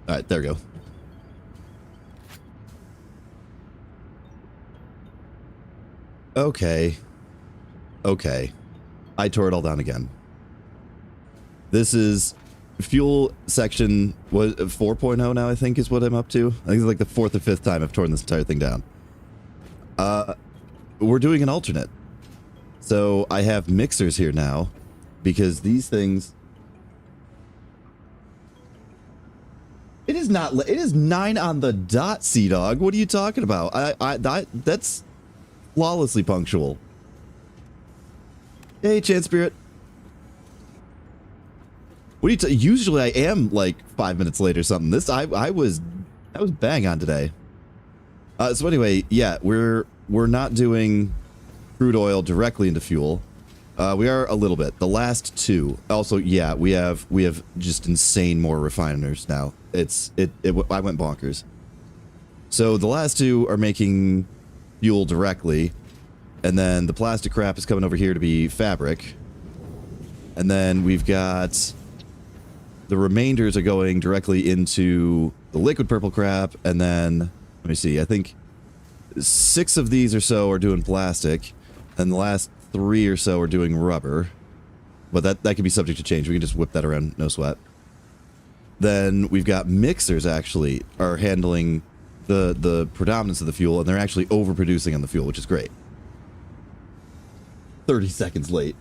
All right, there we go. Okay. Okay. I tore it all down again. This is fuel section, what, 4.0 now, I think, is what I'm up to. I think it's like the 4th or 5th time I've torn this entire thing down. We're doing an alternate. So I have mixers here now, because these things... It is not, it is 9 on the dot, Sea Dog. What are you talking about? That's flawlessly punctual. Hey, Chance Spirit. What do you usually I am like 5 minutes late or something. This I was bang on today. So anyway, yeah, we're not doing crude oil directly into fuel. We are a little bit. The last two. Also, yeah, we have just insane more refiners now. I went bonkers. So the last two are making fuel directly, and then the plastic crap is coming over here to be fabric. And then we've got the remainders are going directly into the liquid purple crap, and then let me see, I think 6 of these or so are doing plastic, and the last 3 or so are doing rubber. But that can be subject to change. We can just whip that around, no sweat. Then we've got mixers actually are handling the predominance of the fuel, and they're actually overproducing on the fuel, which is great. 30 seconds late.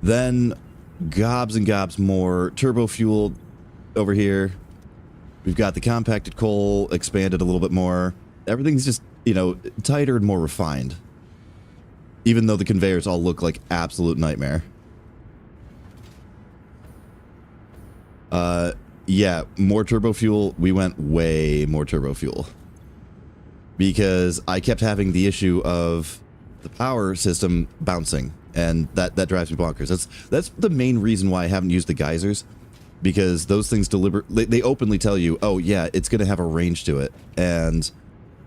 Then gobs and gobs more turbo fuel over here. We've got the compacted coal expanded a little bit more. Everything's just, you know, tighter and more refined. Even though the conveyors all look like absolute nightmare. Yeah, more turbo fuel. We went way more turbo fuel. Because I kept having the issue of the power system bouncing. And that drives me bonkers. That's the main reason why I haven't used the geysers. Because those things they openly tell you, oh yeah, it's going to have a range to it. And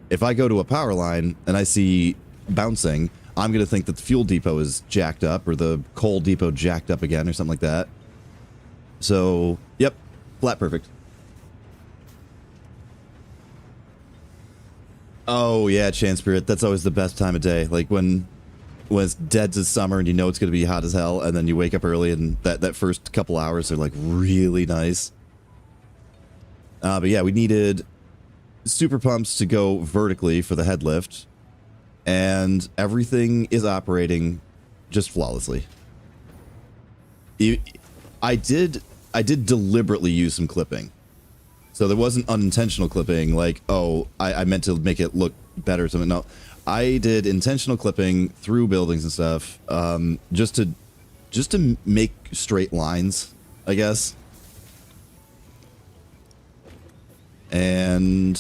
if I go to a power line and I see bouncing, I'm going to think that the fuel depot is jacked up, or the coal depot jacked up again, or something like that. So, yep, flat perfect. Oh yeah, Chance Spirit, that's always the best time of day. Like when it's dead to summer and you know it's going to be hot as hell, and then you wake up early and that first couple hours are like really nice. But yeah, we needed super pumps to go vertically for the head lift, and everything is operating just flawlessly. I did deliberately use some clipping. So there wasn't unintentional clipping, like, oh, I meant to make it look better or something. No, I did intentional clipping through buildings and stuff, just to make straight lines, I guess. And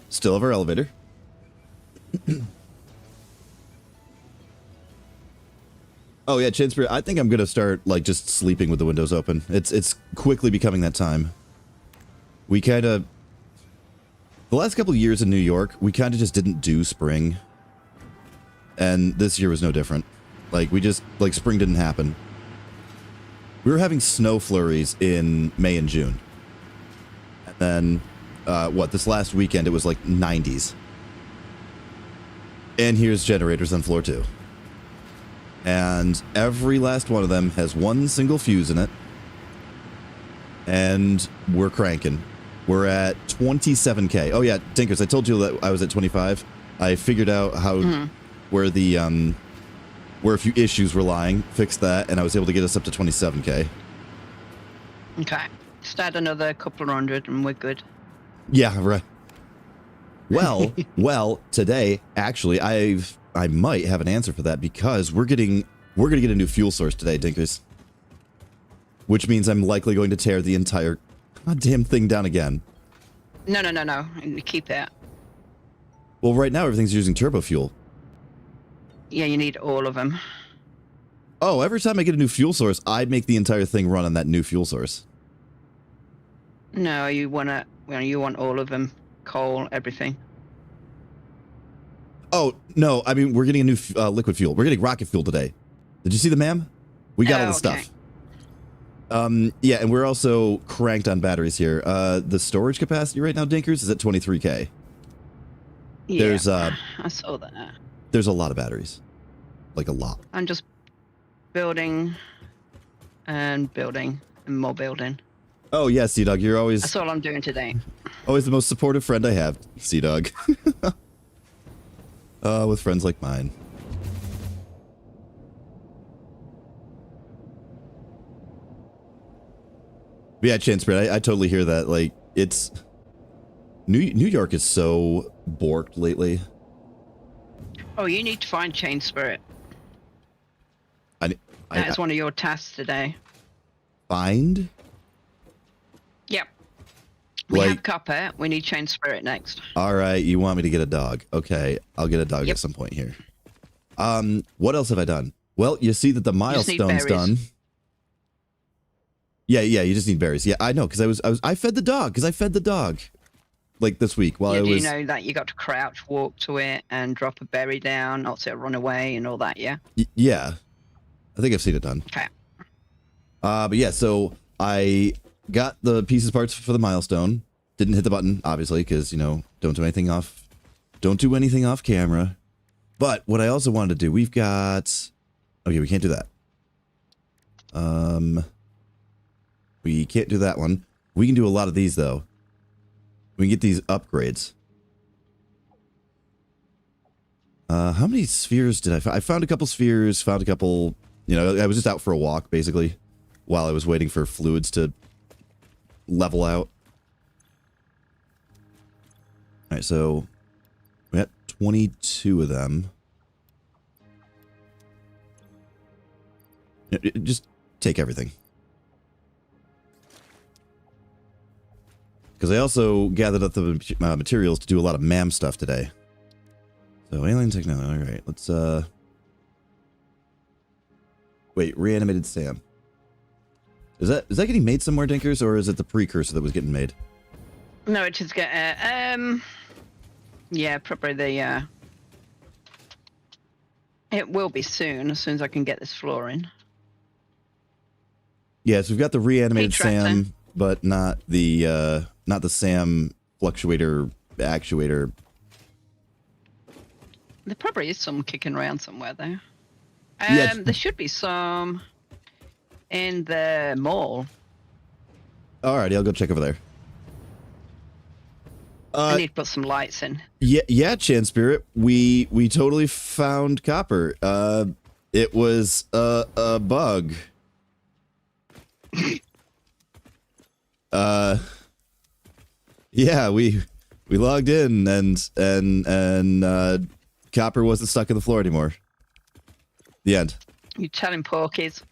still have our elevator. Oh yeah, Chance Spirit, I think I'm gonna start like just sleeping with the windows open. It's quickly becoming that time. We kind of, the last couple of years in New York, we kind of just didn't do spring. And this year was no different. Like, we just, like, spring didn't happen. We were having snow flurries in May and June. And then, this last weekend, it was like 90s. And here's generators on floor 2. And every last one of them has one single fuse in it. And we're cranking. We're at 27K. Oh yeah, Tinkers, I told you that I was at 25. I figured out how where the where a few issues were lying, fixed that, and I was able to get us up to 27K. Okay. Just add another couple of hundred and we're good. Yeah, right. Well, today actually I might have an answer for that, because we're gonna get a new fuel source today, Tinkers. Which means I'm likely going to tear the entire goddamn thing down again. No. Keep it. Well, right now everything's using turbo fuel. Yeah, you need all of them. Oh, every time I get a new fuel source, I make the entire thing run on that new fuel source. No, you want all of them. Coal, everything. Oh, no, I mean, we're getting a new liquid fuel. We're getting rocket fuel today. Did you see the ma'am? We got all the stuff. Yeah, and we're also cranked on batteries here. The storage capacity right now, Dinkers, is at 23K. Yeah, There's I saw that. there's a lot of batteries. Like a lot. I'm just building and building and more building. Oh yeah, Sea Dog, you're always That's all I'm doing today. always the most supportive friend I have, Sea Dog. With friends like mine. But yeah, Chance Spread, I totally hear that. Like, it's New York is so borked lately. Oh, you need to find Chain Spirit. That is one of your tasks today. Find? Yep. We Like, have Copper. We need Chain Spirit next. all right, you want me to get a dog? Okay, I'll get a dog at some point here. What else have I done? Well, you see that the milestone's done. Yeah, you just need berries. Yeah, I know, because I fed the dog, like this week while I was. Do you know that you got to crouch, walk to it, and drop a berry down, not to run away and all that? Yeah. Yeah, I think I've seen it done. Okay. But yeah, so I got the pieces parts for the milestone. Didn't hit the button, obviously, because don't do anything off camera. But what I also wanted to do, we've got. Okay, we can't do that. We can't do that one. We can do a lot of these though. We can get these upgrades. How many spheres did I find? I found a couple spheres, found a couple, I was just out for a walk basically while I was waiting for fluids to level out. All right, so we got 22 of them. Just take everything. Because I also gathered up the materials to do a lot of MAM stuff today. So alien technology. All right, let's wait. Reanimated Sam. Is that getting made somewhere, Dinkers, or is it the precursor that was getting made? No, it is getting. Yeah, probably the. It will be soon, as soon as I can get this floor in. Yeah, so we've got the reanimated Sam, but not the Sam fluctuator actuator. There probably is some kicking around somewhere though. Yeah. There should be some in the mall. Alrighty, I'll go check over there. I need to put some lights in. Yeah, Chance Spirit. We totally found copper. It was a bug. Yeah, we logged in and copper wasn't stuck in the floor anymore. The end. You telling porkies?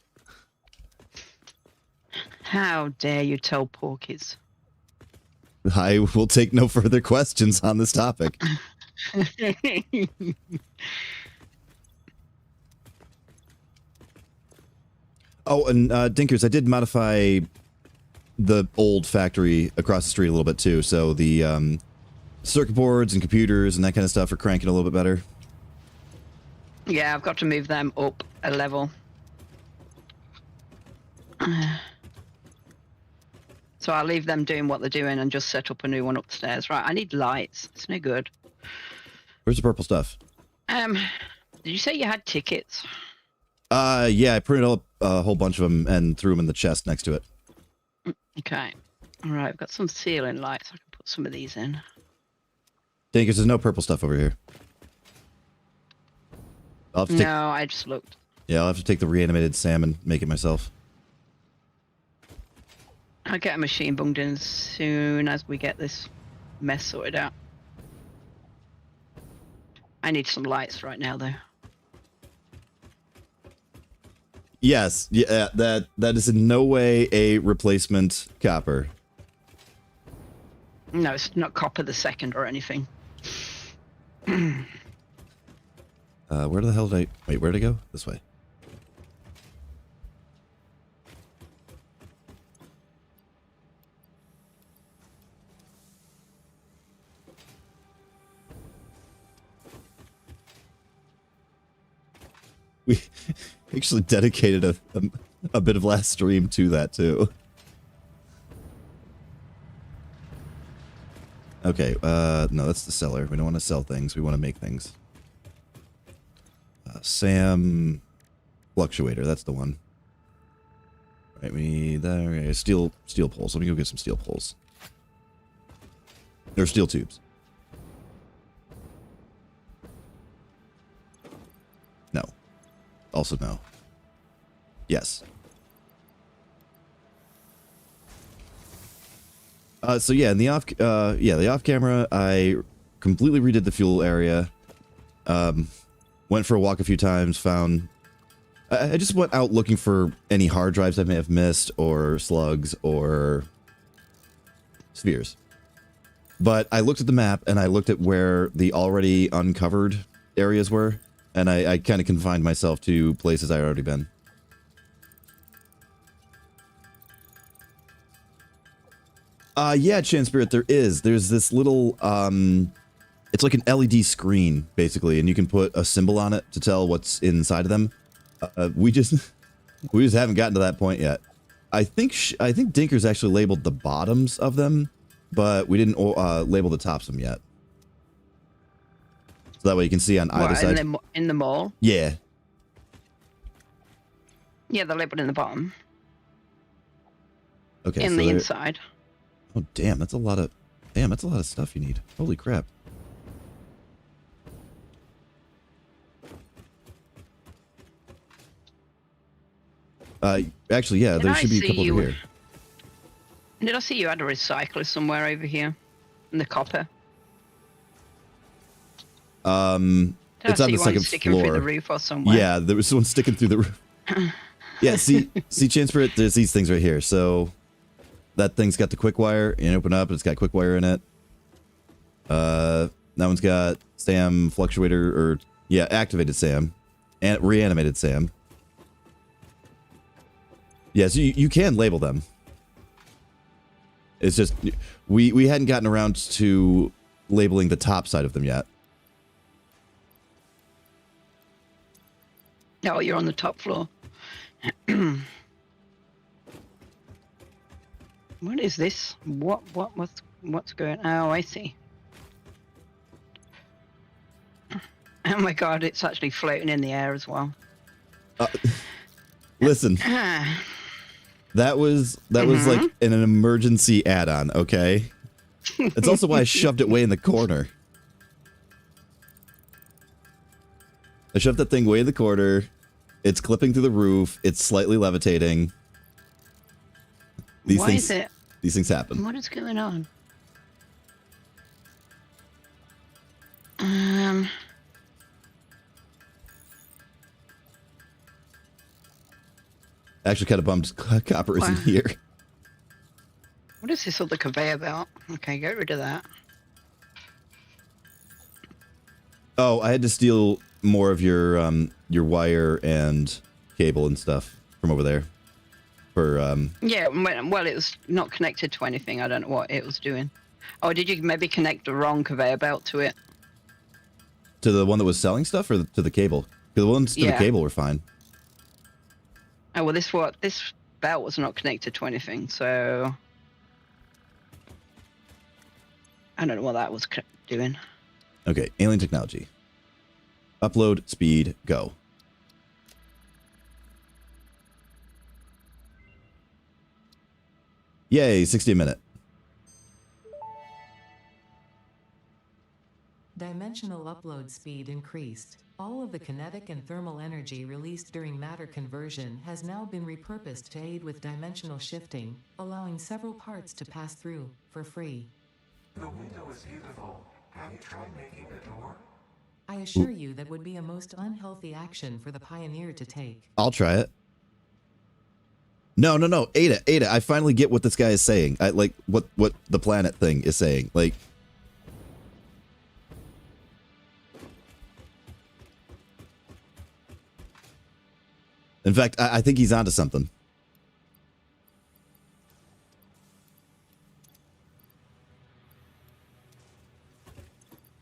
How dare you tell porkies? I will take no further questions on this topic. Oh, and Dinkers, I did modify the old factory across the street a little bit too, so the circuit boards and computers and that kind of stuff are cranking a little bit better. Yeah, I've got to move them up a level. So I'll leave them doing what they're doing and just set up a new one upstairs. Right, I need lights. It's no good. Where's the purple stuff? Did you say you had tickets? Yeah, I printed up a whole bunch of them and threw them in the chest next to it. Okay. All right, I've got some ceiling lights. I can put some of these in. Dinkers, there's no purple stuff over here. No, I just looked. Yeah, I'll have to take the reanimated Sam and make it myself. I'll get a machine bunged in as soon as we get this mess sorted out. I need some lights right now, though. Yes, yeah, that is in no way a replacement copper. No, it's not copper the second or anything. Where the hell did I... Wait, where'd I go? This way. We actually dedicated a bit of last stream to that too. Okay, no, that's the seller. We don't want to sell things. We want to make things. Sam fluctuator, that's the one. All right, we need that. Steel poles. Let me go get some steel poles. Or steel tubes. No. Also no. Yes. So yeah, in the off camera, I completely redid the fuel area. Went for a walk a few times, found... I just went out looking for any hard drives I may have missed, or slugs, or spheres. But I looked at the map, and I looked at where the already uncovered areas were, and I kind of confined myself to places I'd already been. Yeah, Chan Spirit, there is. There's this little, it's like an LED screen, basically, and you can put a symbol on it to tell what's inside of them. We just haven't gotten to that point yet. I think Dinker's actually labeled the bottoms of them, but we didn't label the tops of them yet. So that way you can see on either side. In the mall? Yeah. Yeah, they're labeled in the bottom. Okay. In the inside. Oh damn, that's a lot of stuff you need. Holy crap. Actually, yeah, there should be a couple over here. Did I see you had a recycler somewhere over here? In the copper? It's on the second sticking floor. Through the roof or somewhere? Yeah, there was one sticking through the roof. Yeah, see, Chance for it, there's these things right here. So that thing's got the quick wire. You open up, it's got quick wire in it. That one's got Sam fluctuator, or yeah, activated Sam, and reanimated Sam. Yeah, so you can label them. It's just we hadn't gotten around to labeling the top side of them yet. Oh, you're on the top floor. What is this? What's going? Oh, I see. Oh my god, it's actually floating in the air as well. Listen. That was like an emergency add-on, okay? That's also why I shoved it way in the corner. I shoved that thing way in the corner. It's clipping through the roof. It's slightly levitating. These things happen. What is going on? Actually kind of bummed Copper isn't here. What is this other conveyor belt? Okay, get rid of that. Oh, I had to steal more of your wire and cable and stuff from over there. For yeah, well, it was not connected to anything. I don't know what it was doing. Oh, did you maybe connect the wrong conveyor belt to it? To the one that was selling stuff, or to the cable? Because the ones to the cable were fine. Oh, well, this belt was not connected to anything, so I don't know what that was doing. Okay, alien technology. Upload, speed, go. Yay, 60 a minute. Dimensional upload speed increased. All of the kinetic and thermal energy released during matter conversion has now been repurposed to aid with dimensional shifting, allowing several parts to pass through, for free. The window is beautiful. Have you tried making the door? I assure you that would be a most unhealthy action for the Pioneer to take. I'll try it. No. Ada, I finally get what this guy is saying. I like what the planet thing is saying. Like, in fact, I think he's onto something.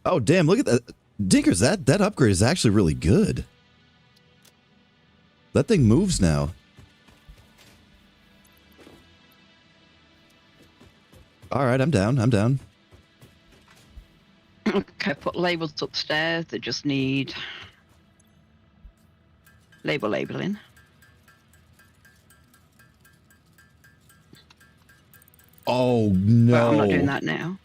Oh, damn, look at that. Dinkers, that upgrade is actually really good. That thing moves now. All right, I'm down. I'm down. Okay, put labels upstairs that just need labeling. Oh no! Well, I'm not doing that now.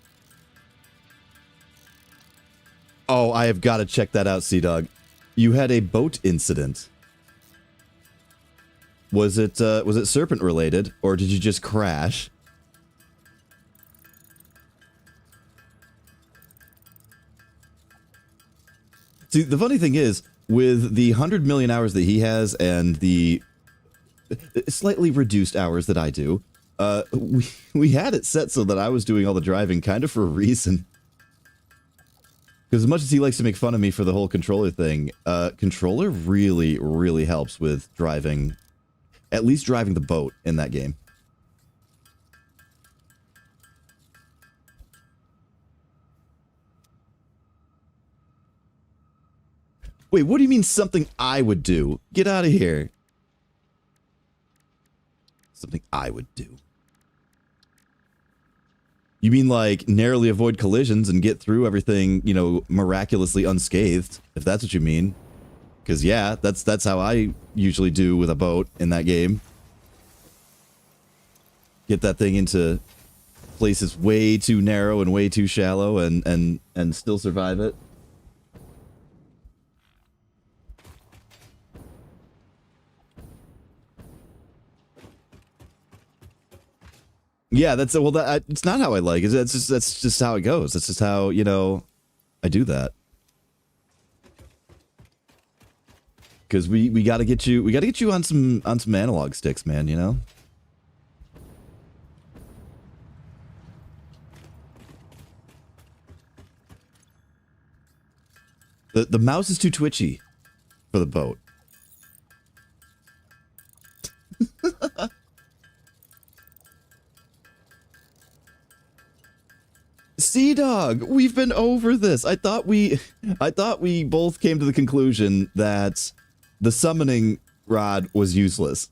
Oh, I have got to check that out, Sea Dog. You had a boat incident. Was it serpent related, or did you just crash? See, the funny thing is, with the 100 million hours that he has and the slightly reduced hours that I do, we had it set so that I was doing all the driving kind of for a reason. Because as much as he likes to make fun of me for the whole controller thing, controller really, really helps with driving, at least driving the boat in that game. Wait, what do you mean something I would do? Get out of here. Something I would do. You mean like narrowly avoid collisions and get through everything, you know, miraculously unscathed, if that's what you mean. Because yeah, that's how I usually do with a boat in that game. Get that thing into places way too narrow and way too shallow and still survive it. Yeah, that's well. It's not how I like it. That's just how it goes. That's just how, you know, I do that. Because we got to get you on some analog sticks, man. You know. The mouse is too twitchy for the boat. Sea Dog, we've been over this. I thought we both came to the conclusion that the summoning rod was useless.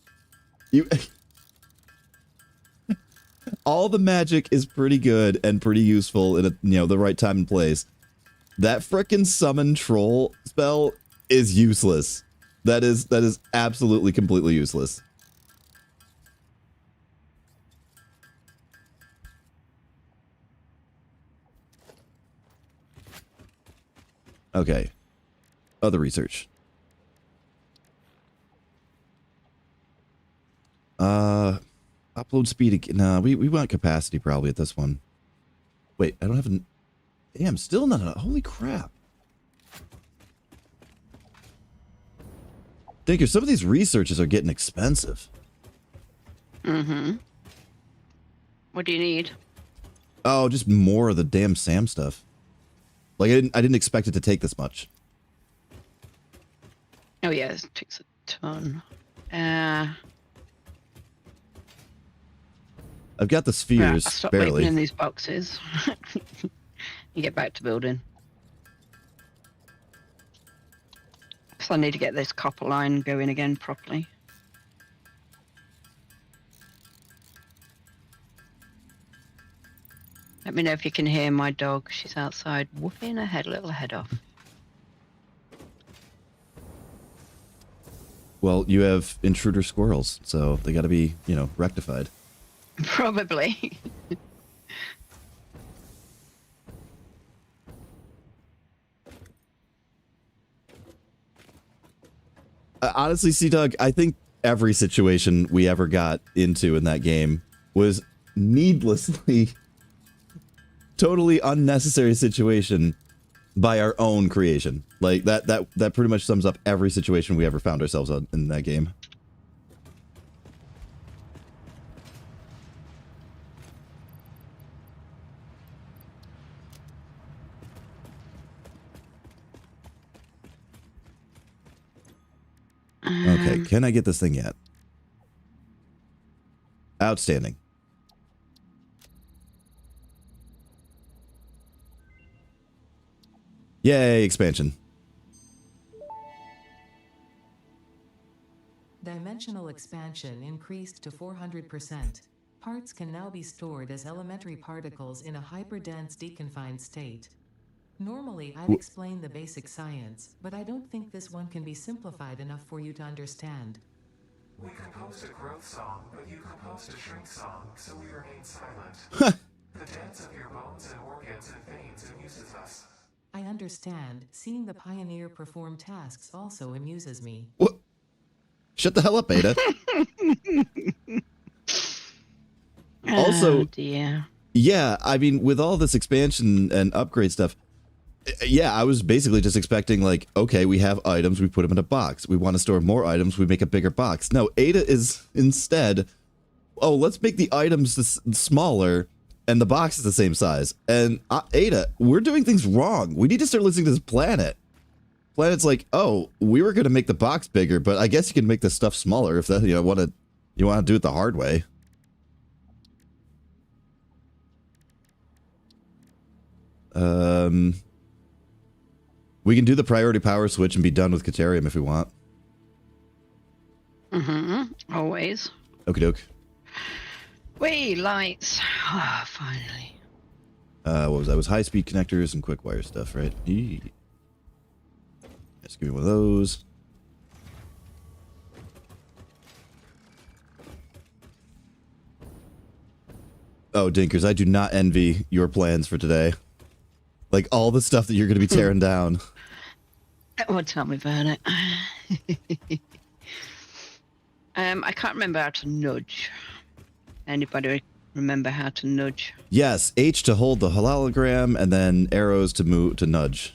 All the magic is pretty good and pretty useful in the right time and place. That frickin' summon troll spell is useless. That is absolutely completely useless. Okay. Other research. Upload speed again. Nah, we want capacity probably at this one. Wait, I don't have an... Damn, still not a... Holy crap. Thinker, some of these researches are getting expensive. Mm-hmm. What do you need? Oh, just more of the damn SAM stuff. Like, I didn't expect it to take this much. Oh yeah, it takes a ton. I've got the spheres, I'll stop barely. opening these boxes. You get back to building. So I need to get this copper line going again properly. Let me know if you can hear my dog. She's outside whooping her little head off. Well, you have intruder squirrels, so they got to be, rectified. Probably. Honestly, Sea-Dog, I think every situation we ever got into in that game was needlessly, totally unnecessary situation by our own creation. Like, that pretty much sums up every situation we ever found ourselves in that game. Okay, can I get this thing yet? Outstanding. Yay, expansion. Dimensional expansion increased to 400%. Parts can now be stored as elementary particles in a hyperdense deconfined state. Normally, I'd explain the basic science, but I don't think this one can be simplified enough for you to understand. We composed a growth song, but you composed a shrink song, so we remain silent. The dance of your bones and organs and veins amuses us. I understand. Seeing the pioneer perform tasks also amuses me. What? Shut the hell up, Ada. Also, oh dear. yeah, I mean, with all this expansion and upgrade stuff, yeah, I was basically just expecting, like, okay, we have items, we put them in a box. We want to store more items, we make a bigger box. No, Ada is instead, oh, let's make the items smaller and the box is the same size. And Ada, we're doing things wrong. We need to start listening to this planet. Planet's like, oh, we were going to make the box bigger, but I guess you can make the stuff smaller if that you want to do it the hard way. We can do the priority power switch and be done with Caterium if we want. Always. Okie doke. Wait, lights. Ah, finally. What was that? It was high-speed connectors and quick wire stuff, right? Eee. Let's give me one of those. Oh, Dinkers, I do not envy your plans for today. Like, all the stuff that you're going to be tearing down. Oh, tell me about it. I can't remember how to nudge. Anybody remember how to nudge? Yes, H to hold the hologram, and then arrows to move to nudge.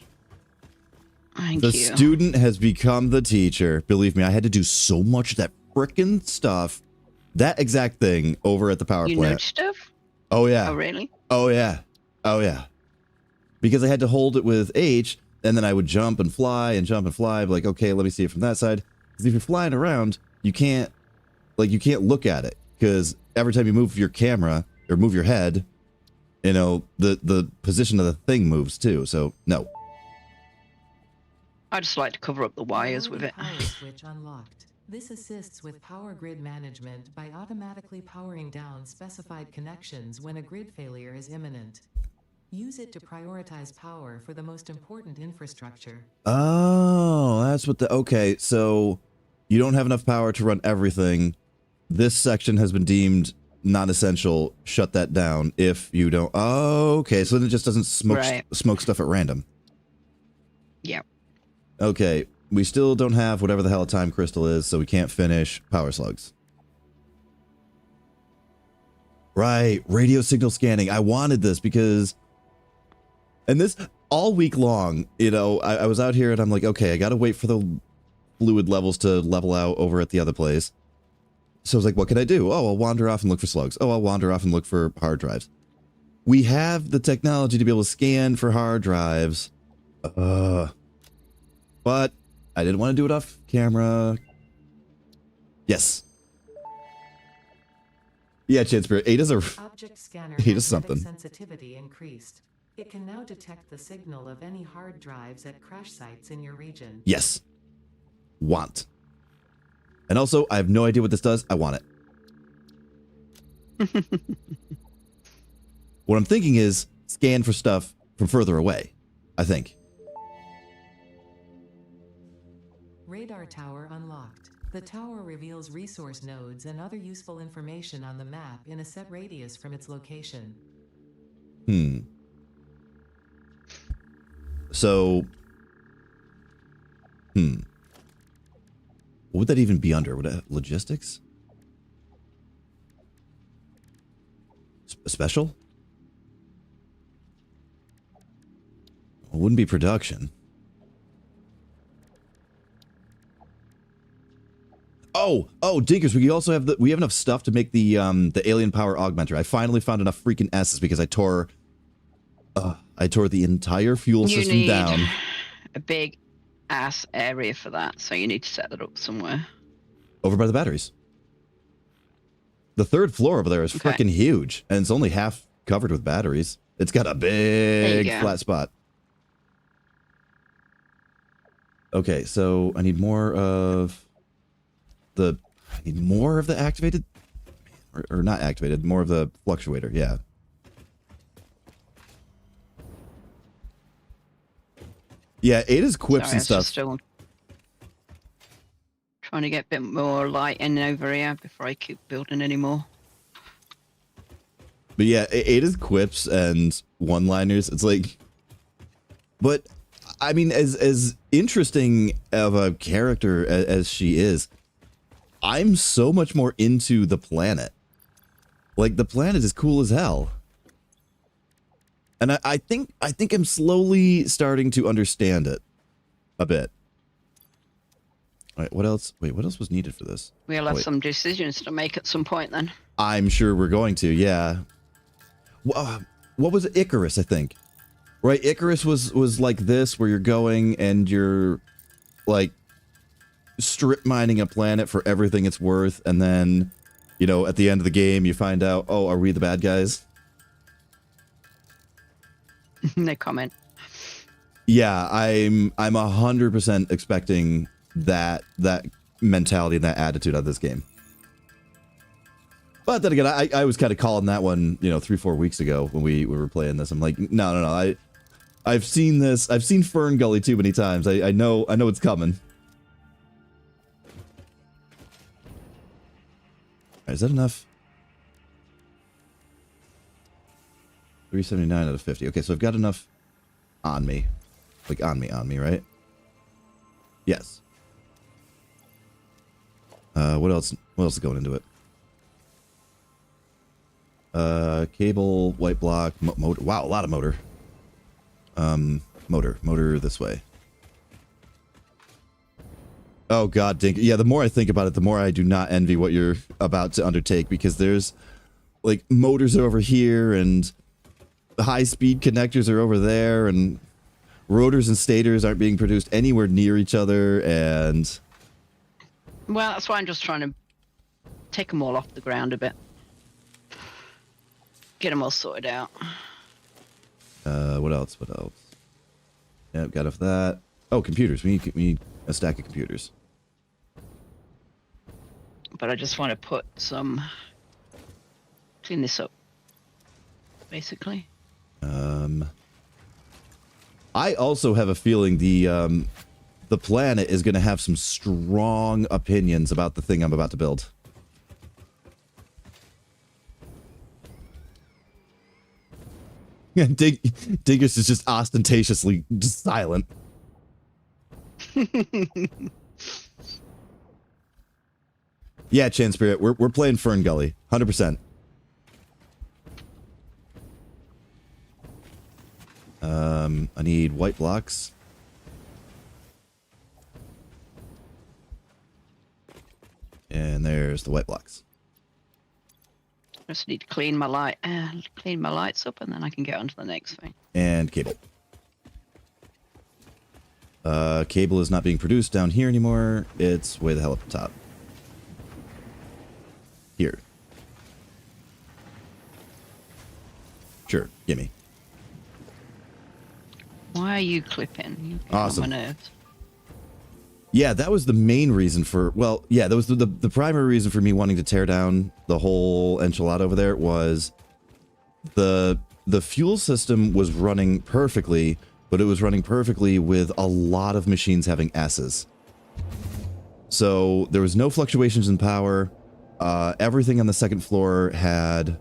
Thank The you. student has become the teacher. Believe me, I had to do so much of that frickin' stuff. That exact thing over at the power You plant. nudge stuff? Oh, yeah. Oh, really? Oh, yeah. Oh, yeah. Because I had to hold it with H, and then I would jump and fly and jump and fly. Like, okay, let me see it from that side. Because if you're flying around, you can't look at it. Because every time you move your camera or move your head, you know, the position of the thing moves too. So, no. I just like to cover up the wires with it. Power switch unlocked. This assists with power grid management by automatically powering down specified connections when a grid failure is imminent. Use it to prioritize power for the most important infrastructure. Oh, that's what okay, so you don't have enough power to run everything. This section has been deemed non-essential. Shut that down if you don't. Oh, okay, so then it just doesn't smoke stuff at random. Yeah. Okay, we still don't have whatever the hell a time crystal is, so we can't finish power slugs. Right, radio signal scanning. I wanted this because... And this, all week long, you know, I was out here and I'm like, okay, I gotta wait for the fluid levels to level out over at the other place. So I was like, what can I do? Oh, I'll wander off and look for slugs. Oh, I'll wander off and look for hard drives. We have the technology to be able to scan for hard drives. But I didn't want to do it off camera. Yes. Yeah, Chanspirit, Ada's a... Object scanner Ada's something. sensitivity increased. It can now detect the signal of any hard drives at crash sites in your region. Yes. Want. And also, I have no idea what this does. I want it. What I'm thinking is scan for stuff from further away, I think. Radar tower unlocked. The tower reveals resource nodes and other useful information on the map in a set radius from its location. So, what would that even be under? Would it have logistics? Special? It wouldn't be production. Oh, Dinkers, we also have we have enough stuff to make the alien power augmenter. I finally found enough freaking S's because I tore the entire fuel system down. A big ass area for that, so you need to set that up somewhere. Over by the batteries. The third floor over there is freaking huge, and it's only half covered with batteries. It's got a big flat spot. Okay, so I need more of the activated. or not activated, more of the fluctuator, yeah. Yeah, Ada's quips Sorry, I and was stuff. just still trying to get a bit more light in over here before I keep building any more. But yeah, Ada's quips and one-liners, it's like... But, I mean, as interesting of a character as she is, I'm so much more into the planet. Like, the planet is cool as hell. And I think I'm slowly starting to understand it a bit. All right, what else? Wait, what else was needed for this? We'll Oh, have wait. some decisions to make at some point then. I'm sure we're going to, yeah. What was it? Icarus, I think. Right, Icarus was like this, where you're going and you're, like, strip mining a planet for everything it's worth, and then, you know, at the end of the game, you find out, oh, are we the bad guys? No comment. Yeah, I'm 100% expecting that mentality and that attitude out of this game. But then again, I was kind of calling that one, you know, 3-4 weeks ago when we were playing this. I'm like, no. I've seen this. I've seen Fern Gully too many times. I know it's coming. All right, is that enough? 379 out of 50. Okay, so I've got enough on me. Like, on me, right? Yes. What else is going into it? Cable, white block, motor. Wow, a lot of motor. Motor this way. Oh god, Dink. Yeah, the more I think about it, the more I do not envy what you're about to undertake, because there's, like, motors over here, and high-speed connectors are over there, and rotors and stators aren't being produced anywhere near each other, and... Well, that's why I'm just trying to take them all off the ground a bit. Get them all sorted out. What else? Yep, got off that. Oh, computers. We need a stack of computers. But I just want to put some... Clean this up, basically. I also have a feeling the planet is going to have some strong opinions about the thing I'm about to build. Yeah, Dingus is just ostentatiously just silent. Yeah, Chan Spirit, we're playing Fern Gully, 100%. I need white blocks. And there's the white blocks. I just need to clean my lights up, and then I can get on to the next thing. And cable. Cable is not being produced down here anymore. It's way the hell up the top. Here. Sure, gimme. Why are you clipping? You get Awesome. on my nerves. Yeah, that was the main reason for... Well, yeah, that was the primary reason for me wanting to tear down the whole enchilada over there was the fuel system was running perfectly, but it was running perfectly with a lot of machines having S's. So there was no fluctuations in power. Everything on the second floor had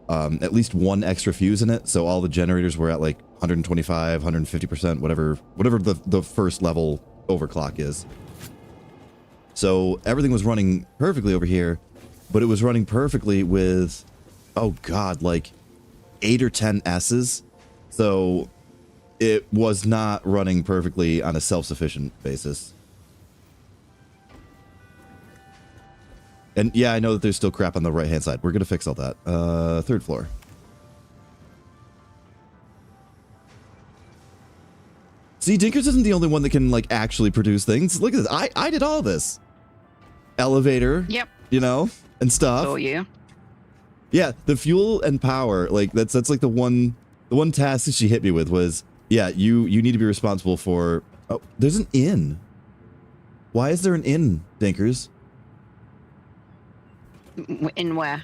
at least one extra fuse in it, so all the generators were at like 125, 150%, whatever the first level overclock is. So everything was running perfectly over here, but it was running perfectly with, oh god, like 8 or 10 S's. So it was not running perfectly on a self-sufficient basis. And yeah, I know that there's still crap on the right-hand side. We're going to fix all that. Third floor. See, Dinkers isn't the only one that can, like, actually produce things. Look at this. I did all this. Elevator. Yep. You know, and stuff. Oh, yeah. Yeah, the fuel and power, like, that's like the one task that she hit me with was, yeah, you need to be responsible for... Oh, there's an inn. Why is there an inn, Dinkers? In where?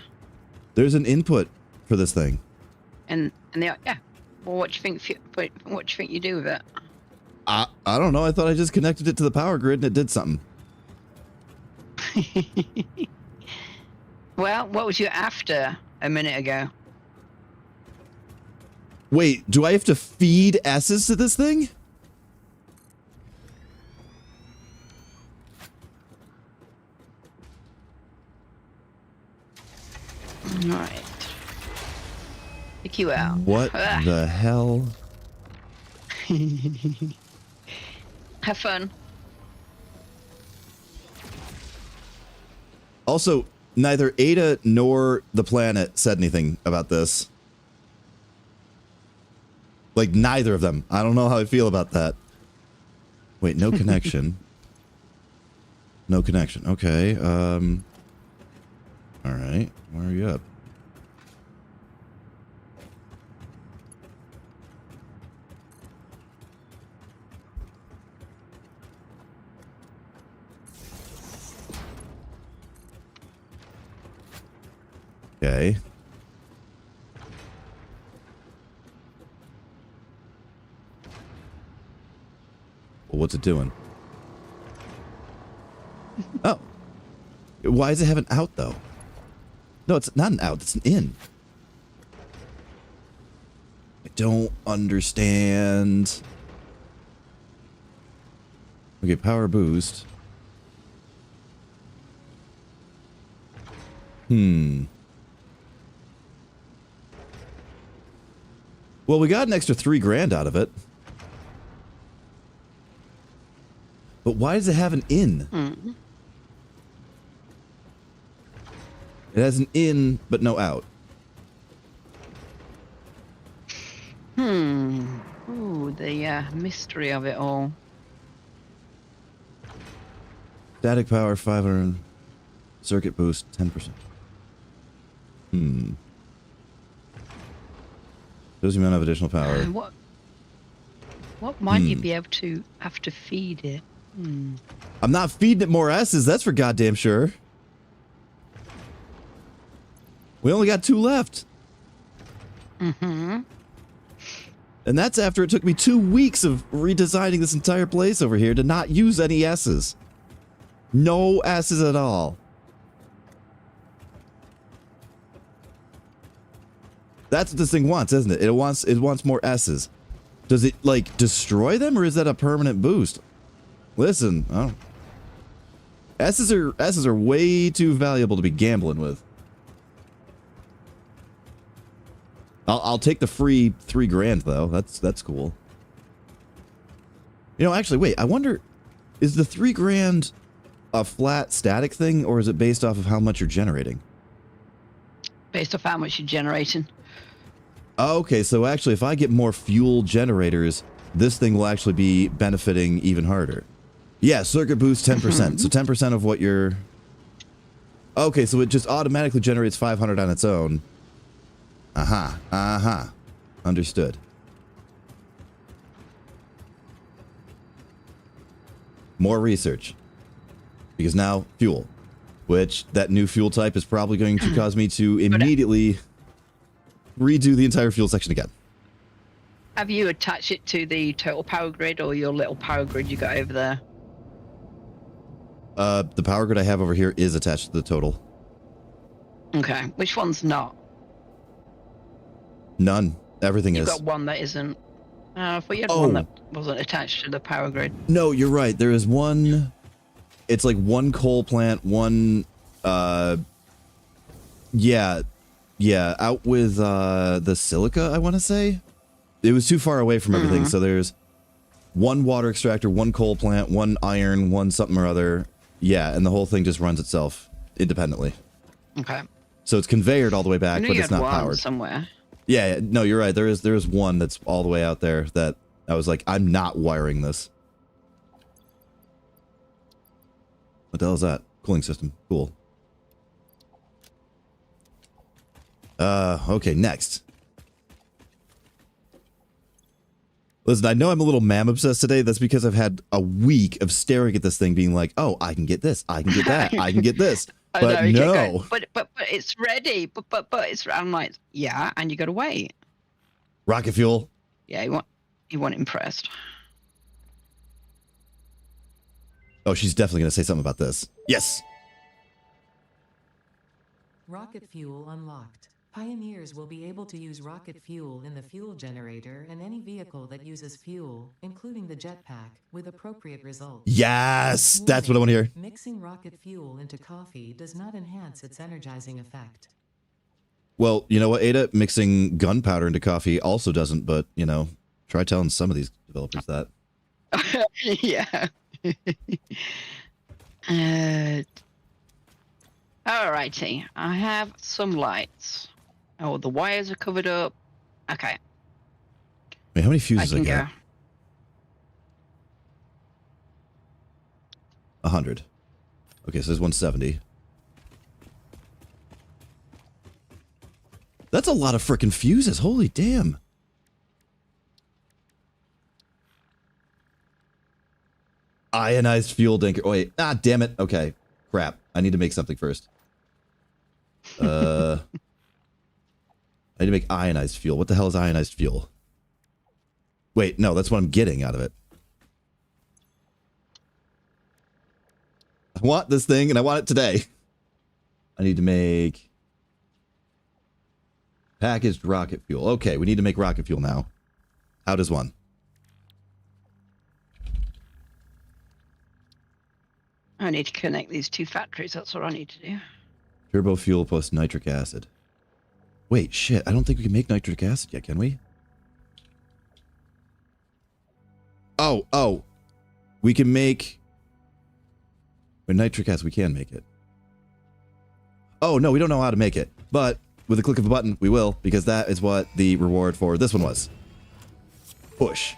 There's an input for this thing. And yeah. Well, what do you think? What do you think you do with it? I don't know. I thought I just connected it to the power grid and it did something. Well, what was you after a minute ago? Wait, do I have to feed S's to this thing? All right. Take you out. What the hell? Have fun. Also, neither Ada nor the planet said anything about this. Like, neither of them. I don't know how I feel about that. Wait, no connection. No connection. Okay. All right. Where are you up? Okay. Well, what's it doing? Oh. Why does it have an out, though? No, it's not an out. It's an in. I don't understand. Okay, power boost. Well, we got an extra $3,000 out of it. But why does it have an in? It has an in, but no out. Ooh, the mystery of it all. Static power 500. Circuit boost 10%. Shows you amount of additional power. What might you be able to have to feed it? I'm not feeding it more S's, that's for goddamn sure. We only got 2 left. And that's after it took me 2 weeks of redesigning this entire place over here to not use any S's. No S's at all. That's what this thing wants, isn't it? It wants more S's. Does it, like, destroy them, or is that a permanent boost? Listen, oh. S's are way too valuable to be gambling with. I'll take the free $3,000 though. That's cool. You know, actually, wait. I wonder, is the $3,000 a flat static thing, or is it based off of how much you're generating? Based off how much you're generating. Okay, so actually, if I get more fuel generators, this thing will actually be benefiting even harder. Yeah, circuit boost 10%. So 10% of what you're... Okay, so it just automatically generates 500 on its own. Understood. More research. Because now, fuel. Which, that new fuel type is probably going to cause me to immediately redo the entire fuel section again. Have you attached it to the total power grid or your little power grid you got over there? The power grid I have over here is attached to the total. Okay. Which one's not? None. Everything You've is. got one that isn't. I thought you had one that wasn't attached to the power grid. No, you're right. There is one. It's like one coal plant, one. Yeah, out with the silica, I want to say. It was too far away from everything, so there's one water extractor, one coal plant, one iron, one something or other. Yeah, and the whole thing just runs itself independently. Okay. So it's conveyored all the way back, but you it's had not one powered. somewhere. Yeah, no, you're right. There is one that's all the way out there that I was like, I'm not wiring this. What the hell is that? Cooling system. Cool. Okay, next. Listen, I know I'm a little obsessed today. That's because I've had a week of staring at this thing being like, oh, I can get this. I can get that. I can get this. I But know, you keep no. going, but it's ready. But it's. I'm like, yeah, and you got to wait. Rocket fuel. Yeah, you want impressed. Oh, she's definitely going to say something about this. Yes. Rocket fuel unlocked. Pioneers will be able to use rocket fuel in the fuel generator and any vehicle that uses fuel, including the jetpack, with appropriate results. Yes. That's what I want to hear. Mixing rocket fuel into coffee does not enhance its energizing effect. Well, you know what, Ada? Mixing gunpowder into coffee also doesn't, but, you know, try telling some of these developers that. Yeah. Alrighty. I have some lights. Oh, the wires are covered up. Okay. Wait, how many I fuses I can got? go. 100. Okay, so there's 170. That's a lot of frickin' fuses. Holy damn. Ionized fuel tanker. Oh, wait. Ah, damn it. Okay. Crap. I need to make something first. I need to make ionized fuel. What the hell is ionized fuel? Wait, no, that's what I'm getting out of it. I want this thing, and I want it today. I need to make packaged rocket fuel. Okay, we need to make rocket fuel now. How does one? I need to connect these two factories. That's what I need to do. Turbo fuel plus nitric acid. Wait, shit. I don't think we can make nitric acid yet, can we? Oh. We can make... With nitric acid, we can make it. Oh, no, we don't know how to make it. But with a click of a button, we will, because that is what the reward for this one was. Push.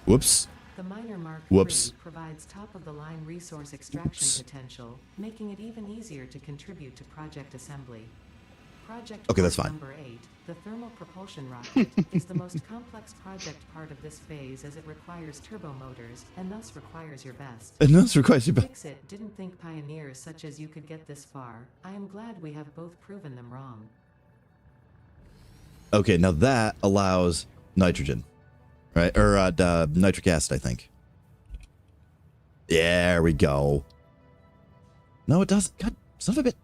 Whoops. The Miner Mark Whoops. III provides top-of-the-line resource extraction potential, making it even easier to contribute to project assembly. Project Okay, that's part fine. number 8, the thermal propulsion rocket, is the most complex project part of this phase as it requires turbo motors, and thus requires your best. And this requires you back. Fix it, didn't think pioneers such as you could get this far. I am glad we have both proven them wrong. Okay, now that allows nitrogen. Right? Or nitric acid, I think. There we go. No, it doesn't. God, son of a bit.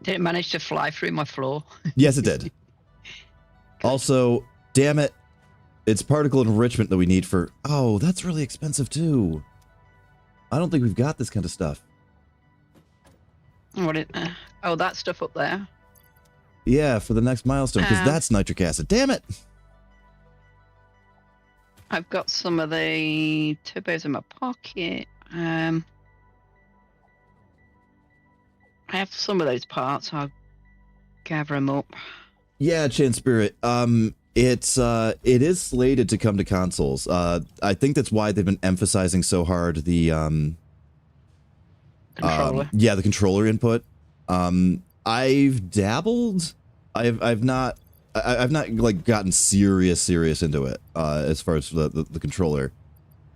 Did it manage to fly through my floor? Yes, it did. Also, damn it. It's particle enrichment that we need for... Oh, that's really expensive too. I don't think we've got this kind of stuff. Oh, that stuff up there. Yeah, for the next milestone, because that's nitric acid. Damn it. I've got some of the turbos in my pocket. I have some of those parts. I'll gather them up. Yeah, Chan Spirit. It is slated to come to consoles. I think that's why they've been emphasizing so hard the Controller. yeah, the controller input. I've dabbled. I've not like gotten serious into it as far as the controller.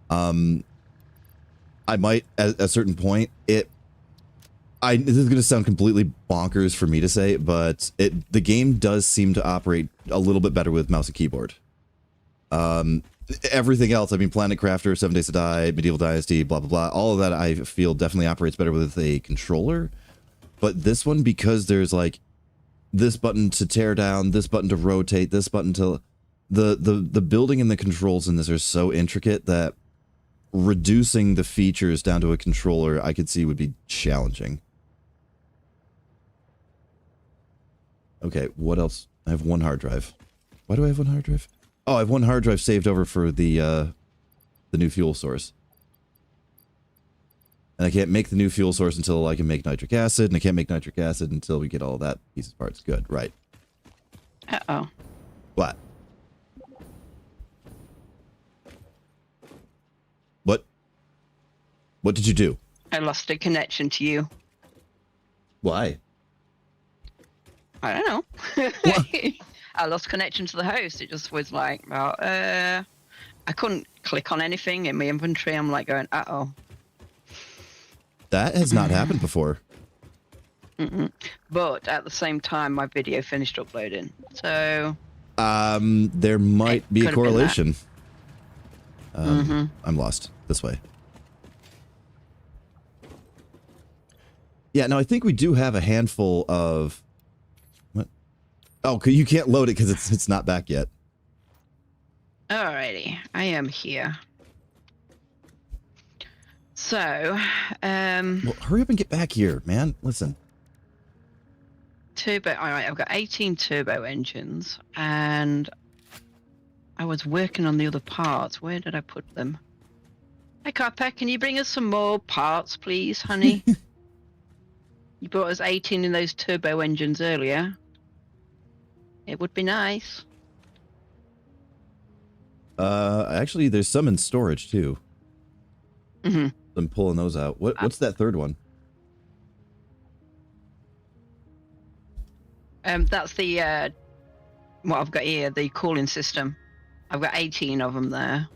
I might at a certain point. This is going to sound completely bonkers for me to say, but the game does seem to operate a little bit better with mouse and keyboard. Everything else, I mean, Planet Crafter, 7 Days to Die, Medieval Dynasty, blah, blah, blah, all of that I feel definitely operates better with a controller. But this one, because there's like this button to tear down, this button to rotate, this button to... The building and the controls in this are so intricate that reducing the features down to a controller I could see would be challenging. Okay, what else? I have one hard drive. Why do I have one hard drive? Oh, I have one hard drive saved over for the new fuel source. And I can't make the new fuel source until I can make nitric acid, and I can't make nitric acid until we get all that pieces parts. Good, right. Uh-oh. What? What did you do? I lost a connection to you. Why? I don't know. I lost connection to the host. It just was like, well, I couldn't click on anything in my inventory. I'm like going, uh-oh. That has not happened before. But at the same time, my video finished uploading. So There might It be a could have been that. correlation. I'm lost. This way. Yeah, no, I think we do have a handful of... What? Oh, you can't load it because it's not back yet. alrighty, I am here. So, Well, hurry up and get back here, man. Listen. turbo. All right, I've got 18 turbo engines, and I was working on the other parts. Where did I put them? Hey, Copper, can you bring us some more parts, please, honey? You brought us 18 in those turbo engines earlier. It would be nice. Actually, there's some in storage, too. Mm-hmm. I'm pulling those out. What's that third one? That's the what I've got here, the cooling system. I've got 18 of them there.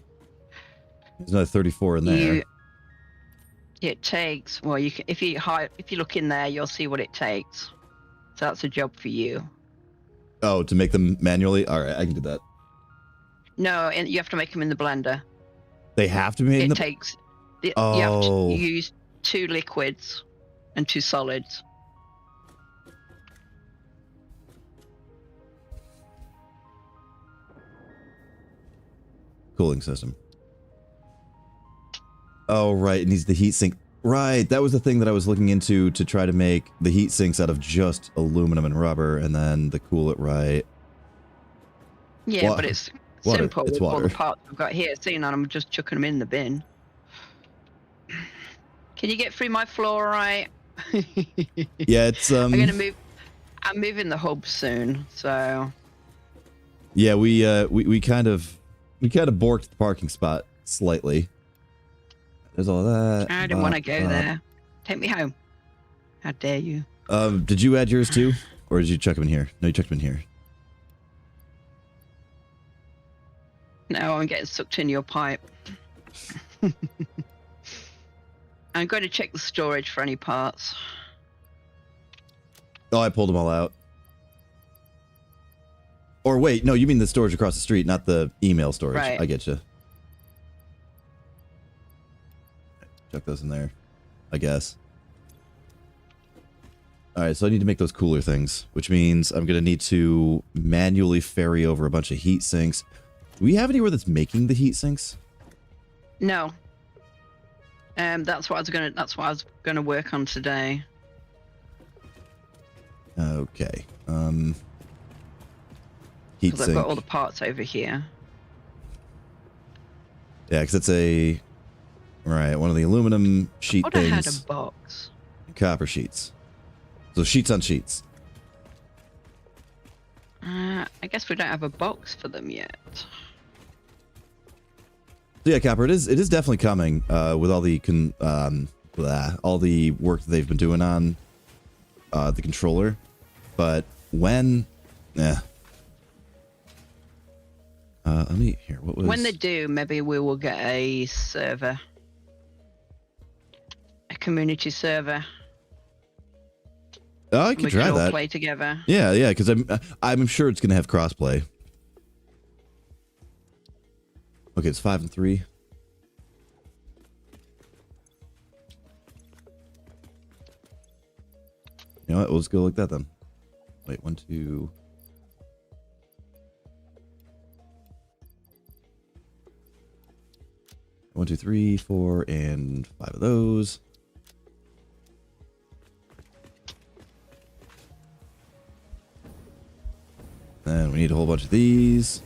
There's another 34 in there. It takes, well, you can, if you look in there, you'll see what it takes. So that's a job for you. Oh, to make them manually? All right, I can do that. No, you have to make them in the blender. They have to be made in It the... takes. You Oh. have to use 2 liquids and 2 solids. Cooling system. Oh, right. It needs the heat sink. Right. That was the thing that I was looking into to try to make the heat sinks out of just aluminum and rubber and then the cool it right. Yeah, but it's water. simple It's with all water. the parts I've got here. See, and I'm just chucking them in the bin. Can you get through my floor, all right? Yeah, it's I'm gonna move. I'm moving the hub soon, so. Yeah, we kind of borked the parking spot slightly. There's all that. I didn't want to go there. Take me home. How dare you? Did you add yours too? Or did you chuck them in here? No, you chucked them in here. No, I'm getting sucked in your pipe. I'm going to check the storage for any parts. Oh, I pulled them all out. Or wait, no, you mean the storage across the street, not the email storage. Right. I get you. Chuck those in there, I guess. All right, so I need to make those cooler things, which means I'm going to need to manually ferry over a bunch of heat sinks. Do we have anywhere that's making the heat sinks? No. That's what I was gonna work on today. Okay. Heat Because I've sink. got all the parts over here. Yeah, because it's a... Right, one of the aluminum sheet What I had things. a box. Copper sheets. So sheets on sheets. I guess we don't have a box for them yet. So yeah, Copper, it is definitely coming with all the all the work that they've been doing on the controller. But when... let me... Here, what was... When they do, maybe we will get a server. A community server. Oh, I could We try can all that. play together. Yeah, because I'm sure it's gonna have crossplay. Okay, it's 5 and 3. You know what? We'll just go like that then. Wait, 1, 2. One, 2, 3, 4, and 5 of those. Then we need a whole bunch of these.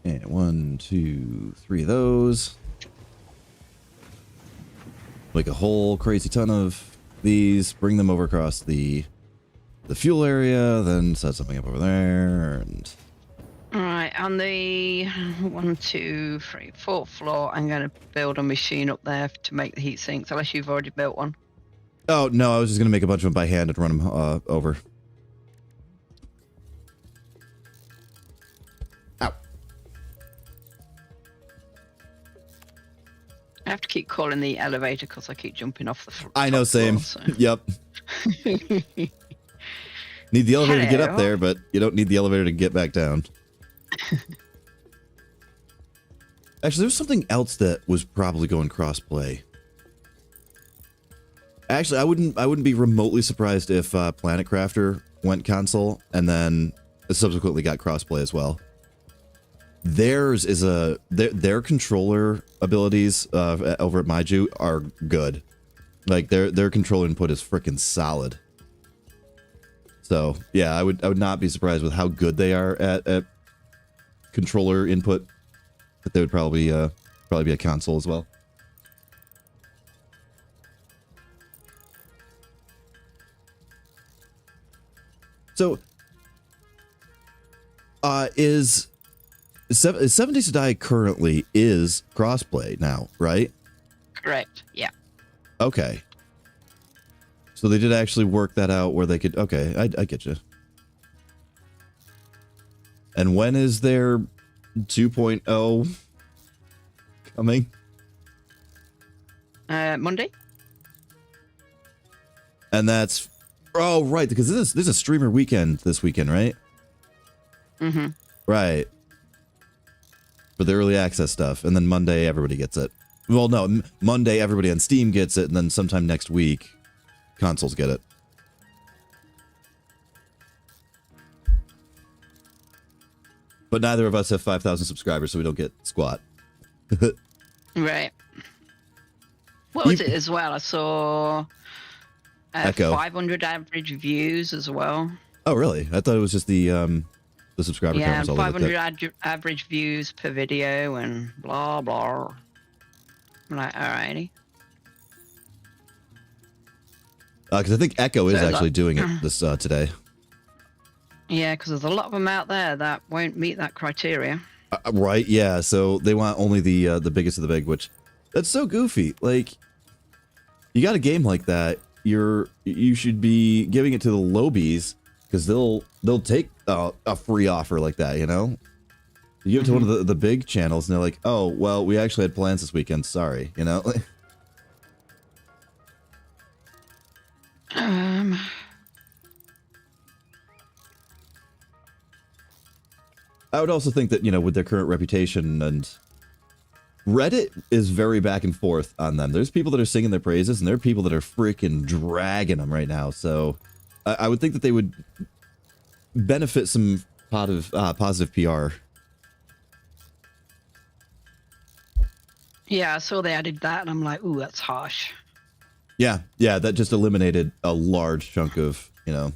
And 1, 2, 3 of those. Make a whole crazy ton of these. Bring them over across the fuel area. Then set something up over there. And Alright, on the 1, 2, 3, 4th floor, I'm going to build a machine up there to make the heat sinks, unless you've already built one. oh no, I was just gonna make a bunch of them by hand and run them over. I have to keep calling the elevator because I keep jumping off the floor. I know, same. Yep. Need the elevator to get up Hello. there, but you don't need the elevator to get back down. Actually, there's something else that was probably going crossplay. Actually, I wouldn't be remotely surprised if Planet Crafter went console and then subsequently got crossplay as well. Theirs is their controller abilities over at Maiju are good. Like their controller input is freaking solid. So yeah, I would not be surprised with how good they are at controller input. But they would probably be a console as well. So is 7 Days to Die currently is crossplay now, right? Correct. Yeah. Okay. So they did actually work that out where they could. Okay, I get you. And when is their 2.0 coming? Monday. And that's right, because this is a streamer weekend this weekend, right? Mm-hmm. Right. For the early access stuff, and then Monday everybody gets it. Well, no, Monday everybody on Steam gets it, and then sometime next week consoles get it. But neither of us have 5,000 subscribers, so we don't get squat. Right. What was it as well? I saw Echo. 500 average views as well. Oh, really? I thought it was just the subscriber count. Yeah, Was all they looked 500 at. average views per video and blah, blah. I'm like, alrighty. Because I think Echo is So actually doing it this today. Yeah, because there's a lot of them out there that won't meet that criteria. Right? Yeah. So they want only the biggest of the big, which that's so goofy. Like, you got a game like that, you should be giving it to the lowbies because they'll take a free offer like that. You know, you give it to one of the big channels, and they're like, oh well, we actually had plans this weekend. Sorry, you know. I would also think that, you know, with their current reputation, and Reddit is very back and forth on them. There's people that are singing their praises, and there are people that are freaking dragging them right now. So I would think that they would benefit some positive PR. Yeah, I saw they added that, and I'm like, ooh, that's harsh. Yeah, that just eliminated a large chunk of, you know.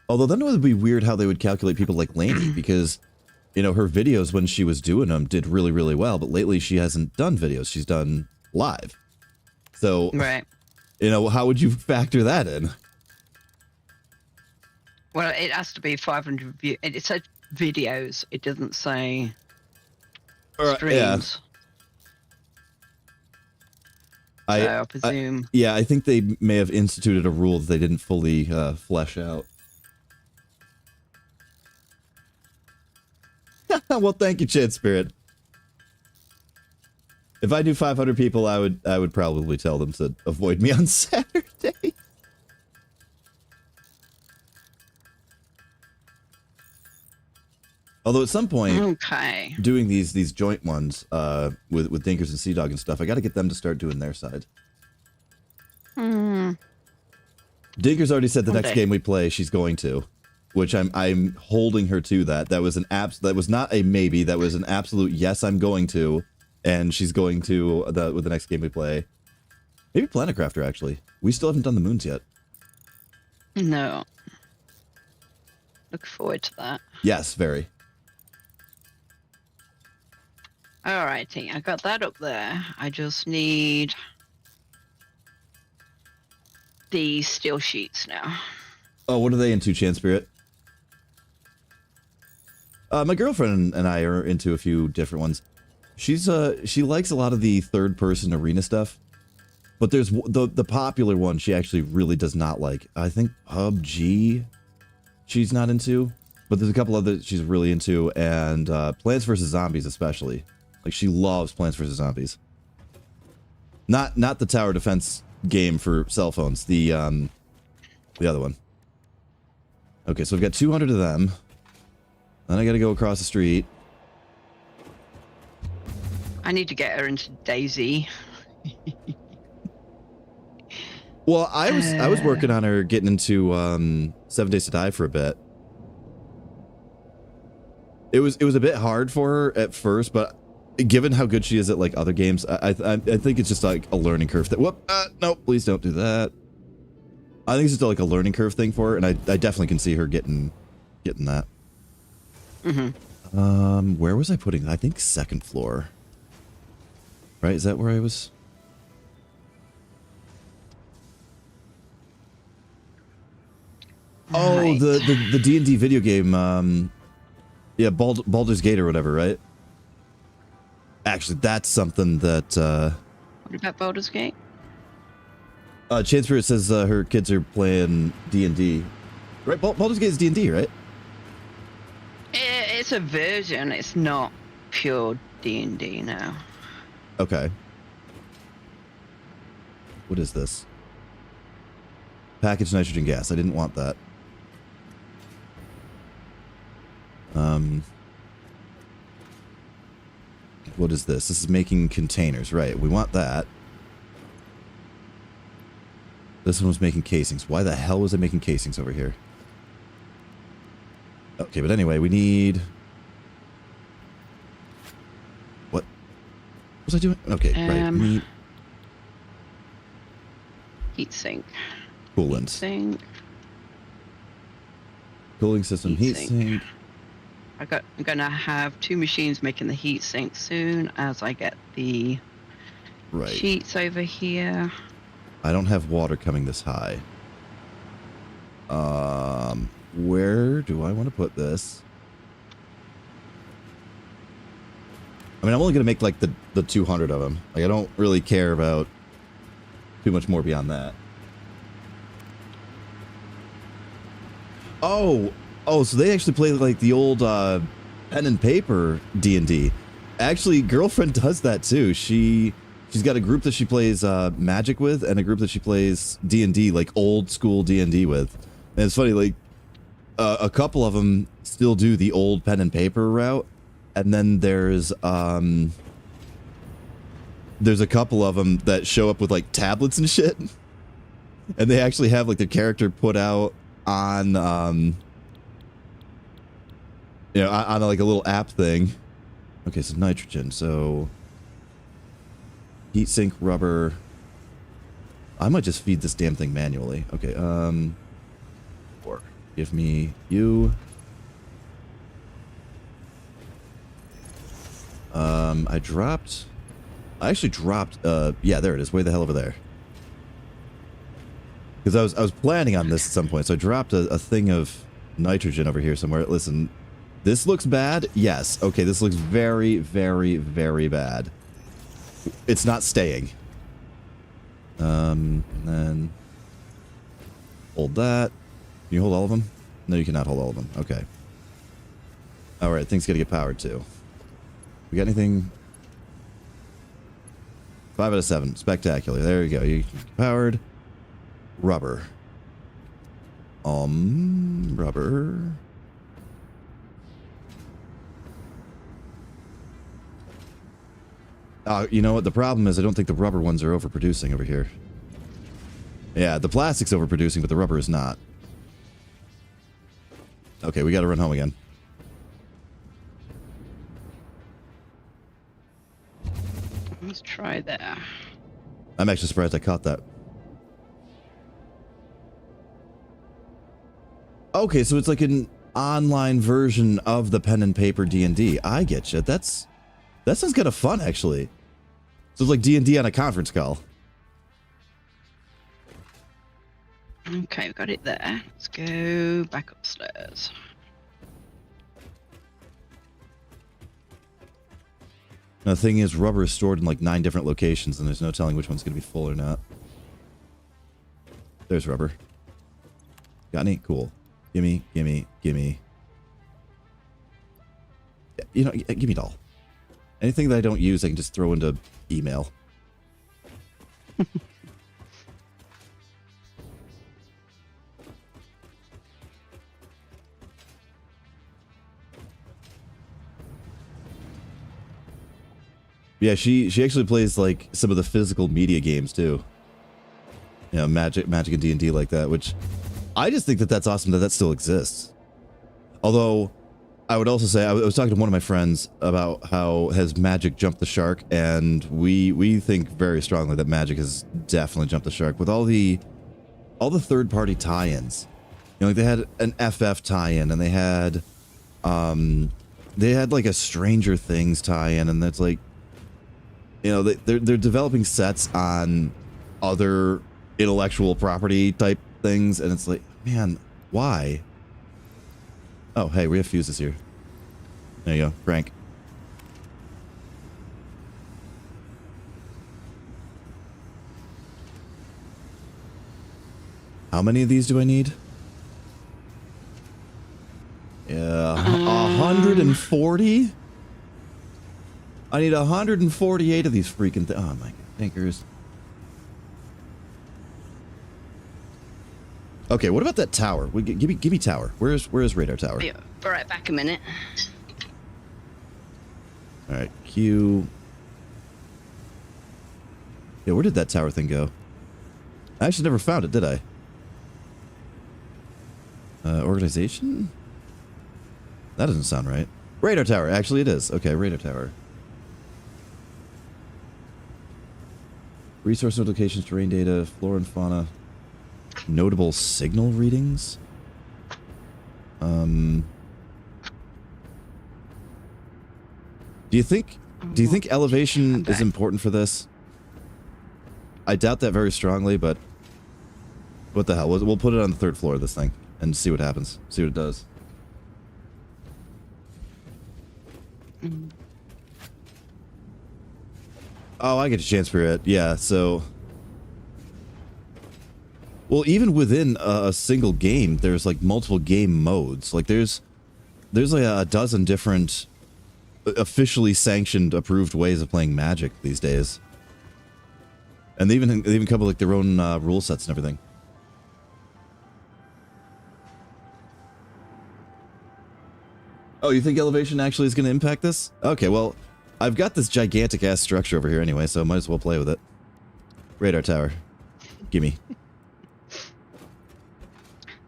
Although then it would be weird how they would calculate people like Lainey, because, you know, her videos when she was doing them did really, really well. But lately she hasn't done videos. She's done live. So, Right. you know, how would you factor that in? Well, it has to be 500 views. It said videos. It doesn't say streams. Yeah. So I presume. Yeah, I think they may have instituted a rule that they didn't fully flesh out. Well, thank you, Chad Spirit. If I knew 500 people, I would probably tell them to avoid me on Saturday. Although at some point, Okay. doing these joint ones with Dinkers and Sea Dog and stuff, I got to get them to start doing their side. Dinkers already said the next game we play, she's going to, which I'm holding her to that. That was that was not a maybe. That was an absolute yes. I'm going to, and she's going to with the next game we play. Maybe Planet Crafter actually. We still haven't done the moons yet. No. Look forward to that. Yes, very. Alrighty, I got that up there. I just need the steel sheets now. Oh, what are they into, Chan Spirit? My girlfriend and I are into a few different ones. She likes a lot of the third-person arena stuff, but there's the popular one she actually really does not like. I think PUBG she's not into. But there's a couple other she's really into, and Plants vs. Zombies especially. Like, she loves Plants vs. Zombies. Not the tower defense game for cell phones, the other one. Okay, so we've got 200 of them. Then I gotta go across the street. I need to get her into Daisy. Well, I was working on her getting into 7 Days to Die for a bit. It was a bit hard for her at first, but given how good she is at like other games, I think it's just like a learning curve. Whoop! No, please don't do that. I think it's just like a learning curve thing for her, and I definitely can see her getting that. Mm-hmm. Where was I putting that? I think second floor. Right? Is that where I was? Right. Oh, the D&D video game. Yeah, Baldur's Gate or whatever, right? Actually, that's something that. What about Baldur's Gate? Chance Spirit says her kids are playing D&D. Right? Baldur's Gate is D&D, right? It's a version. It's not pure D&D now. Okay. What is this? Packaged nitrogen gas. I didn't want that. What is this? This is making containers. Right. We want that. This one was making casings. Why the hell was it making casings over here? Okay, but anyway, we need... What was I doing? Okay, right. We need Heat sink. coolant. Sink. Cooling system, heat sink. I'm gonna have 2 machines making the heat sink soon as I get the Right. sheets over here. I don't have water coming this high. Where do I want to put this? I mean, I'm only going to make like the 200 of them. Like, I don't really care about too much more beyond that. Oh, so they actually play like the old pen and paper D&D. Actually, girlfriend does that too. She's got a group that she plays Magic with, and a group that she plays D&D, like old school D&D with. And it's funny, like a couple of them still do the old pen and paper route, and then there's a couple of them that show up with like tablets and shit, and they actually have like their character put out on on like a little app thing. Okay, so nitrogen, so heat sink, rubber. I might just feed this damn thing manually. Okay, or give me you. I actually dropped, yeah, there it is, way the hell over there. Because I was planning on this at some point, so I dropped a thing of nitrogen over here somewhere. Listen, this looks bad? Yes. Okay, this looks very, very, very bad. It's not staying. And then hold that. Can you hold all of them? No, you cannot hold all of them. Okay. All right, things gotta get powered too. We got anything? 5 out of 7. Spectacular. There you go. You powered. Rubber. Rubber. You know what? The problem is I don't think the rubber ones are overproducing over here. Yeah, the plastic's overproducing, but the rubber is not. Okay, we gotta run home again. Let's try there. I'm actually surprised I caught that. Okay, so it's like an online version of the pen and paper D&D. I get you. That sounds kind of fun, actually. So it's like D&D on a conference call. Okay, we've got it there. Let's go back upstairs. Now, the thing is, rubber is stored in like 9 different locations, and there's no telling which one's going to be full or not. There's rubber. Got any? Cool. Gimme, gimme, gimme. you know, give me it all. Anything that I don't use, I can just throw into email. Yeah, she actually plays like some of the physical media games too. You know, Magic and D&D like that, which I just think that that's awesome that still exists. Although I would also say, I was talking to one of my friends about how has Magic jumped the shark, and we think very strongly that Magic has definitely jumped the shark with all the third-party tie-ins. You know, like they had an FF tie-in, and they had like a Stranger Things tie-in, and that's like, you know, they're developing sets on other intellectual property type things, and it's like, man, why? Oh, hey, we have fuses here. There you go, Frank. How many of these do I need? Yeah, 140? I need 148 of these freaking oh my thinkers. Okay, what about that tower? Give me tower. Where's radar tower? Be right back a minute. All right, Q. Yeah, where did that tower thing go? I actually never found it, did I? Organization? That doesn't sound right. Radar tower. Actually, it is. Okay, radar tower. Resource notifications, terrain data, flora and fauna. Notable signal readings. Do you think elevation is important for this? I doubt that very strongly, but what the hell? We'll put it on the 3rd floor of this thing and see what happens. See what it does. Oh, I get a chance for it. Yeah, so... Well, even within a single game, there's like multiple game modes. Like there's like a dozen different officially sanctioned, approved ways of playing Magic these days. And they even come with like their own rule sets and everything. Oh, you think elevation actually is going to impact this? Okay, well, I've got this gigantic ass structure over here anyway, so I might as well play with it. Radar tower. Gimme.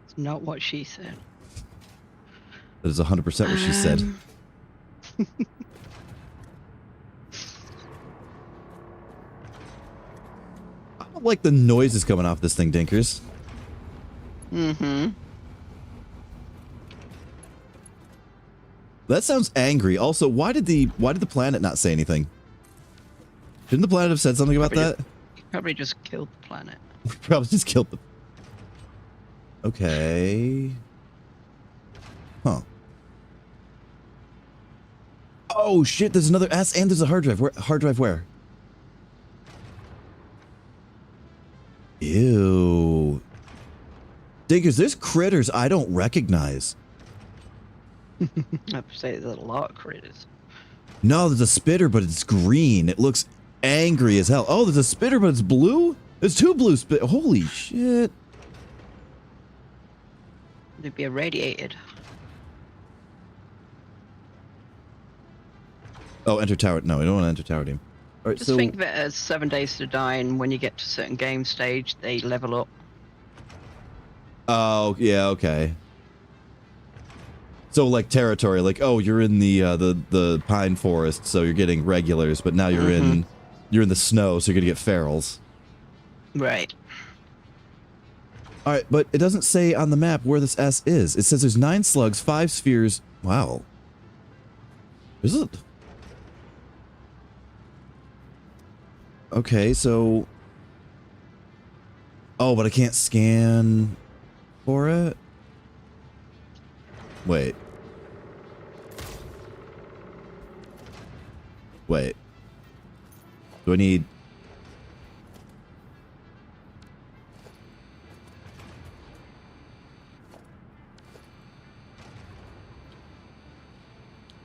It's not what she said. That is 100% what she said. I don't like the noises coming off this thing, Dinkers. Mm-hmm. That sounds angry. Also, why did the planet not say anything? Shouldn't the planet have said something about that? Probably just killed the planet. Probably just killed them. Okay. Huh. Oh shit, there's another S and there's a hard drive. Hard drive where? Ew. Dinkers, there's critters I don't recognize. I'd say there's a lot of critters. No, there's a spitter, but it's green. It looks angry as hell. Oh, there's a spitter, but it's blue? There's two blue spit. Holy shit. They'd be irradiated. Oh, enter tower. No, I don't want to enter tower team. All right, Just so think of it as 7 days to die, and when you get to a certain game stage, they level up. oh, yeah, okay. So like territory, like, oh, you're in the pine forest, so you're getting regulars, but now you're in the snow, so you're gonna get ferals. Right. All right, but it doesn't say on the map where this S is. It says there's 9 slugs, 5 spheres. Wow. Is it? Okay, so... Oh, but I can't scan for it? Wait. Wait. Do I need...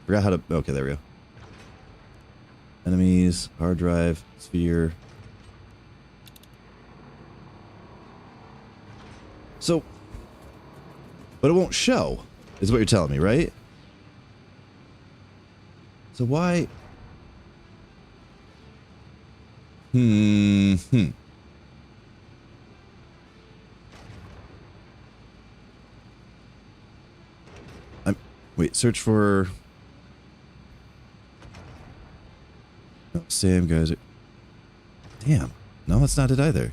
Forgot how to... Okay, there we go. Enemies, hard drive, sphere. So... But it won't show, is what you're telling me, right? So why... Wait, search for... Oh, Sam, guys. Damn. No, that's not it either.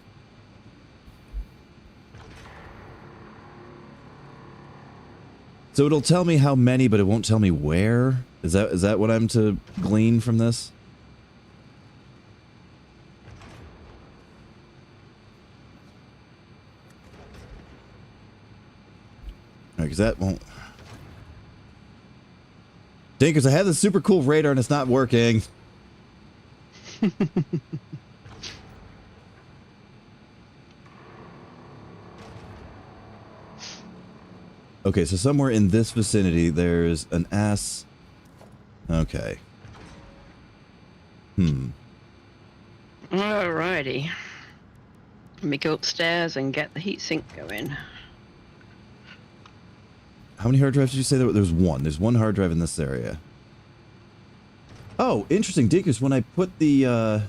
So it'll tell me how many, but it won't tell me where? Is that what I'm to glean from this? Alright, because that won't... Dinkers, I have this super cool radar and it's not working. Okay, so somewhere in this vicinity, there's an ass. Okay. Alrighty. Let me go upstairs and get the heatsink going. How many hard drives did you say there were? There's one. There's one hard drive in this area. Oh, interesting, Dinkers. When I put the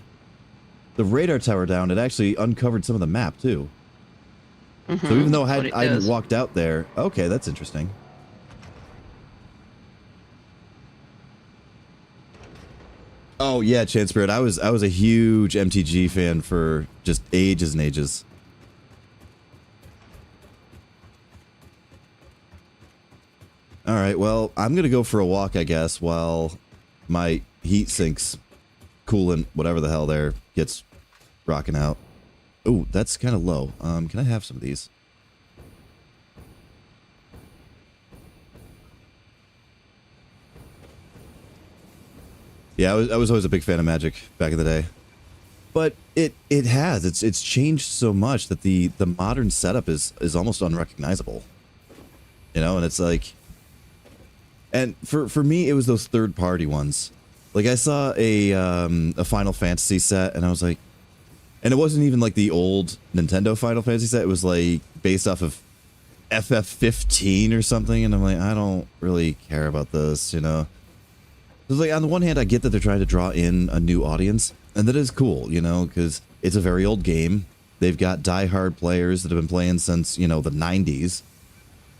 radar tower down, it actually uncovered some of the map, too. So even though I hadn't walked out there... Okay, that's interesting. Oh, yeah, Chance Spirit. I was a huge MTG fan for just ages and ages. Alright, well, I'm going to go for a walk, I guess, while my heat sinks coolant, whatever the hell there, gets rocking out. Ooh, that's kind of low. Can I have some of these? Yeah, I was always a big fan of Magic back in the day. But it's changed so much that the modern setup is almost unrecognizable. You know, and it's like... And for me, it was those third-party ones. Like, I saw a Final Fantasy set, and I was like... And it wasn't even like the old Nintendo Final Fantasy set. It was like based off of FF15 or something. And I'm like, I don't really care about this, you know. It's like, on the one hand, I get that they're trying to draw in a new audience. And that is cool, you know, because it's a very old game. They've got diehard players that have been playing since, you know, the 90s.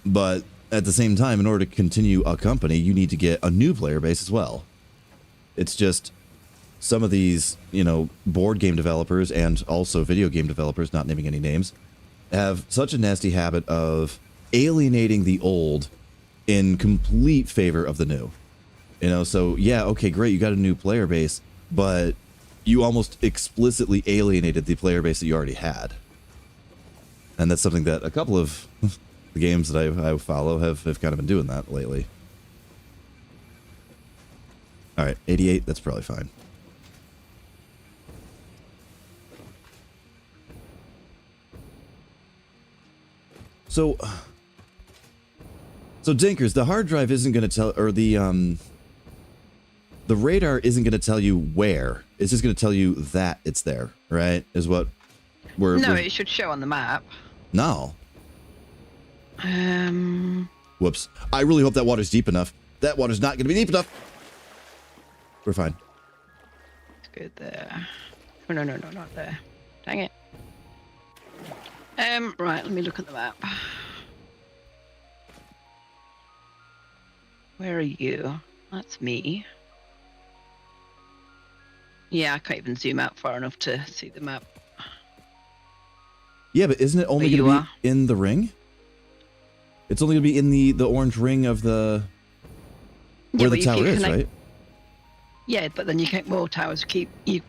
But at the same time, in order to continue a company, you need to get a new player base as well. It's just... Some of these, you know, board game developers and also video game developers, not naming any names, have such a nasty habit of alienating the old in complete favor of the new. You know, so yeah, okay, great, you got a new player base, but you almost explicitly alienated the player base that you already had. And that's something that a couple of the games that I follow have kind of been doing that lately. Alright, 88, that's probably fine. So Dinkers, the hard drive isn't going to tell, or the radar isn't going to tell you where. It's just going to tell you that it's there, right? Is what we're... No, it should show on the map. No. Whoops. I really hope that water's deep enough. That water's not going to be deep enough. We're fine. It's good there. Oh, no, not there. Dang it. Right, let me look at the map. Where are you? That's me. Yeah, I can't even zoom out far enough to see the map. Yeah, but isn't it only going to be in the ring? It's only going to be in the orange ring of the... Where the tower is, right? Yeah, but then you get more towers. Keep you...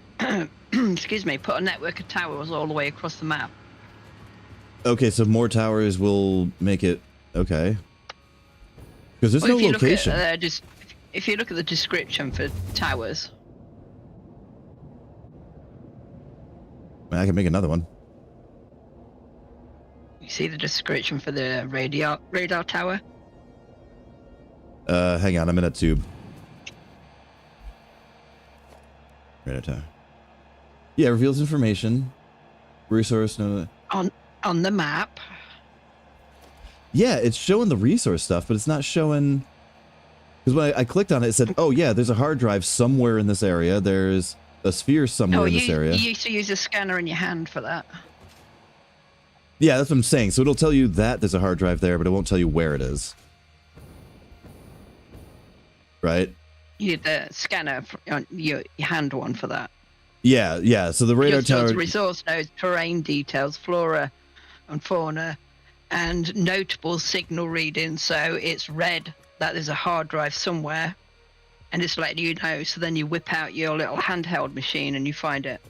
excuse me, put a network of towers all the way across the map. Okay, so more towers will make it... Okay. Because there's no location. If you look at the description for towers... I can make another one. You see the description for the radar tower? Hang on, I'm in a tube. Radar tower. Yeah, reveals information. Resource. No. On the map. Yeah, it's showing the resource stuff, but it's not showing. Because when I clicked on it, it said, "Oh yeah, there's a hard drive somewhere in this area. There's a sphere somewhere in this area." You used to use a scanner in your hand for that. Yeah, that's what I'm saying. So it'll tell you that there's a hard drive there, but it won't tell you where it is. Right? You need the scanner, your hand one for that. Yeah, yeah. So the radar tower. Resource nodes, terrain details, flora and fauna, and notable signal readings. So it's read that there's a hard drive somewhere, and it's letting you know. So then you whip out your little handheld machine and you find it.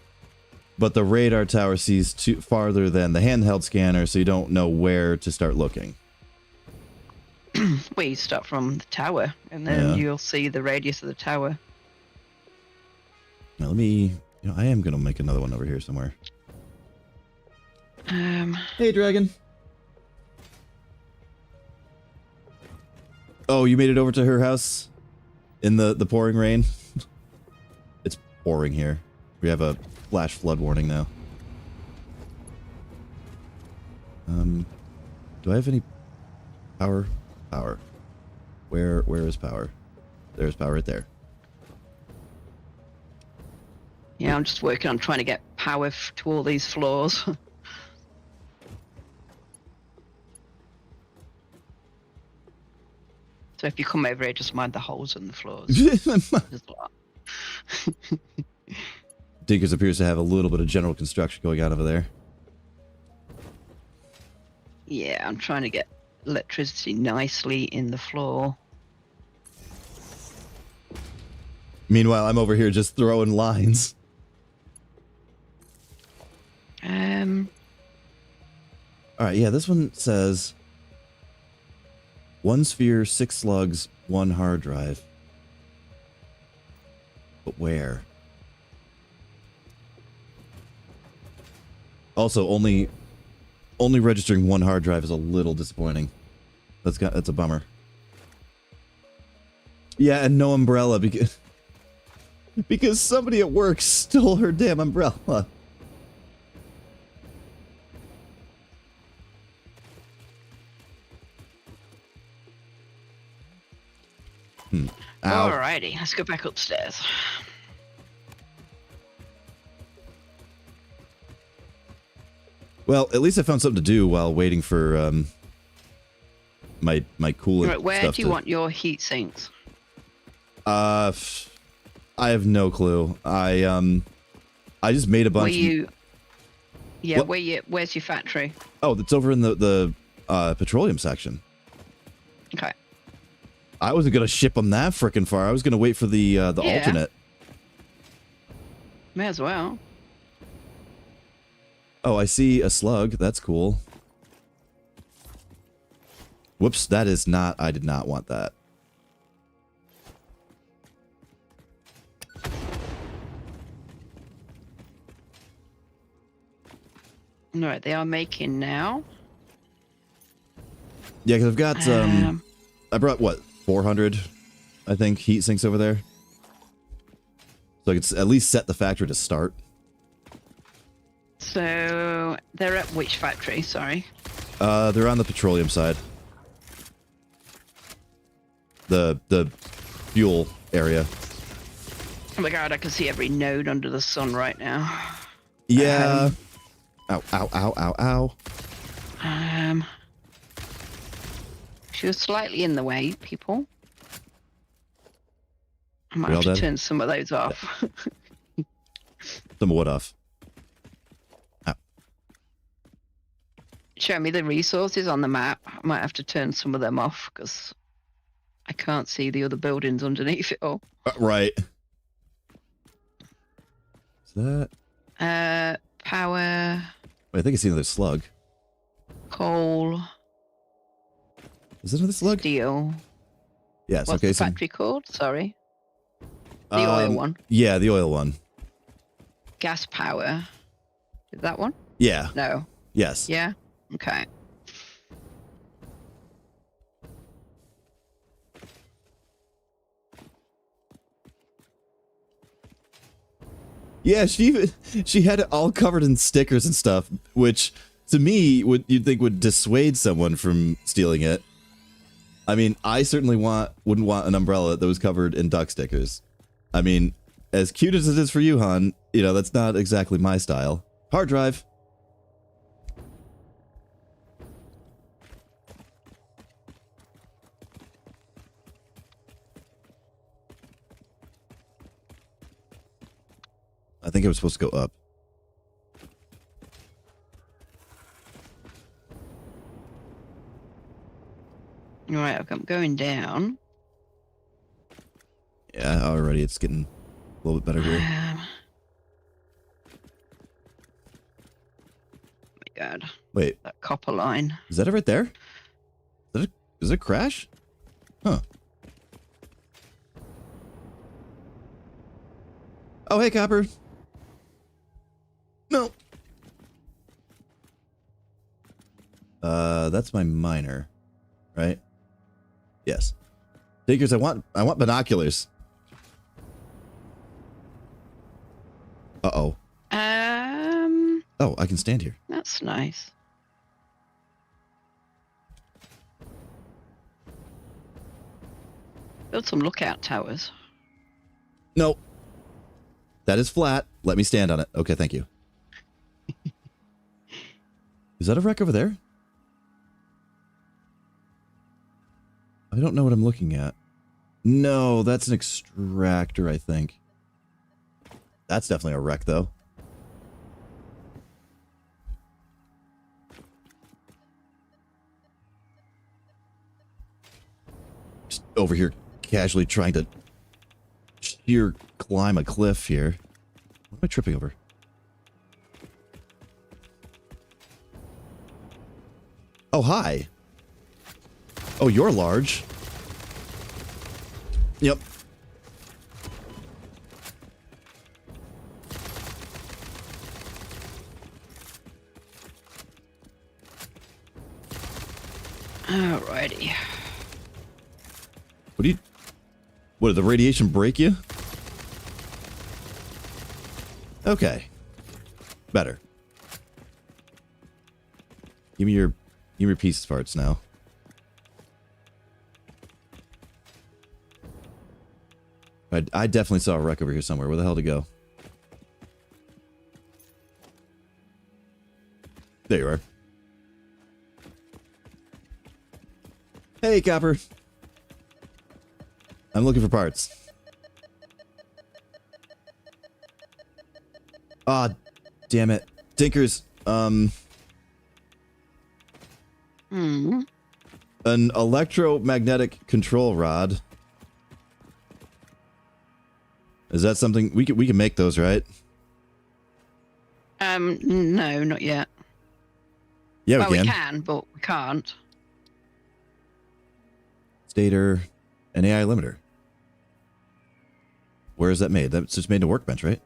But the radar tower sees farther than the handheld scanner, so you don't know where to start looking. Well, you start from the tower, and then you'll see the radius of the tower. Now let me. I am gonna make another one over here somewhere. Hey, dragon. Oh, you made it over to her house in the pouring rain. It's pouring here. We have a flash flood warning now. Do I have any power? Power. Where is power? There's power right there. Yeah, I'm just working on trying to get power to all these floors. So if you come over here, just mind the holes in the floors. There's a lot. Dinkers appears to have a little bit of general construction going on over there. Yeah, I'm trying to get electricity nicely in the floor. Meanwhile, I'm over here just throwing lines. All right, yeah, this one says 1 sphere, 6 slugs, 1 hard drive. But where? Also, only registering 1 hard drive is a little disappointing. That's a bummer. Yeah, and no umbrella because somebody at work stole her damn umbrella. Ow. Alrighty, let's go back upstairs. Well, at least I found something to do while waiting for my cooling. Right, where do you want your heat sinks? I have no clue. I just made a bunch. Where's your factory? Oh, it's over in the petroleum section. Okay. I wasn't gonna ship them that frickin' far. I was gonna wait for the alternate. May as well. Oh, I see a slug. That's cool. Whoops, that is not... I did not want that. Alright, they are making now. Yeah, because I've got... I brought, what, 400, I think, heat sinks over there. So I could at least set the factory to start. So, they're at which factory? Sorry. They're on the petroleum side. The fuel area. Oh my god, I can see every node under the sun right now. Yeah. Ow, ow, ow, ow, ow. She was slightly in the way, people. I might We have all to dead? turn some of those off. Some of what off? Ow. Show me the resources on the map. I might have to turn some of them off because I can't see the other buildings underneath it all. Right. Is that... Power, Wait, I think I see another slug. coal, Is it another slug? steel. Yes, What's okay. the factory called? Sorry. The oil one. Yeah, the oil one. Gas power. Is that one? Yeah. No. Yes. Yeah? Okay. Yeah, she had it all covered in stickers and stuff, which to me you'd think would dissuade someone from stealing it. I mean, I certainly wouldn't want an umbrella that was covered in duck stickers. I mean, as cute as it is for you, hon, you know, that's not exactly my style. Hard drive. I think it was supposed to go up. All right, I'm going down. Yeah, already it's getting a little bit better here. Oh my God. Wait, That copper line. is that it right there? Is it crash? Huh. Oh, hey, Copper. No. That's my miner, right? Yes. Diggers, I want binoculars. Uh-oh. Oh, I can stand here. That's nice. Build some lookout towers. No. That is flat. Let me stand on it. Okay, thank you. Is that a wreck over there? I don't know what I'm looking at. No, that's an extractor, I think. That's definitely a wreck, though. Just over here casually trying to sheer climb a cliff here. What am I tripping over? Oh, hi. Oh, you're large. Yep. Alrighty. What, did the radiation break you? Okay. Better. Give me your pieces parts now. I definitely saw a wreck over here somewhere. Where the hell to go? There you are. Hey, Copper. I'm looking for parts. Ah, damn it. Tinkers, an electromagnetic control rod. Is that something we can make those, right? No, not yet. Yeah, Well, we can. we can, but we can't. Stator, and AI limiter. Where is that made? That's just made in a workbench, right?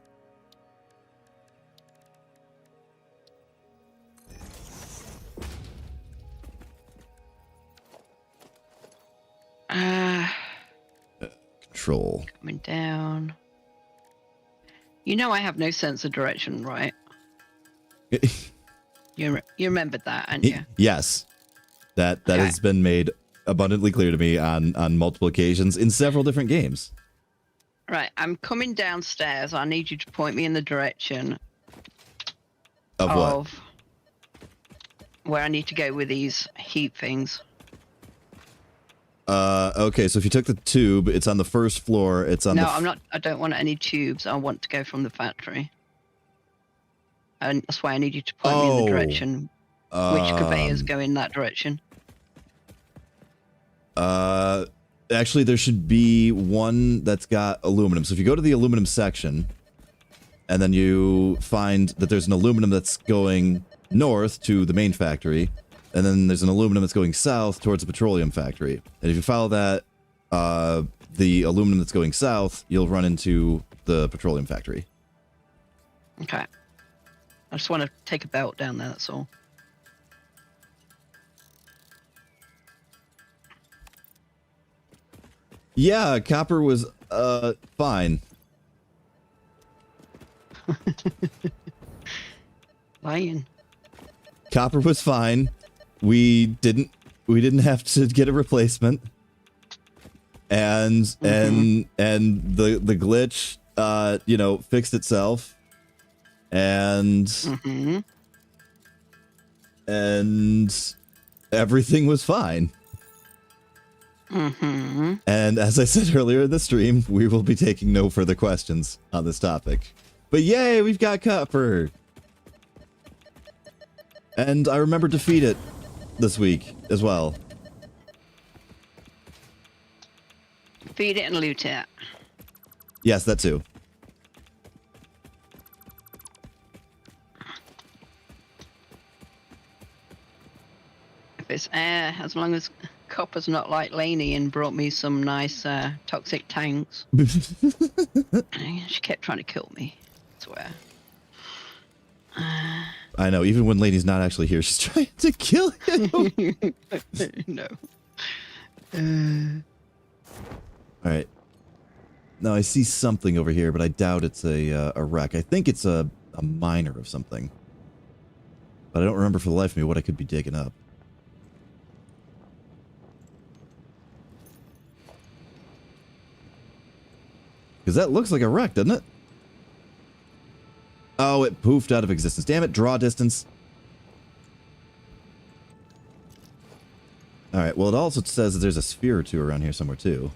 Control. Coming down. You know I have no sense of direction, right? You remembered that, hadn't you? Yes. That Okay. has been made abundantly clear to me on multiple occasions in several different games. Right, I'm coming downstairs. I need you to point me in the direction Of what? where I need to go with these heat things. Okay, so if you took the tube, it's on the first floor. It's on No, the... I'm not. I don't want any tubes. I want to go from the factory. And that's why I need you to point me in the direction. Which conveyors go in that direction? Actually, there should be one that's got aluminum. So if you go to the aluminum section, and then you find that there's an aluminum that's going north to the main factory, and then there's an aluminum that's going south towards the petroleum factory. And if you follow that, the aluminum that's going south, you'll run into the petroleum factory. Okay. I just want to take a belt down there, that's all. Yeah, copper was, fine. Lying. Copper was fine. We didn't have to get a replacement. And the glitch fixed itself. And and everything was fine. And as I said earlier in the stream, we will be taking no further questions on this topic. But yay, we've got copper. And I remember to feed it this week as well. Feed it and loot it. Yes, that too. If it's air, as long as Copper's not like Lainey and brought me some nice toxic tanks. She kept trying to kill me. I swear. I know, even when Lainey's not actually here, she's trying to kill him. No. Alright. No, I see something over here, but I doubt it's a wreck. I think it's a miner of something. But I don't remember for the life of me what I could be digging up. Because that looks like a wreck, doesn't it? Oh, it poofed out of existence. Damn it, draw distance. Alright, well, it also says that there's a sphere or two around here somewhere, too.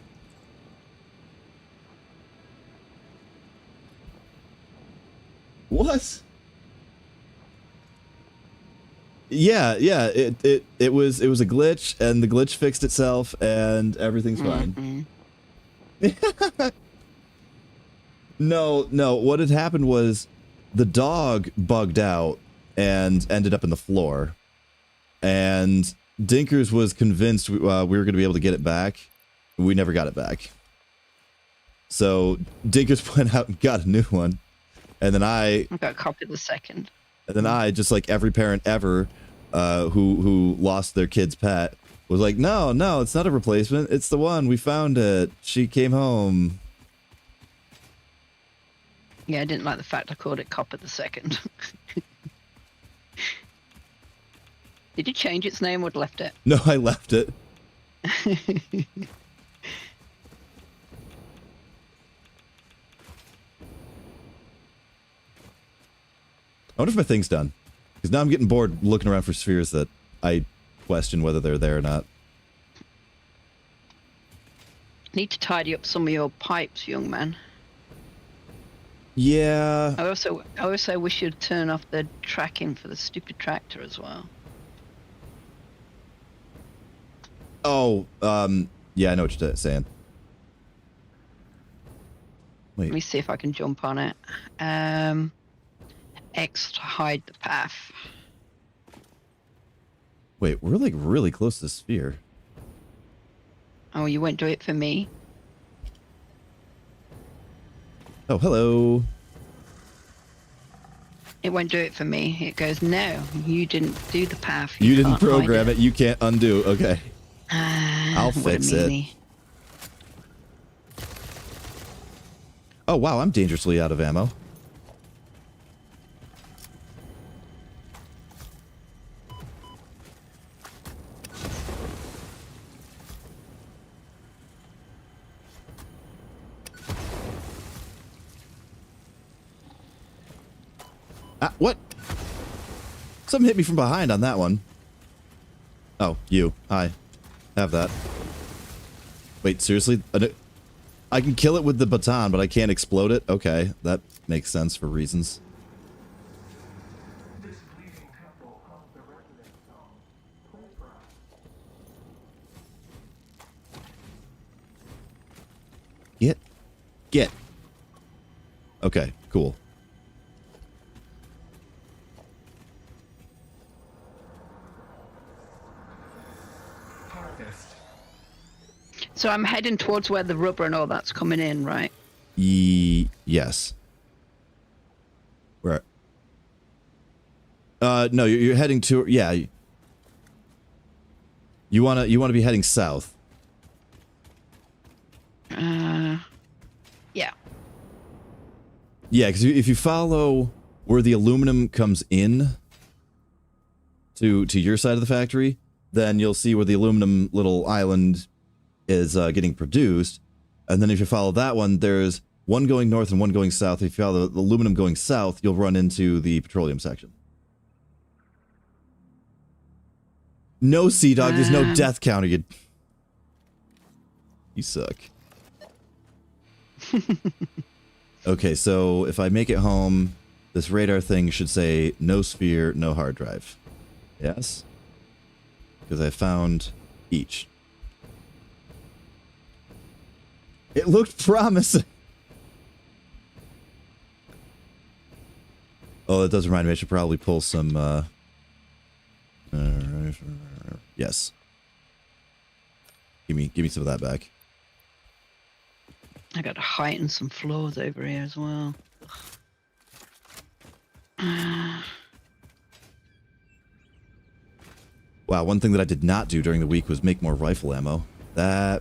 What? Yeah, it was a glitch, and the glitch fixed itself, and everything's fine. No, what had happened was the dog bugged out and ended up in the floor. And Dinkers was convinced we were going to be able to get it back. We never got it back. So Dinkers went out and got a new one. And then I got copied the second. And then I, just like every parent ever who lost their kid's pet, was like, no, it's not a replacement. It's the one. We found it. She came home. Yeah, I didn't like the fact I called it Copper the Second. Did you change its name or left it? No, I left it. I wonder if my thing's done. Because now I'm getting bored looking around for spheres that I question whether they're there or not. Need to tidy up some of your pipes, young man. Yeah. I also wish you'd turn off the tracking for the stupid tractor as well. Oh, yeah, I know what you're saying. Wait. Let me see if I can jump on it. X to hide the path. Wait, we're like really close to the sphere. Oh, you won't do it for me? Oh, hello. It won't do it for me. It goes, no, you didn't do the path. You didn't can't hide program it. You can't undo. Okay. I'll what a fix it. meanie. Oh, wow, I'm dangerously out of ammo. Ah, what? Something hit me from behind on that one. Oh, you. Hi. Have that. Wait, seriously? I can kill it with the baton, but I can't explode it? Okay, that makes sense for reasons. This bleeding temple hung the resident song. Play for us. Get. Okay, cool. Harvest. So I'm heading towards where the rubber and all that's coming in, right? Yes. Where? No, you're heading to, yeah. You wanna be heading south. Yeah. Yeah, because if you follow where the aluminum comes in to your side of the factory, then you'll see where the aluminum little island is getting produced. And then if you follow that one, there's one going north and one going south. If you follow the aluminum going south, you'll run into the petroleum section. No, Sea Dog, there's no death counter. You suck. Okay, so if I make it home, this radar thing should say no sphere, no hard drive. Yes? Because I found each. It looked promising. Oh, that does remind me I should probably pull some, yes. Give me some of that back. I got to heighten some floors over here as well. Wow, one thing that I did not do during the week was make more rifle ammo. That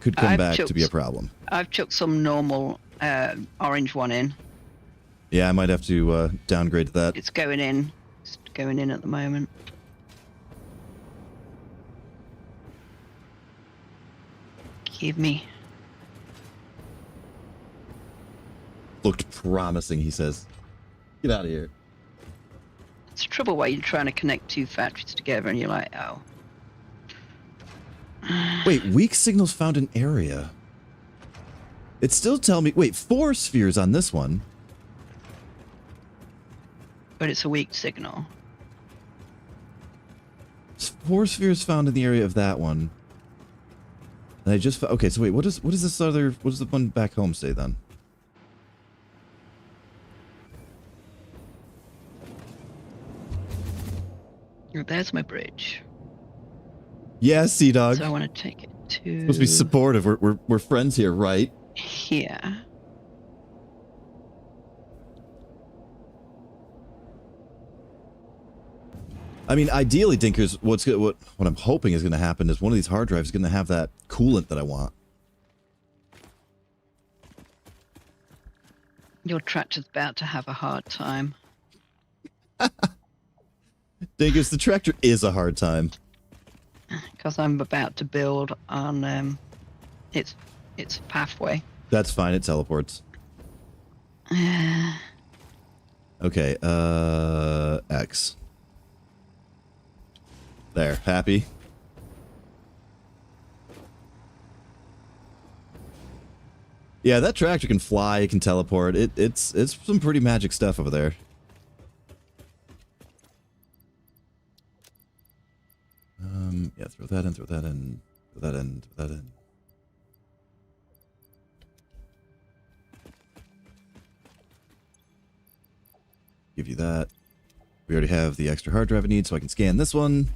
could come back to be a problem. I've chucked some normal orange one in. Yeah, I might have to downgrade that. It's going in. It's going in at the moment. Give me. Looked promising, he says. Get out of here. It's the trouble where you're trying to connect two factories together and you're like, oh. Wait, weak signals found in area. It's still telling me... Wait, 4 spheres on this one. But it's a weak signal. 4 spheres found in the area of that one. And I just... Okay, so wait, what is this other... What does the one back home say then? There's my bridge. Yeah, Sea Dog. So I want to take it to... Supposed to be supportive. We're friends here, right? Here. I mean, ideally, Dinkers, what I'm hoping is going to happen is one of these hard drives is going to have that coolant that I want. Your tractor's about to have a hard time. Dinkers, the tractor is a hard time. Because I'm about to build on its pathway. That's fine, it teleports. Okay, X. There, happy? Yeah, that tractor can fly, it can teleport. It's some pretty magic stuff over there. Yeah, throw that in, throw that in, throw that in, throw that in. Give you that. We already have the extra hard drive I need, so I can scan this one.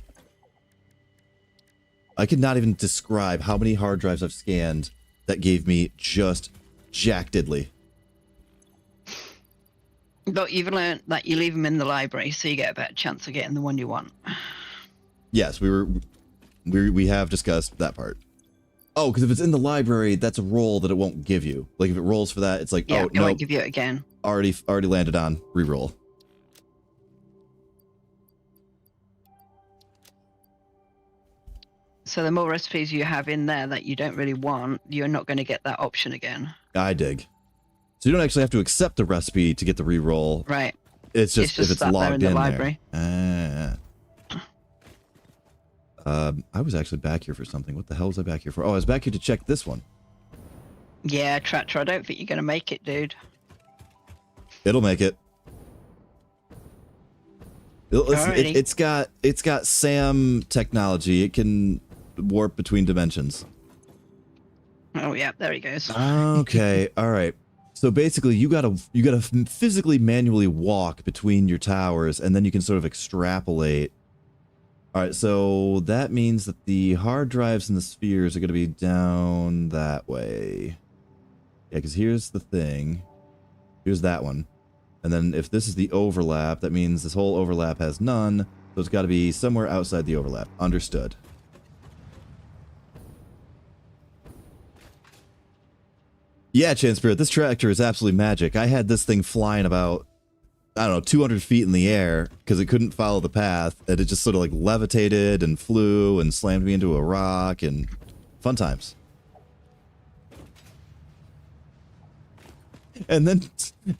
I could not even describe how many hard drives I've scanned that gave me just jack diddly. But you've learned that you leave them in the library, so you get a better chance of getting the one you want. Yes, we have discussed that part. Oh, because if it's in the library, that's a roll that it won't give you. Like if it rolls for that, it's like, Yeah, oh it no, won't give you it again. already landed on reroll. So the more recipes you have in there that you don't really want, you're not going to get that option again. I dig. So you don't actually have to accept the recipe to get the reroll. Right. It's just if it's sat there logged in the in library. there. I was actually back here for something. What the hell was I back here for? Oh, I was back here to check this one. Yeah, Tractor, I don't think you're going to make it, dude. It'll make it. Listen, Alrighty. it's got SAM technology. It can warp between dimensions. Oh, yeah, there he goes. Okay, all right. So basically, you gotta physically manually walk between your towers, and then you can sort of extrapolate. All right, so that means that the hard drives and the spheres are going to be down that way. Yeah, because here's the thing. Here's that one. And then if this is the overlap, that means this whole overlap has none. So it's got to be somewhere outside the overlap. Understood. Yeah, Chance Spirit, this tractor is absolutely magic. I had this thing flying about, I don't know, 200 feet in the air because it couldn't follow the path, and it just sort of like levitated and flew and slammed me into a rock, and fun times. And then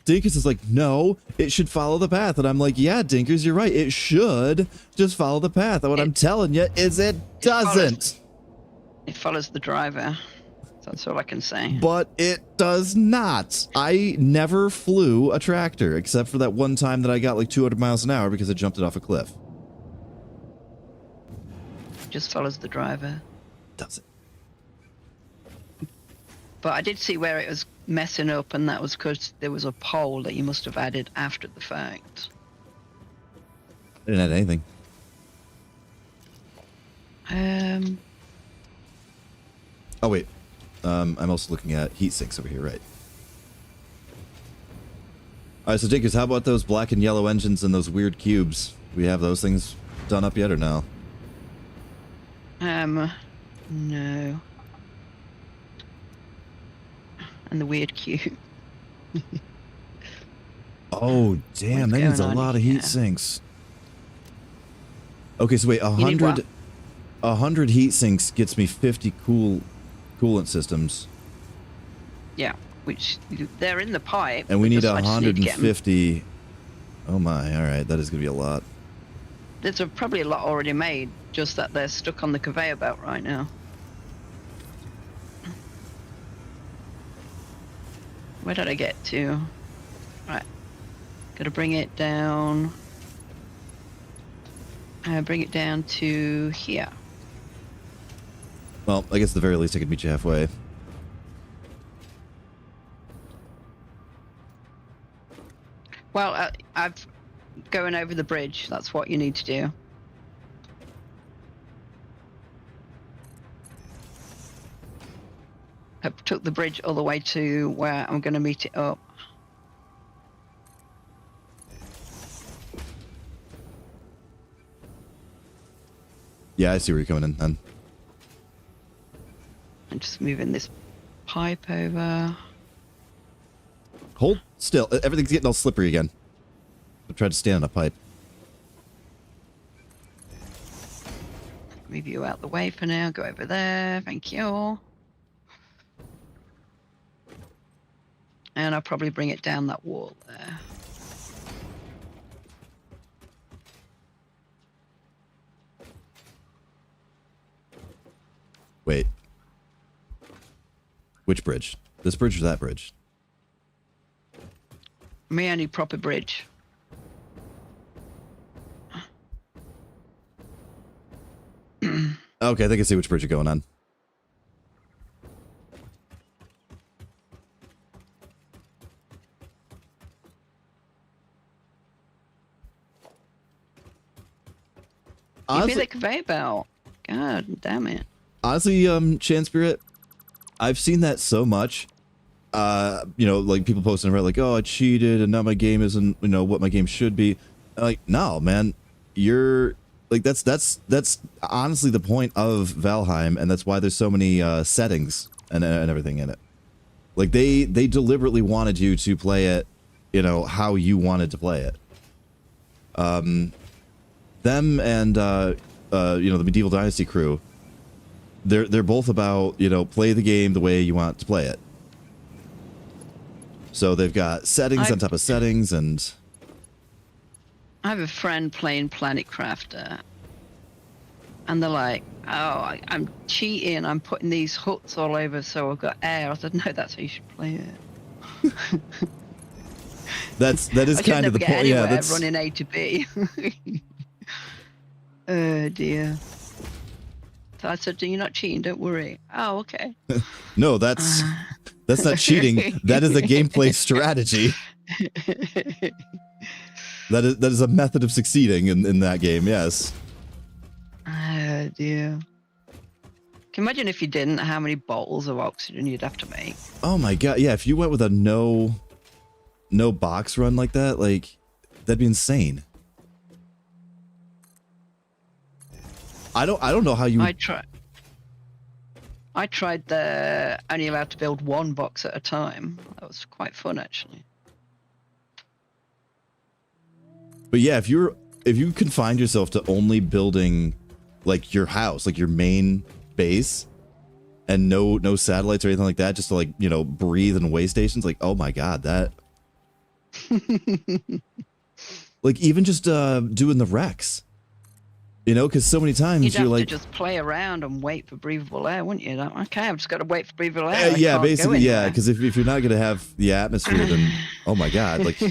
Dinkers is like, no, it should follow the path. And I'm like, yeah, Dinkers, you're right. It should just follow the path. And what I'm telling you is it doesn't. It follows the driver. That's all I can say. But it does not. I never flew a tractor except for that one time that I got like 200 miles an hour because I jumped it off a cliff. Just follows the driver. Does it? But I did see where it was messing up, and that was because there was a pole that you must have added after the fact. I didn't add anything. Oh, wait. I'm also looking at heat sinks over here, right? All right, so Dinkers, how about those black and yellow engines and those weird cubes? Do we have those things done up yet or no? No. And the weird cube. Oh, damn, that needs a lot of heat sinks. Okay, so wait, 100 heat sinks gets me 50 coolant systems. Yeah, which they're in the pipe. And we need because I just need to get 'em. 150. Oh my, all right, that is going to be a lot. There's probably a lot already made, just that they're stuck on the conveyor belt right now. Where did I get to? Right. Gotta bring it down. Bring it down to here. Well, I guess at the very least I could meet you halfway. Well, I've going over the bridge. That's what you need to do. I took the bridge all the way to where I'm going to meet it up. Yeah, I see where you're coming in then. I'm just moving this pipe over. Hold still. Everything's getting all slippery again. I tried to stand on a pipe. Move you out the way for now. Go over there. Thank you. And I'll probably bring it down that wall there. Wait. Which bridge? This bridge or that bridge? Me only proper bridge. Okay, I think I see which bridge you're going on. Give me the conveyor belt. God damn it. Honestly, Chance Spirit, I've seen that so much. You know, like people posting about like, oh, I cheated and now my game isn't, you know, what my game should be. Like, no, man, you're like, that's honestly the point of Valheim, and that's why there's so many settings and everything in it. Like they deliberately wanted you to play it, you know, how you wanted to play it. Them and you know, the Medieval Dynasty crew, they're both about, you know, play the game the way you want to play it. So they've got settings on top of settings, and I have a friend playing Planet Crafter, and they're like, oh, I'm cheating, I'm putting these huts all over so I've got air. I said, no, that's how you should play it. that is kind of the point. Yeah, that's running A to B. Oh dear. So I said, you're not cheating, don't worry. Oh, okay. No, that's not cheating. That is a gameplay strategy. That is a method of succeeding in that game, yes. Oh dear. Can you imagine if you didn't, how many bottles of oxygen you'd have to make? Oh my god, yeah, if you went with a no box run like that, like, that'd be insane. I don't know how you I try. I tried the only allowed to build one box at a time. That was quite fun, actually. But yeah, if you confine yourself to only building like your house, like your main base, and no satellites or anything like that, just to like, you know, breathe in way stations, like, oh my god, that like even just doing the Rex. You know, because so many times You'd you're have like, to just play around and wait for breathable air, wouldn't you? Like, okay, I've just got to wait for breathable air. I yeah, can't basically, go yeah, anywhere. because if you're not gonna have the atmosphere, then oh my god, like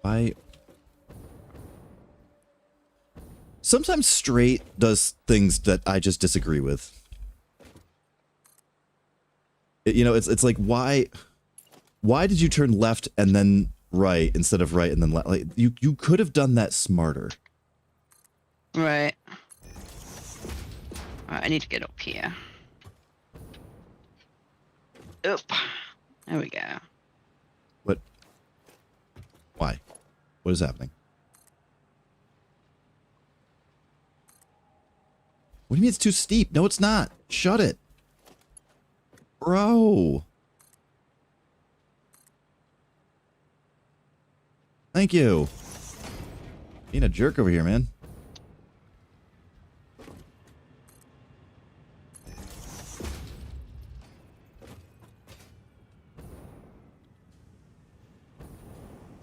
I sometimes straight does things that I just disagree with. You know, it's like why did you turn left and then right instead of right and then left? Like you could have done that smarter. Right. Alright, I need to get up here. Up. There we go. What? Why? What is happening? What do you mean it's too steep? No, it's not. Shut it. Bro. Thank you. Being a jerk over here, man.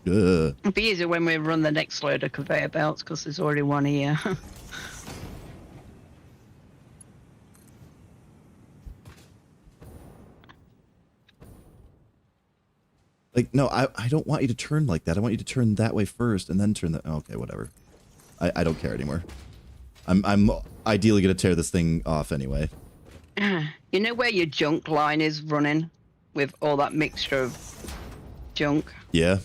It'll be easier when we run the next load of conveyor belts because there's already one here. Like, no, I don't want you to turn like that. I want you to turn that way first and then turn that. Okay, whatever. I don't care anymore. I'm ideally going to tear this thing off anyway. You know where your junk line is running with all that mixture of junk? Yeah.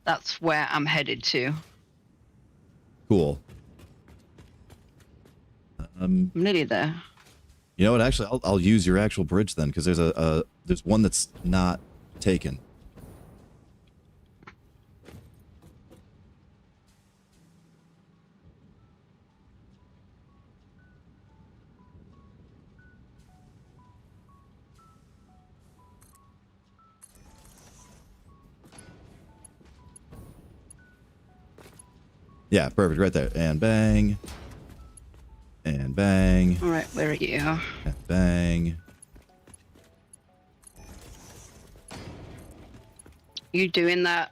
That's where I'm headed to. Cool. I'm nearly there. You know what? Actually, I'll use your actual bridge then, because there's one that's not taken. Yeah, perfect, right there. And bang. And bang. All right, where are you? And bang. You doing that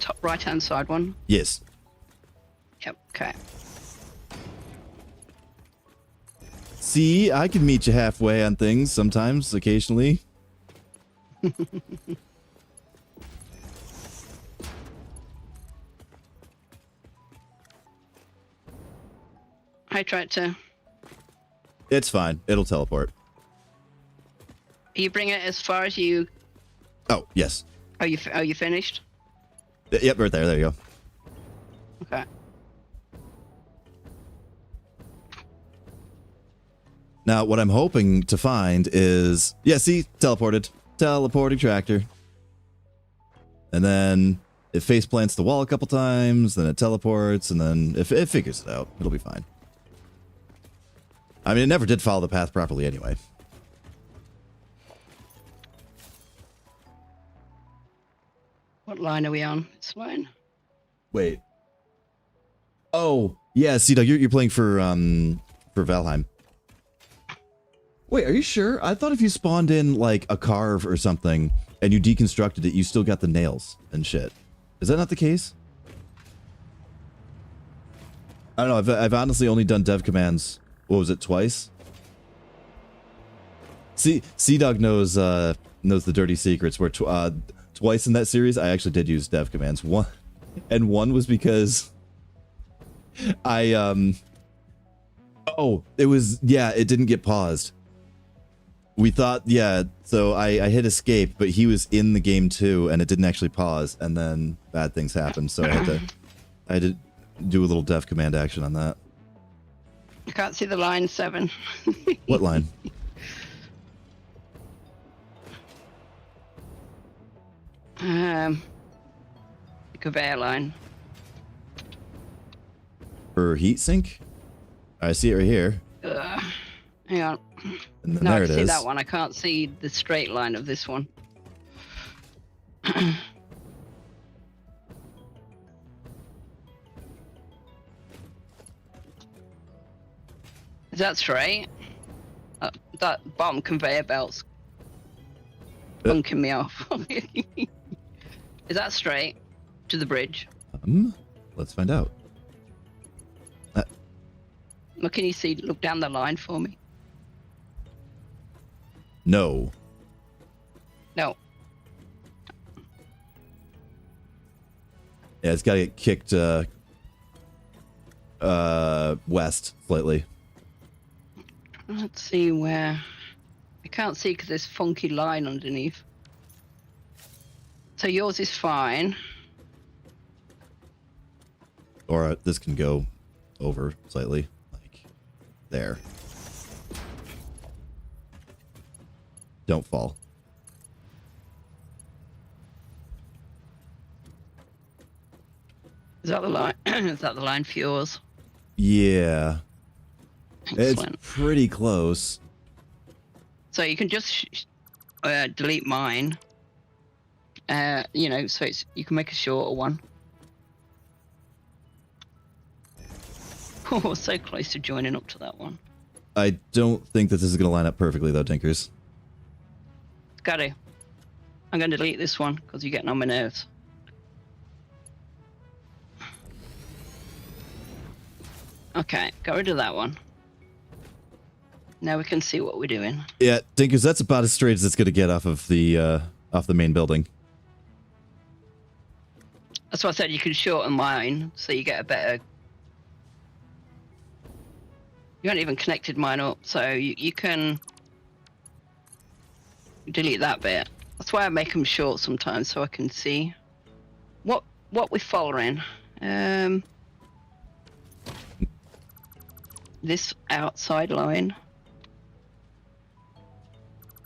top right-hand side one? Yes. Yep, okay. See, I can meet you halfway on things sometimes, occasionally. I tried to. It's fine. It'll teleport. You bring it as far as you. Oh, yes. Are you finished? Yep, right there. There you go. Okay. Now, what I'm hoping to find is... Yeah, see? Teleported. Teleporting tractor. And then it face plants the wall a couple times, then it teleports, and then it figures it out. It'll be fine. I mean, it never did follow the path properly anyway. What line are we on? This line? Wait. Oh, yeah, see, Doug, you're playing for Valheim. Wait, are you sure? I thought if you spawned in, like, a carve or something, and you deconstructed it, you still got the nails and shit. Is that not the case? I don't know, I've honestly only done dev commands, what was it, twice? See, Sea-Dog knows the dirty secrets, where twice in that series, I actually did use dev commands. One was because oh, it was, yeah, it didn't get paused. We thought, yeah, so I hit escape, but he was in the game too, and it didn't actually pause, and then bad things happened, so I had to do a little dev command action on that. I can't see the line 7. What line? The conveyor line. For heatsink? I see it right here. Hang on. And then No, I there can it see is. that one. I can't see the straight line of this one. Is that straight? That bottom conveyor belt's bunking me off. Is that straight to the bridge? Let's find out. Look, can you see? Look down the line for me. No. No. Yeah, it's got to get kicked west slightly. Let's see where. I can't see because there's funky line underneath. So yours is fine. Or this can go over slightly. Like there. Don't fall. Is that the line? Is that the line for yours? Yeah. Excellent. It's pretty close. So you can just delete mine. You know, so you can make a shorter one. Oh, so close to joining up to that one. I don't think that this is going to line up perfectly, though, Tinkers. Got to. I'm going to delete this one because you're getting on my nerves. Okay, got rid of that one. Now we can see what we're doing. Yeah, Tinkers, that's about as straight as it's going to get off of the main building. That's why I said you can shorten mine so you get a better. You haven't even connected mine up, so you can delete that bit. That's why I make them short sometimes so I can see what we're following. This outside line.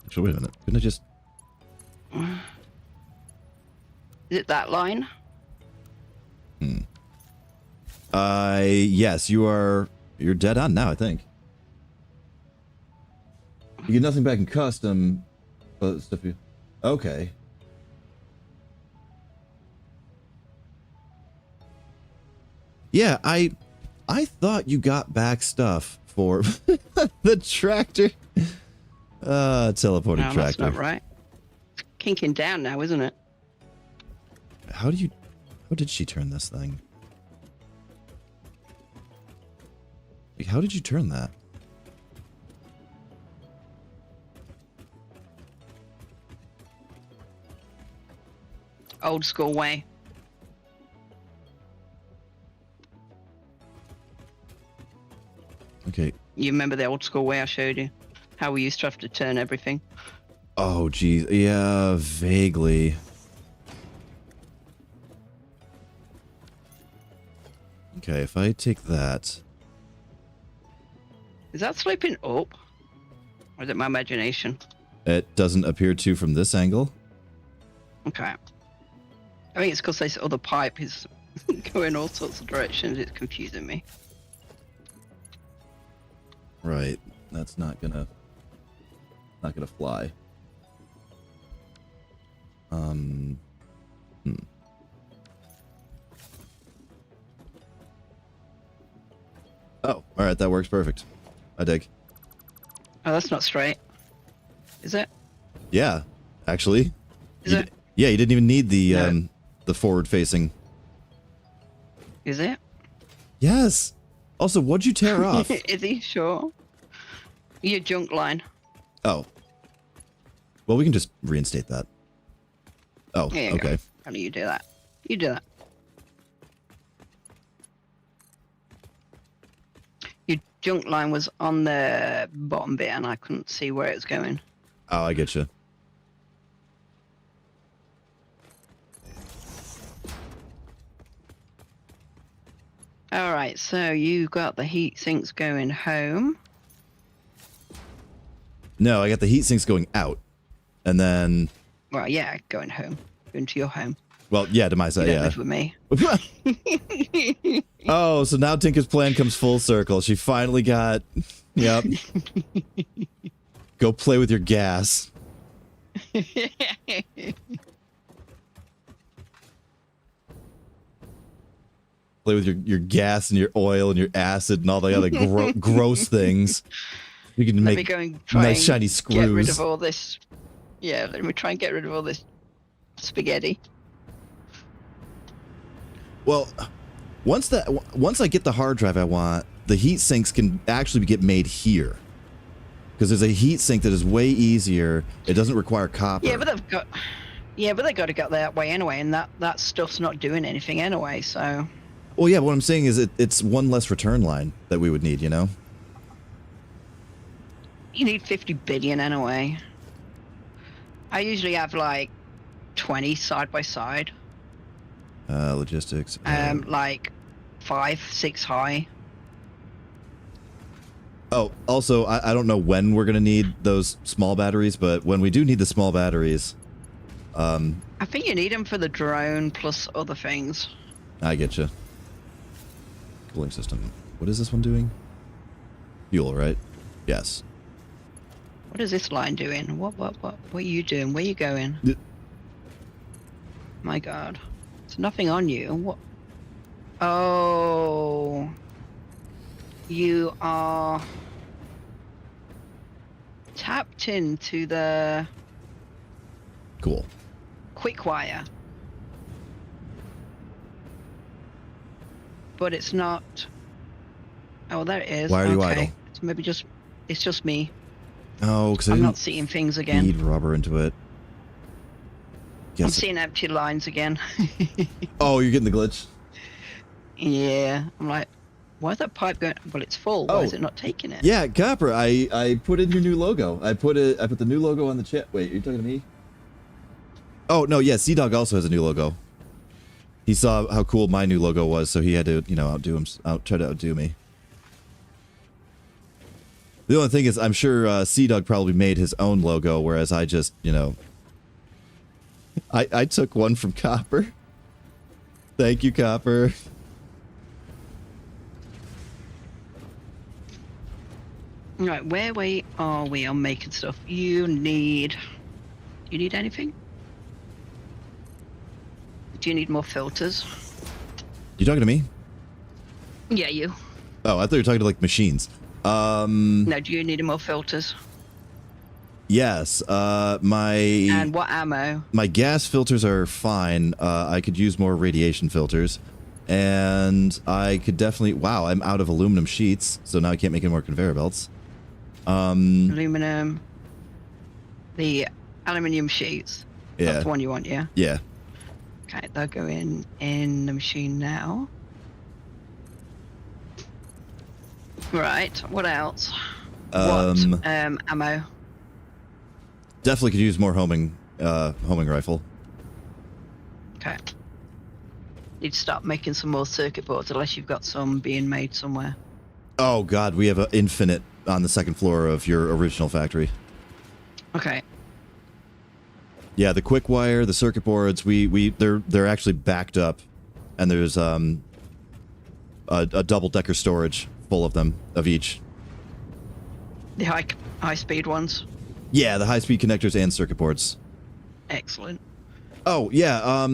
Actually, wait a minute. Couldn't I just... Is it that line? Yes, you're dead on now, I think. You get nothing back in custom, but stuff you... Okay. Yeah, I thought you got back stuff for the tractor. Teleporting No, tractor. that's not right. It's kinking down now, isn't it? How did she turn this thing? Like, how did you turn that? Old school way. Okay. You remember the old school way I showed you? How we used to have to turn everything? Oh, geez. Yeah, vaguely. Okay, if I take that... Is that sloping up? Or is it my imagination? It doesn't appear to from this angle. Okay. I think it's because this other pipe is going all sorts of directions. It's confusing me. Right. That's not gonna fly. Oh, alright, that works perfect. I dig. Oh, that's not straight. Is it? Yeah, actually. Is it? Yeah, you didn't even need the No. the forward facing. Is it? Yes. Also, what'd you tear off? Is he sure? Your junk line. Oh. Well, we can just reinstate that. Oh, There you okay. go. How do you do that? You do that. Your junk line was on the bottom bit and I couldn't see where it was going. Oh, I get you. Alright, so you got the heat sinks going home. No, I got the heat sinks going out. And then... Well, yeah, going home. into your home. Well, yeah, to my You side, don't yeah. live with me. Oh, so now Tinker's plan comes full circle. She finally got... Yep. Go play with your gas. Play with your gas and your oil and your acid and all the other gross things. You can Let me make go and try nice and shiny get rid screws. of all this. Yeah, let me try and get rid of all this spaghetti. Well, once I get the hard drive I want, the heat sinks can actually get made here. Because there's a heat sink that is way easier. It doesn't require copper. Yeah, but they've got to get that way anyway, and that stuff's not doing anything anyway. So. Well, yeah, what I'm saying is it's one less return line that we would need, you know? You need 50 billion anyway. I usually have like 20 side by side. Logistics. Like 5, 6 high. Oh, also, I don't know when we're going to need those small batteries, but when we do need the small batteries... I think you need them for the drone plus other things. I get you. Cooling system. What is this one doing? Fuel, right? Yes. What is this line doing? What are you doing? Where are you going? My God. There's nothing on you. What? Oh. You are tapped into the Cool. quick wire. But it's not. Oh, there it is. Why are you okay. idle? So maybe it's just me. Oh, because I I'm didn't not seeing things again. feed rubber into it. I'm Guess seeing empty lines again. Oh, you're getting the glitch? Yeah. I'm like, why is that pipe going? Well, it's full. Why Oh. is it not taking it? Yeah, Copper, I put in your new logo. I put the new logo on the chat. Wait, are you talking to me? Oh, no, yeah, Sea-Dog also has a new logo. He saw how cool my new logo was, so he had to, try to outdo me. The only thing is, I'm sure Sea-Dog probably made his own logo, whereas I just, I took one from Copper. Thank you, Copper. Right, where are we on making stuff? You need anything? Do you need more filters? You talking to me? Yeah, you. Oh, I thought you were talking to, like, machines. No, do you need more filters? Yes, And what ammo? my gas filters are fine. I could use more radiation filters. And I could definitely... Wow, I'm out of aluminum sheets, so now I can't make any more conveyor belts. Aluminum. The aluminium sheets. Yeah. That's the one you want, yeah? Yeah. Okay, they'll go in the machine now. Right, what else? What ammo? Definitely could use more homing rifle. Okay. Need to start making some more circuit boards, unless you've got some being made somewhere. Oh god, we have an infinite on the second floor of your original factory. Okay. Yeah, the quick wire, the circuit boards, they're actually backed up, and there's a double-decker storage full of them, of each. The high speed ones. Yeah, the high-speed connectors and circuit boards. Excellent. Oh yeah.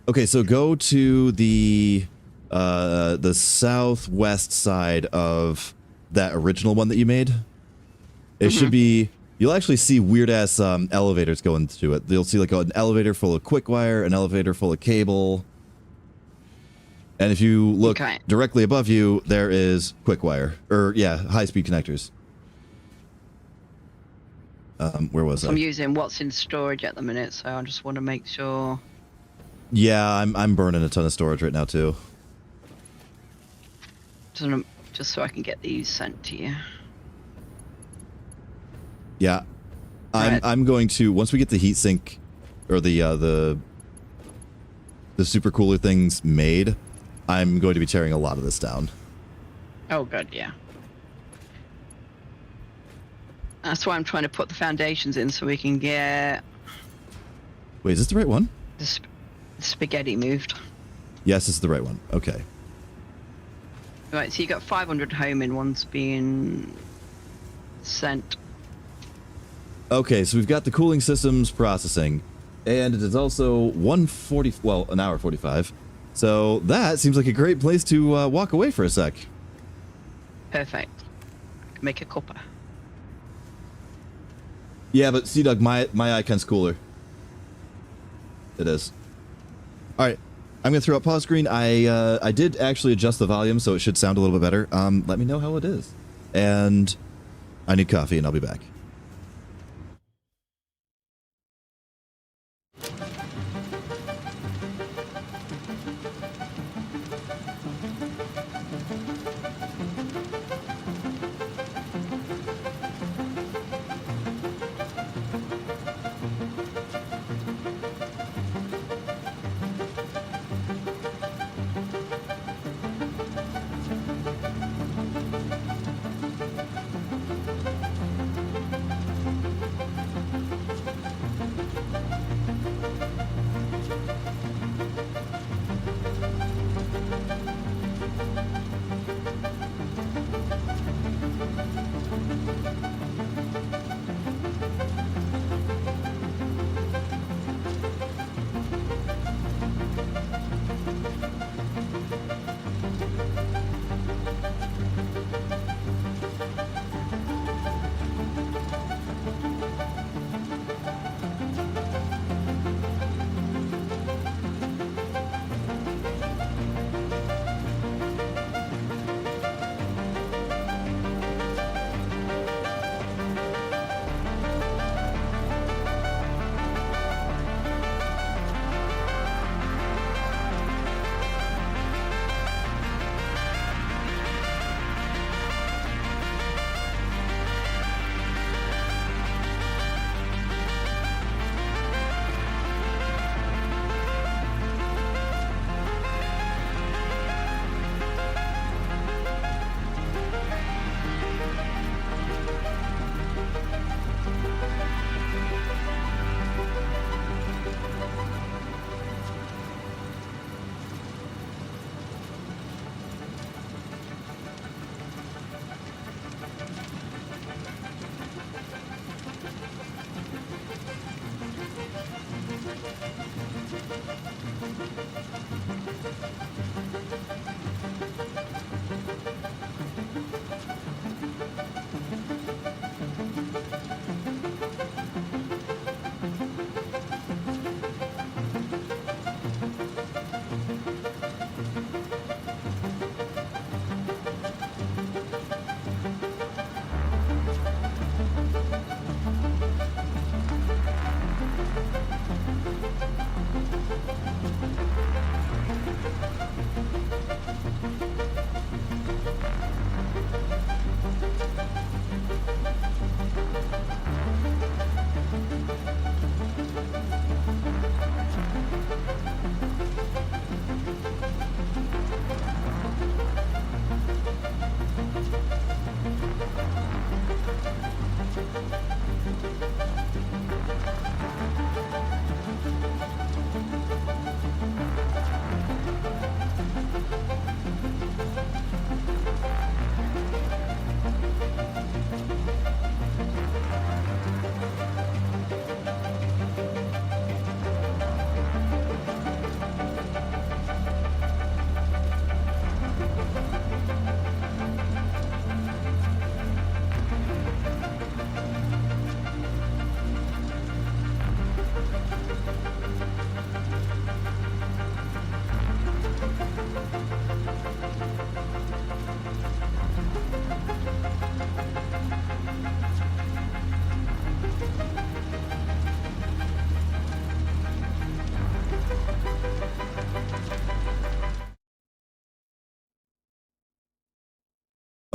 Okay, so go to the southwest side of that original one that you made. It should be. You'll actually see weird ass elevators going through it. You'll see like an elevator full of quick wire, an elevator full of cable, and if you look directly above you, there is quick wire, or yeah, high speed connectors. Where was I? I'm using what's in storage at the minute, so I just want to make sure. Yeah, I'm burning a ton of storage right now too. Just so I can get these sent to you. Yeah, I'm going to, once we get the heatsink or the super cooler things made, I'm going to be tearing a lot of this down. Oh, good, yeah. That's why I'm trying to put the foundations in so we can get... Wait, is this the right one? The spaghetti moved. Yes, this is the right one. Okay. Right, so you got 500 home and one's being sent. Okay, so we've got the cooling systems processing, and it is also 1:40. Well, an hour 45. So that seems like a great place to walk away for a sec. Perfect. Make a cuppa. Yeah, but see, Doug, my icon's cooler. It is. All right, I'm gonna throw up pause screen. I did actually adjust the volume, so it should sound a little bit better. Let me know how it is, and I need coffee, and I'll be back.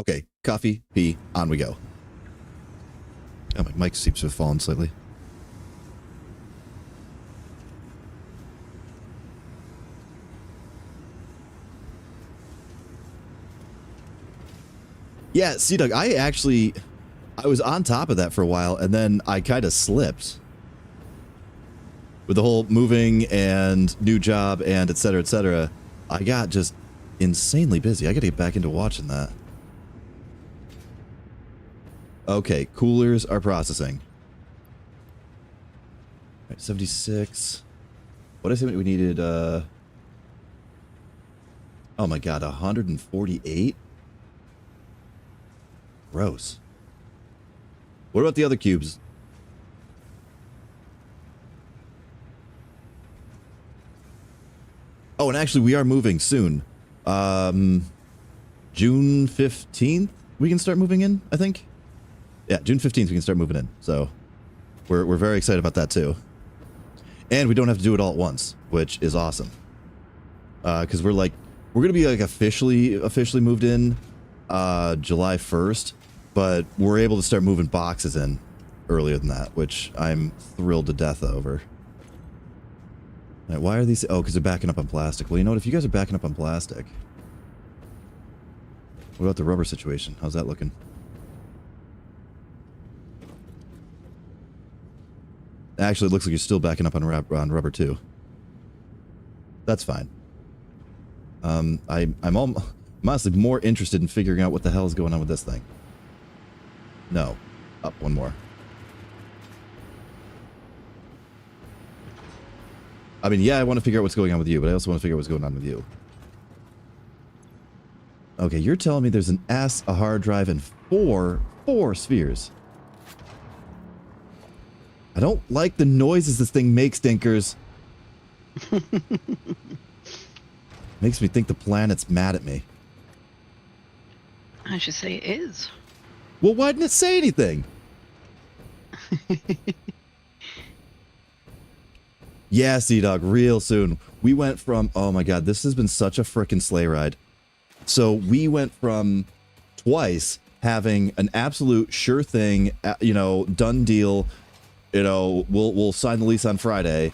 Okay, coffee, pee, on we go. Oh, my mic seems to have fallen slightly. Yeah, see, Doug, I was on top of that for a while, and then I kind of slipped. with the whole moving and new job and et cetera, I got just insanely busy. I got to get back into watching that. Okay, coolers are processing. All right, 76. What did I say we needed? Oh my god, 148? Gross. What about the other cubes? Oh, and actually, we are moving soon. June 15th, we can start moving in, I think. Yeah, June 15th, we can start moving in. So, we're very excited about that, too. And we don't have to do it all at once, which is awesome. Because we're going to be, like, officially moved in July 1st. But we're able to start moving boxes in earlier than that, which I'm thrilled to death over. Right, why are these? Oh, because they're backing up on plastic. Well, you know what? If you guys are backing up on plastic, what about the rubber situation? How's that looking? Actually, it looks like you're still backing up on rubber too. That's fine. I'm honestly more interested in figuring out what the hell is going on with this thing. No. Up one more. I mean, yeah, I want to figure out what's going on with you, but I also want to figure out what's going on with you. Okay, you're telling me there's an S, a hard drive, and four spheres. I don't like the noises this thing makes, Dinkers. Makes me think the planet's mad at me. I should say it is. Well, why didn't it say anything? Yeah, Sea-Dog, real soon. We went from, oh my god, this has been such a frickin' sleigh ride. So we went from twice having an absolute sure thing, you know, done deal, you know, we'll sign the lease on Friday,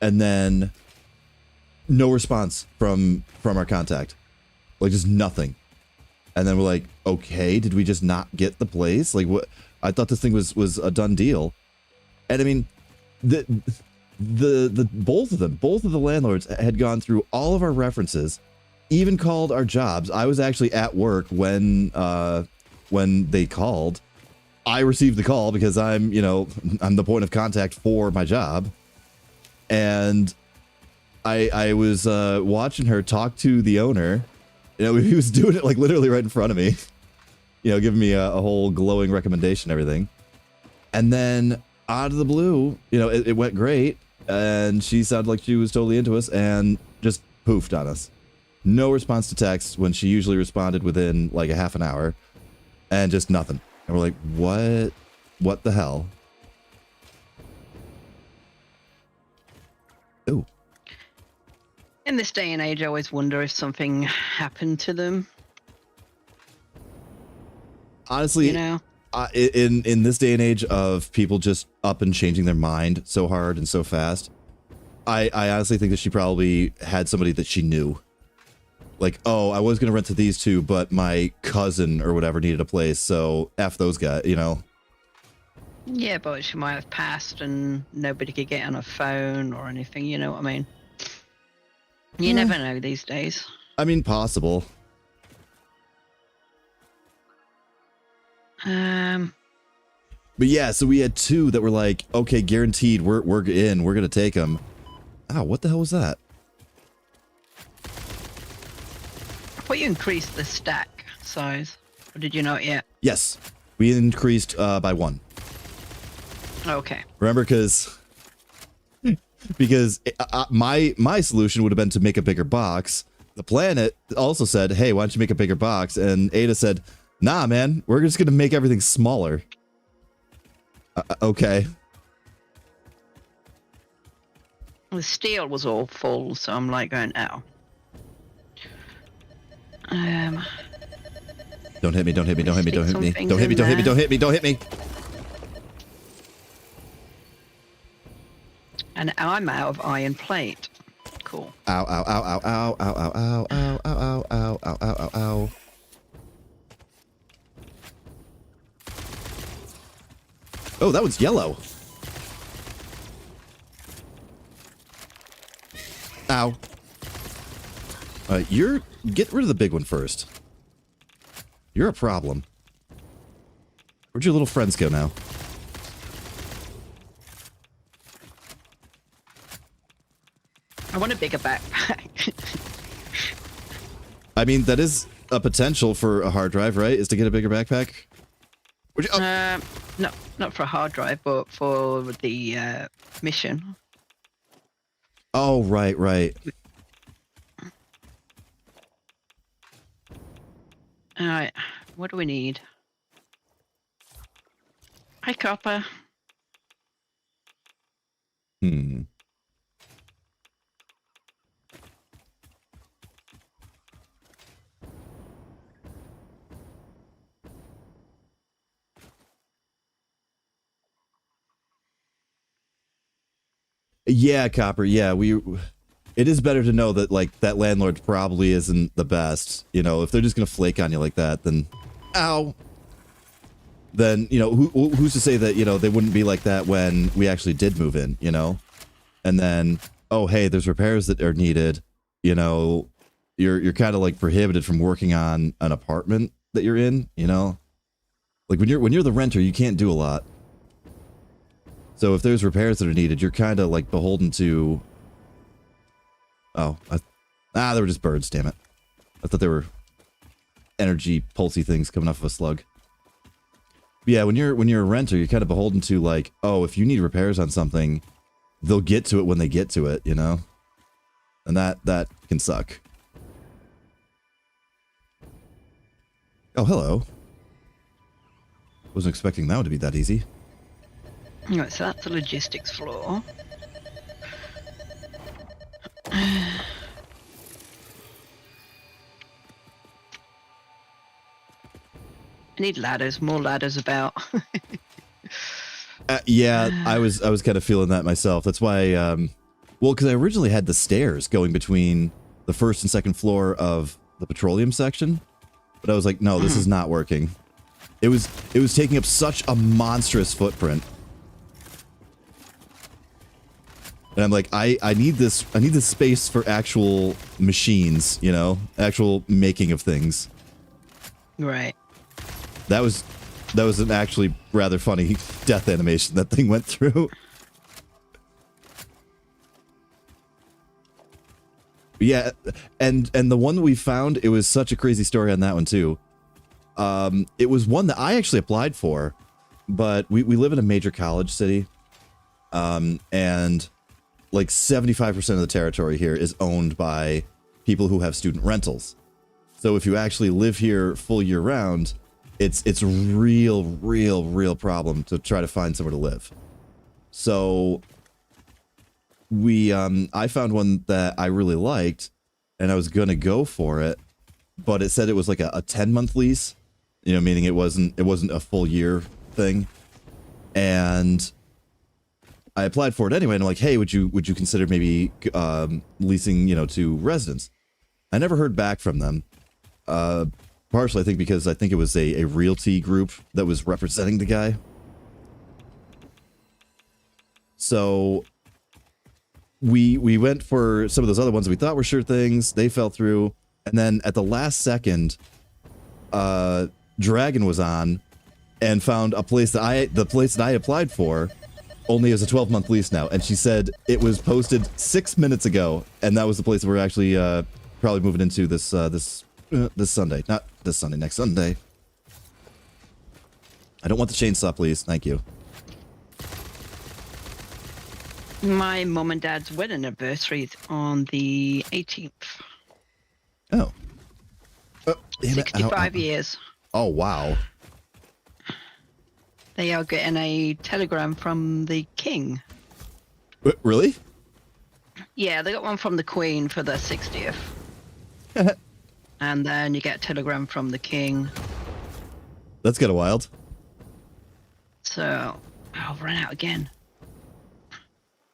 and then no response from our contact. Like, just nothing. And then we're like, okay, did we just not get the place? Like, what? I thought this thing was a done deal. And I mean, both of the landlords had gone through all of our references, even called our jobs. I was actually at work when they called. I received the call because I'm the point of contact for my job. And I was watching her talk to the owner. You know, he was doing it like literally right in front of me, you know, giving me a whole glowing recommendation and everything. And then out of the blue, you know, it went great. And she sounded like she was totally into us and just poofed on us. No response to text when she usually responded within like a half an hour, and just nothing. And we're like, what the hell? Ooh. In this day and age, I always wonder if something happened to them. Honestly, You know? in this day and age of people just up and changing their mind so hard and so fast, I honestly think that she probably had somebody that she knew. Like, oh, I was going to rent to these two, but my cousin or whatever needed a place, so F those guys, you know? Yeah, but she might have passed and nobody could get on a phone or anything, you know what I mean? You never know these days. I mean, possible. But yeah, so we had two that were like, okay, guaranteed, we're in, we're going to take them. Ow, what the hell was that? I thought you increased the stack size, or did you not yet? Yes, we increased by 1. Okay. Remember, because my solution would have been to make a bigger box. The planet also said, hey, why don't you make a bigger box? And Ada said, nah, man, we're just going to make everything smaller. Okay. The steel was all full, so I'm like going, oh. Don't hit me, don't hit me, don't hit me, don't hit me. Stick some Don't hit me, things don't hit me, in don't hit me, don't hit me. And I'm out of iron plate. Cool. Ow, ow, ow, ow, ow, ow, ow, ow, ow, ow, ow, ow, ow, ow, ow. Oh, that was yellow. Ow. Get rid of the big one first. You're a problem. Where'd your little friends go now? I want a bigger backpack. I mean, that is a potential for a hard drive, right? Is to get a bigger backpack? Would you, oh. No, not for a hard drive, but for the mission. Oh, right, right. Alright, what do we need? Hi, Copper. Hmm. Yeah, Copper. Yeah, it is better to know that, like, that landlord probably isn't the best. You know, if they're just gonna flake on you like that, then, ow. Then, you know, who's to say that, you know, they wouldn't be like that when we actually did move in, you know? And then, oh, hey, there's repairs that are needed. You know, you're kind of like prohibited from working on an apartment that you're in, you know? Like when you're the renter, you can't do a lot. So if there's repairs that are needed, you're kind of like beholden to... Oh, they were just birds, damn it. I thought they were energy pulsy things coming off of a slug. But yeah, when you're a renter, you're kind of beholden to like, oh, if you need repairs on something, they'll get to it when they get to it, you know? And that can suck. Oh, hello. Wasn't expecting that one to be that easy. Right, so that's the logistics floor. I need ladders, more ladders about. Yeah, I was kind of feeling that myself. That's why, well, because I originally had the stairs going between the first and second floor of the petroleum section, but I was like, no, this is not working. It was taking up such a monstrous footprint. And I'm like, I need this space for actual machines, you know, actual making of things. Right. That was an actually rather funny death animation that thing went through. Yeah, and the one that we found, it was such a crazy story on that one too. It was one that I actually applied for, but we live in a major college city, and like 75% of the territory here is owned by people who have student rentals. So if you actually live here full year round, it's a real problem to try to find somewhere to live. So I found one that I really liked, and I was gonna go for it, but it said it was like a 10-month lease, you know, meaning it wasn't a full year thing. And I applied for it anyway, and I'm like, hey, would you consider maybe leasing, you know, to residents? I never heard back from them. Partially, I think, because I think it was a realty group that was representing the guy. So we went for some of those other ones we thought were sure things. They fell through, and then at the last second, Dragon was on and found a place that the place that I applied for only has a 12-month lease now, and she said it was posted 6 minutes ago, and that was the place that we're actually probably moving into this Sunday. Not this Sunday, next Sunday. I don't want the chainsaw, please. Thank you. My mum and dad's wedding anniversary is on the 18th. Oh. 65 years. Oh, wow. They are getting a telegram from the king. Really? Yeah, they got one from the Queen for their 60th. And then you get a telegram from the king. That's kind of wild. So, I'll run out again.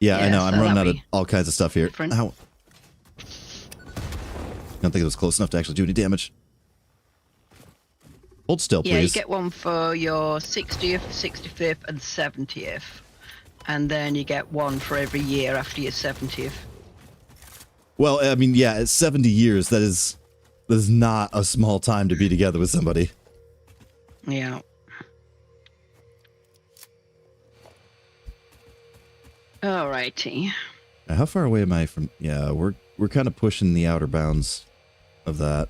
Yeah, I know. so I'm running out that'll of be all kinds of stuff here. different. Ow. I don't think it was close enough to actually do any damage. Hold still, please. Yeah, you get one for your 60th, 65th, and 70th. And then you get one for every year after your 70th. Well, I mean, yeah, it's 70 years. That is not a small time to be together with somebody. Yeah. Alrighty. How far away am I from? Yeah, we're kind of pushing the outer bounds of that.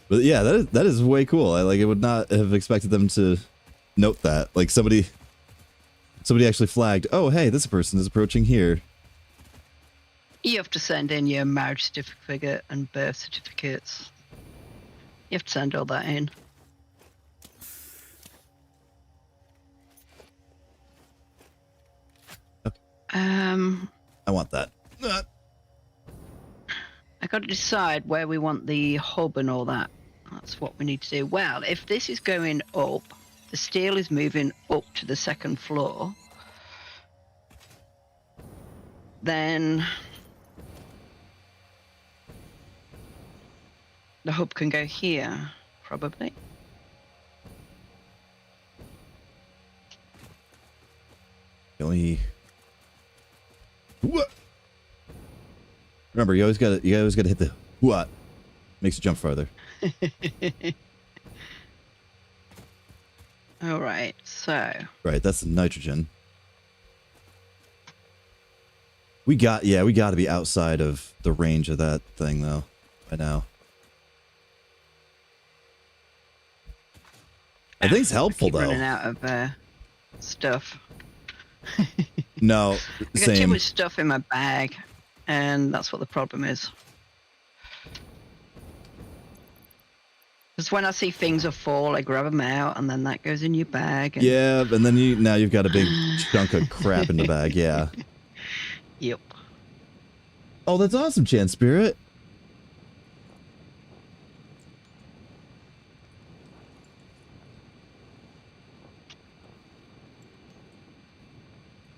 But yeah, that is way cool. I would not have expected them to note that. Like somebody actually flagged, "Oh, hey, this person is approaching here." You have to send in your marriage certificate and birth certificates. You have to send all that in. Okay. I want that. I got to decide where we want the hub and all that. That's what we need to do. Well, if this is going up, the steel is moving up to the second floor, then the hub can go here, probably. What? Remember, you always gotta hit the what makes you jump farther. All right, so Right, that's the nitrogen. We got to be outside of the range of that thing though. By now. I think it's helpful I keep though. running out of stuff. No, I got too same. much stuff in my bag, and that's what the problem is. Because when I see things are full, I grab them out, and then that goes in your bag. And... Yeah, and then you've got a big chunk of crap in the bag. Yeah. Yep. Oh, that's awesome, Chance Spirit.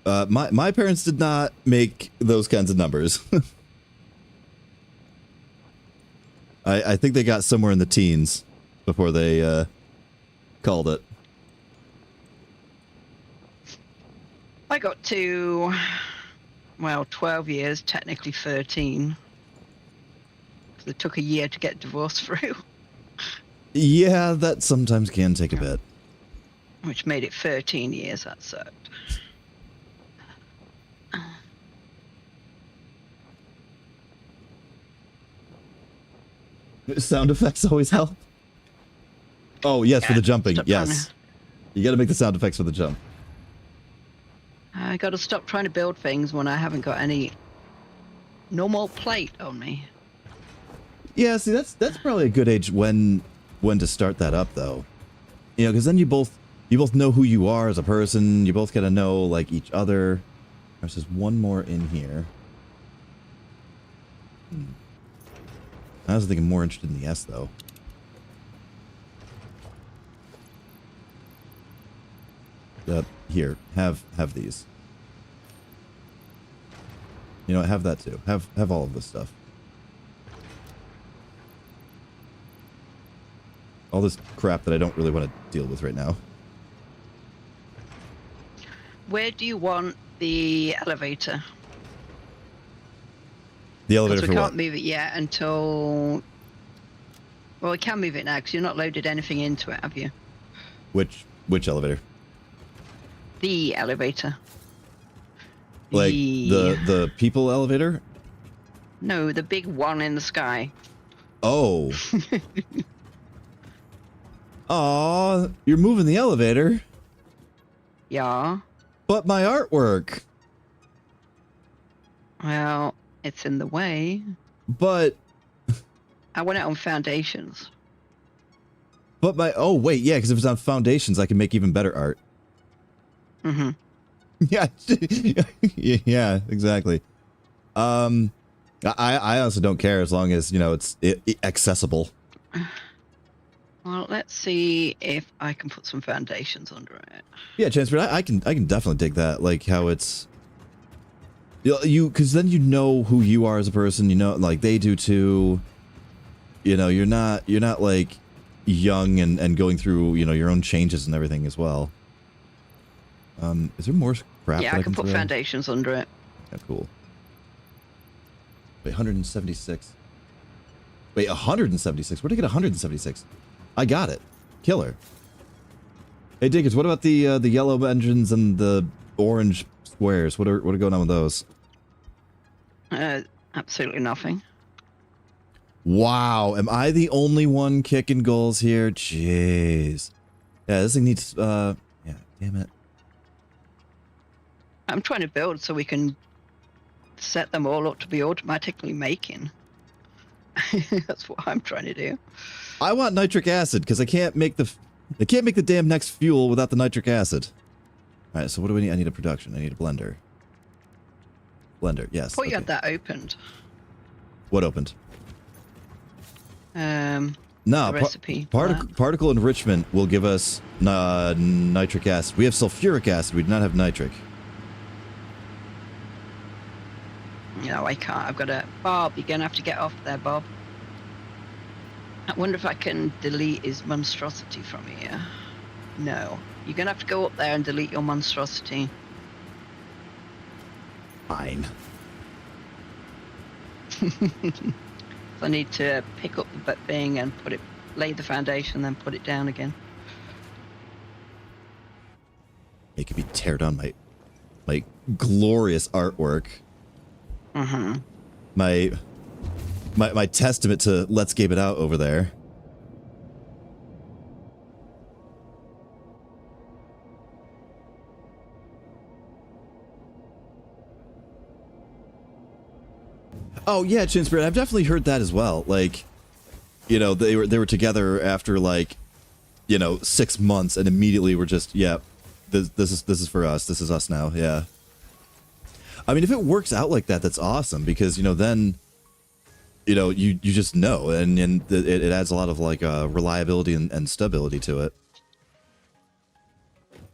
My parents did not make those kinds of numbers. I think they got somewhere in the teens before they called it. I got to, well, 12 years, technically 13. Because it took a year to get divorced through. Yeah, that sometimes can take a bit. Which made it 13 years, that sucked. Sound effects always help. Oh, yes, for the jumping. Yes. You got to make the sound effects for the jump. I got to stop trying to build things when I haven't got any normal plate on me. Yeah, see, that's probably a good age when to start that up, though. You know, because then you both know who you are as a person. You both got to know like each other. There's just one more in here. I was thinking more interested in the S though. Here, have these. You know, have that too. Have all of this stuff. All this crap that I don't really want to deal with right now. Where do you want the elevator? The elevator Because for we what? can't move it yet until... Well, we can move it now because you've not loaded anything into it, have you? Which elevator? The elevator. Like the people elevator? No, the big one in the sky. Oh. Aw, you're moving the elevator. Yeah. But my artwork. Well, it's in the way. But I want it on foundations. oh wait, yeah, because if it's on foundations, I can make even better art. Mm-hmm. Yeah, yeah, exactly. I honestly don't care as long as it's accessible. Well, let's see if I can put some foundations under it. Yeah, Chancellor, I can definitely dig that. Like how it's because then you know who you are as a person. You know, like they do too. You know, you're not like young and going through, you know, your own changes and everything as well. Is there more crap? Yeah, that I can put throw? foundations under it. Yeah, cool. Wait, 176. Wait, 176? Where'd I get 176? I got it. Killer. Hey, Diggers, what about the yellow engines and the orange squares? What are going on with those? Absolutely nothing. Wow, am I the only one kicking goals here? Jeez. Yeah, this thing needs, yeah, damn it. I'm trying to build so we can set them all up to be automatically making. That's what I'm trying to do. I want nitric acid, because I can't make the damn next fuel without the nitric acid. Alright, so what do we need? I need a production. I need a blender. Blender, yes. I thought you okay. had that opened. What opened? No, No, recipe. for that. particle enrichment will give us nitric acid. We have sulfuric acid. We do not have nitric. No, I can't. I've got a... Bob, you're going to have to get off there, Bob. I wonder if I can delete his monstrosity from here. No. You're going to have to go up there and delete your monstrosity. Fine. I need to pick up the thing and put it... lay the foundation, then put it down again. It me tear down my glorious artwork. Mm-hmm. My testament to Let's Game It Out over there. Oh yeah, Chin Spirit, I've definitely heard that as well. Like, you know, they were together after like, you know, 6 months and immediately were just, yeah, this is for us. This is us now. Yeah. I mean, if it works out like that, that's awesome because, you know, then, you know, you just know and it adds a lot of like reliability and stability to it.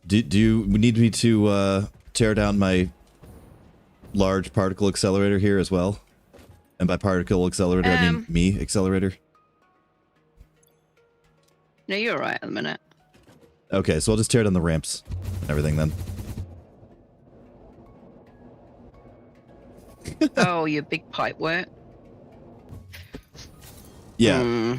Do you need me to tear down my large particle accelerator here as well? And by particle accelerator, I mean me accelerator. No, you're right at the minute. Okay, so I'll just tear down the ramps and everything then. Oh, your big pipe work. Yeah.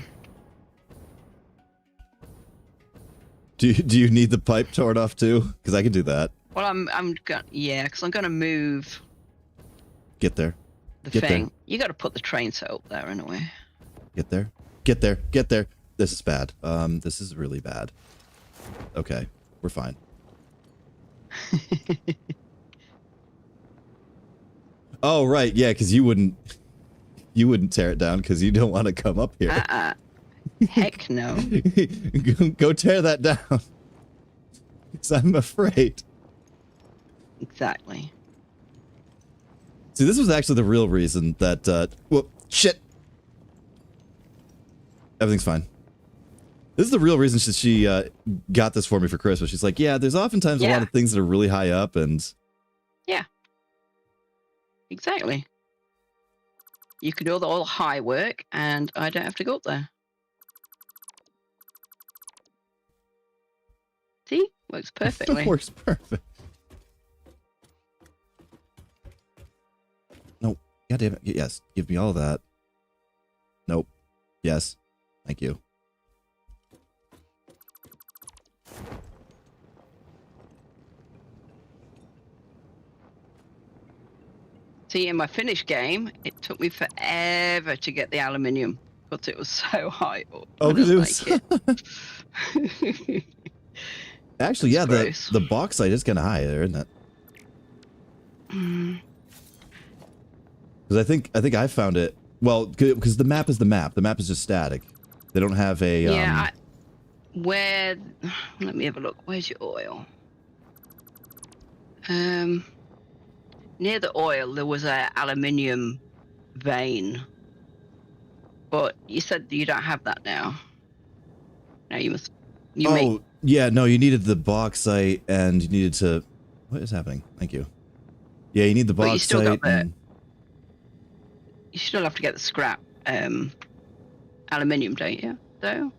Do you need the pipe torn off too? Because I can do that. Well, I'm gonna, yeah, because I'm gonna move Get there. the Get thing. there. You got to put the train set up there anyway. Get there. Get there. Get there. This is bad. This is really bad. Okay, we're fine. Oh right, yeah, because you wouldn't tear it down because you don't want to come up here. Heck no. Go tear that down. Because I'm afraid. Exactly. See, this was actually the real reason that, well, shit. Everything's fine. This is the real reason she got this for me for Christmas. She's like, yeah, there's oftentimes a lot of things that are really high up and... Yeah. Exactly. You can do all the high work and I don't have to go up there. See? Works perfectly. Works perfect. No. God damn it. Yes. Give me all that. Nope. Yes. Thank you. See, in my finished game, it took me forever to get the aluminium because it was so high up. Oh, because it was... Like Actually, yeah, gross. the bauxite is kind of high there, isn't it? Because I think I found it. Well, because the map is the map. The map is just static. They don't have a. Yeah. Where? Let me have a look. Where's your oil? Near the oil, there was a aluminium vein. But you said you don't have that now. No, you must. Yeah, no, you needed the bauxite and you needed to... What is happening? Thank you. Yeah, you need the bauxite. But you still got and... You still have to get the scrap aluminium, don't you? Though?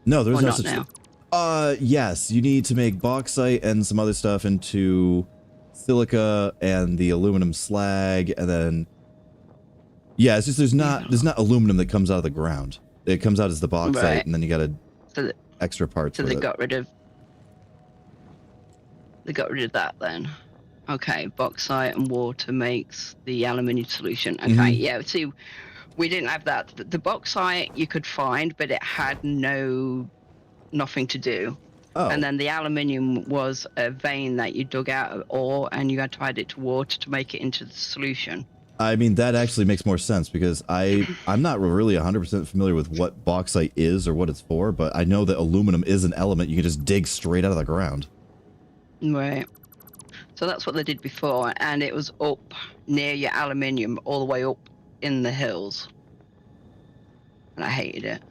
No, there's Or no not such now? yes, you need to make bauxite and some other stuff into silica and the aluminum slag, and then yeah, it's just there's not aluminum that comes out of the ground. It comes out as the bauxite, Right. and then you got to So, extra parts so with they it. got rid of that then. Okay, bauxite and water makes the aluminium solution. Okay, Mhm. yeah. See, we didn't have that. The bauxite you could find, but it had nothing to do. Oh, And then the aluminium was a vein that you dug out of ore, and you had to add it to water to make it into the solution. I mean that actually makes more sense because I'm not really 100% familiar with what bauxite is or what it's for, but I know that aluminum is an element you can just dig straight out of the ground. Right. So that's what they did before, and it was up near your aluminium, all the way up in the hills. And I hated it.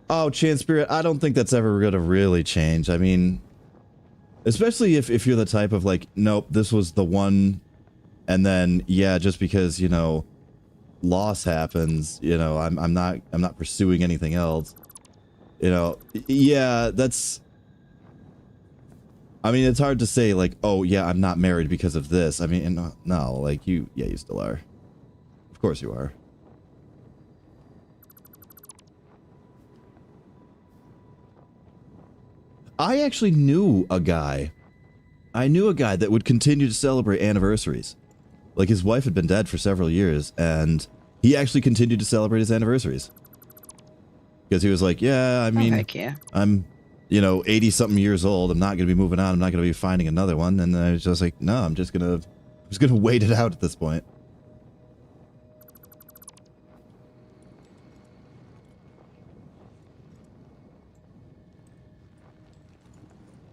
Oh, Chance Spirit, I don't think that's ever going to really change. I mean, especially if you're the type of like, nope, this was the one, and then yeah, just because, you know, loss happens, you know, I'm not pursuing anything else. You know, yeah, that's I mean, it's hard to say like, oh yeah, I'm not married because of this. I mean, no, like you still are. Of course you are. I actually knew a guy. I knew a guy that would continue to celebrate anniversaries. Like his wife had been dead for several years, and he actually continued to celebrate his anniversaries. Because he was like, yeah, I mean, heck yeah. I'm, you know, 80 something years old. I'm not going to be moving on. I'm not going to be finding another one. And I was just like, no, I'm just going to wait it out at this point.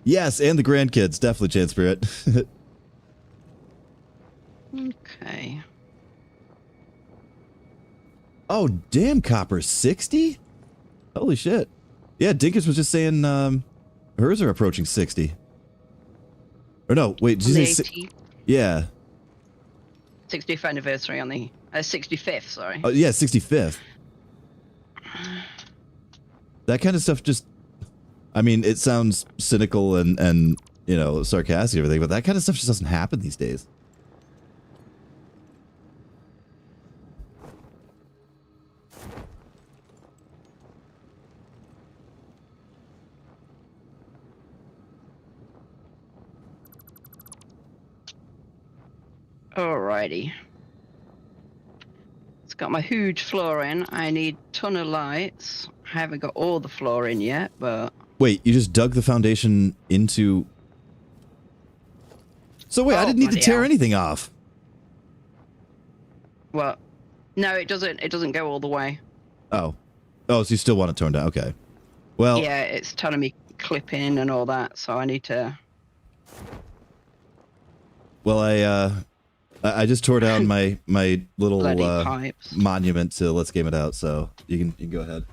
Yes, and the grandkids, definitely, Chance Spirit. Okay. Oh, damn, Copper, 60? Holy shit. Yeah, Dinkus was just saying hers are approaching 60. Or no, wait, did On you the say 80th, yeah. 60th anniversary on the 65th, sorry. Oh, yeah, 65th. That kind of stuff just, I mean, it sounds cynical and you know, sarcastic and everything, but that kind of stuff just doesn't happen these days. Alrighty. It's got my huge floor in. I need a ton of lights. I haven't got all the floor in yet, but... Wait, you just dug the foundation into... So wait, I Oh, didn't need to bloody tear hell. anything off. Well, no, it doesn't. It doesn't go all the way. Oh. Oh, so you still want it torn down. Okay. Well, Yeah, it's telling me clip in and all that, so I need to... well, I just tore down my little Bloody pipes. monument to Let's Game It Out, so you can go ahead.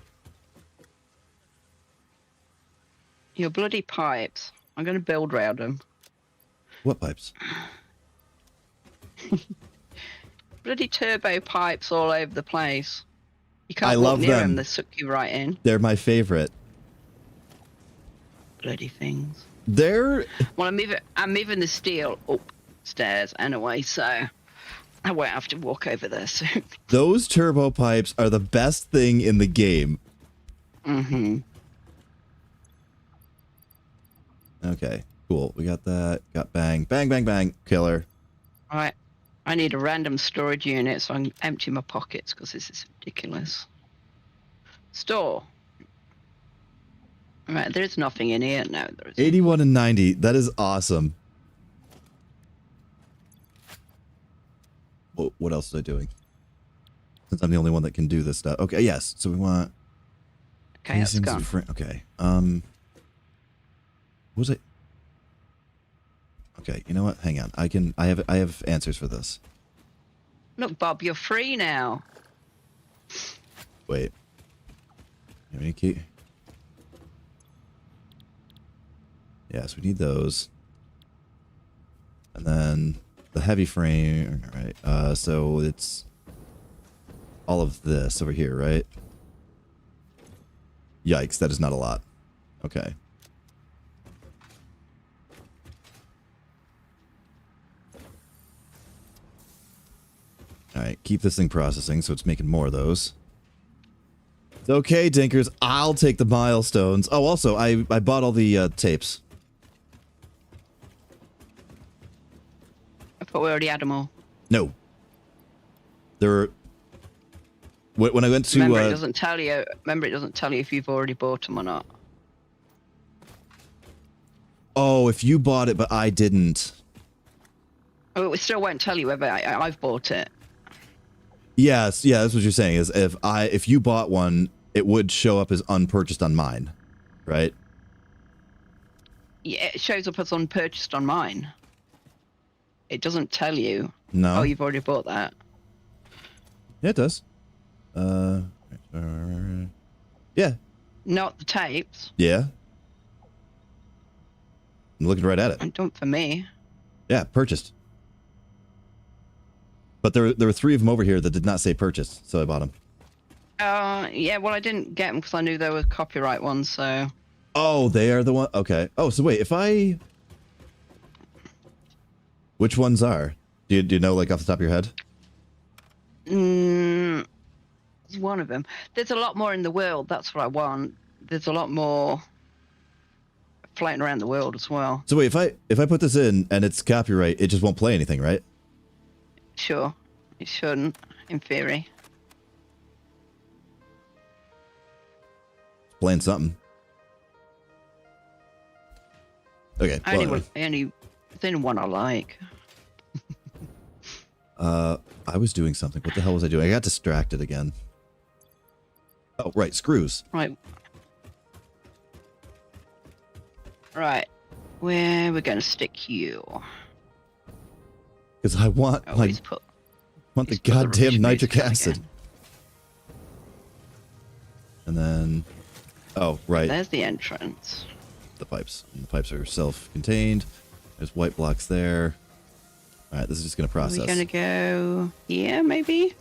Your bloody pipes. I'm going to build round them. What pipes? Bloody turbo pipes all over the place. You can't I walk love near them. They suck you right in. They're my favorite. Bloody things. They're Well, I'm moving the steel upstairs anyway, so I won't have to walk over there soon. those turbo pipes are the best thing in the game. Mm-hmm. Okay, cool. We got that. Got bang, bang, bang, bang. Killer. Right. I need a random storage unit so I can empty my pockets because this is ridiculous. Store. Right, there's nothing in here. No, there isn't. 81 and 90. That is awesome. What else was I doing? Since I'm the only one that can do this stuff. Okay, yes. So we want... Okay, that's casings gone. of okay. What was it? Okay, you know what? Hang on. I have answers for this. Look, Bob, you're free now. Wait. You have any key? Yes, we need those. And then the heavy frame, right? So it's all of this over here, right? Yikes, that is not a lot. Okay. Alright, keep this thing processing so it's making more of those. It's okay, Dinkers. I'll take the milestones. Oh, also, I bought all the tapes. I thought we already had them all. No. There were... When I went to... Remember, it doesn't tell you. Remember, it doesn't tell you if you've already bought them or not. Oh, if you bought it, but I didn't. Oh, it still won't tell you whether I've bought it. Yes, yeah, that's what you're saying. Is if you bought one, it would show up as unpurchased on mine, right? Yeah, it shows up as unpurchased on mine. It doesn't tell you. No. Oh, you've already bought that. Yeah, it does. Yeah. Not the tapes. Yeah. I'm looking right at it. And don't for me. Yeah, purchased. But there were 3 of them over here that did not say purchased, so I bought them. Yeah, well, I didn't get them because I knew they were copyright ones, so... Oh, they are the one? Okay. Oh, so wait, if I... Which ones are? Do you know, like, off the top of your head? It's one of them. There's a lot more in the world, that's what I want. There's a lot more floating around the world as well. So wait, if I put this in and it's copyright, it just won't play anything, right? Sure. It shouldn't, in theory. Playing something. Okay. It's only one I like. I was doing something. What the hell was I doing? I got distracted again. Oh, right. Screws. Right. Right. Where we're going to stick you? Because I want, Oh, like, he's put want the he's put the goddamn rubbish nitric music on acid. again. And then... Oh, right. There's the entrance. The pipes. And the pipes are self-contained. There's white blocks there. All right, this is just going to Are process. we going to go here, maybe?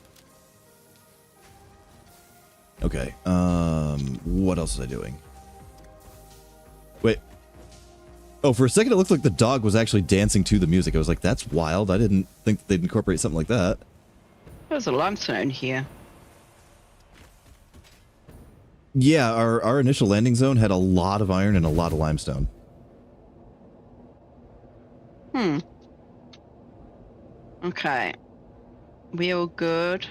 Okay. What else was I doing? Wait. Oh, for a second it looked like the dog was actually dancing to the music. I was like, that's wild. I didn't think they'd incorporate something like that. There's a limestone here. Yeah, our initial landing zone had a lot of iron and a lot of limestone. Okay. We all good?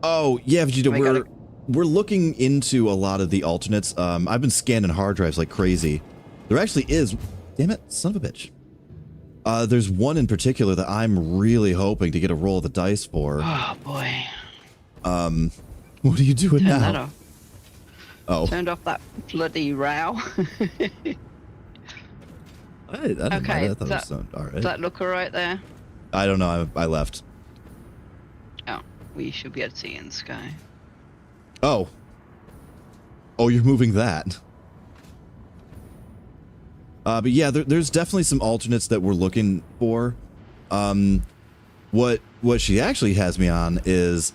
Oh, yeah, but We gotta- we're looking into a lot of the alternates. I've been scanning hard drives like crazy. There actually is... Damn it, son of a bitch. There's one in particular that I'm really hoping to get a roll of the dice for. Oh, boy. What are you doing Turn now? that off. Oh. Turned off that bloody row. I didn't Okay, mind. I thought it was all right. Does that look alright there? I don't know. I left. Oh, we should be able to see in the sky. Oh. Oh, you're moving that. But yeah, there's definitely some alternates that we're looking for. What she actually has me on is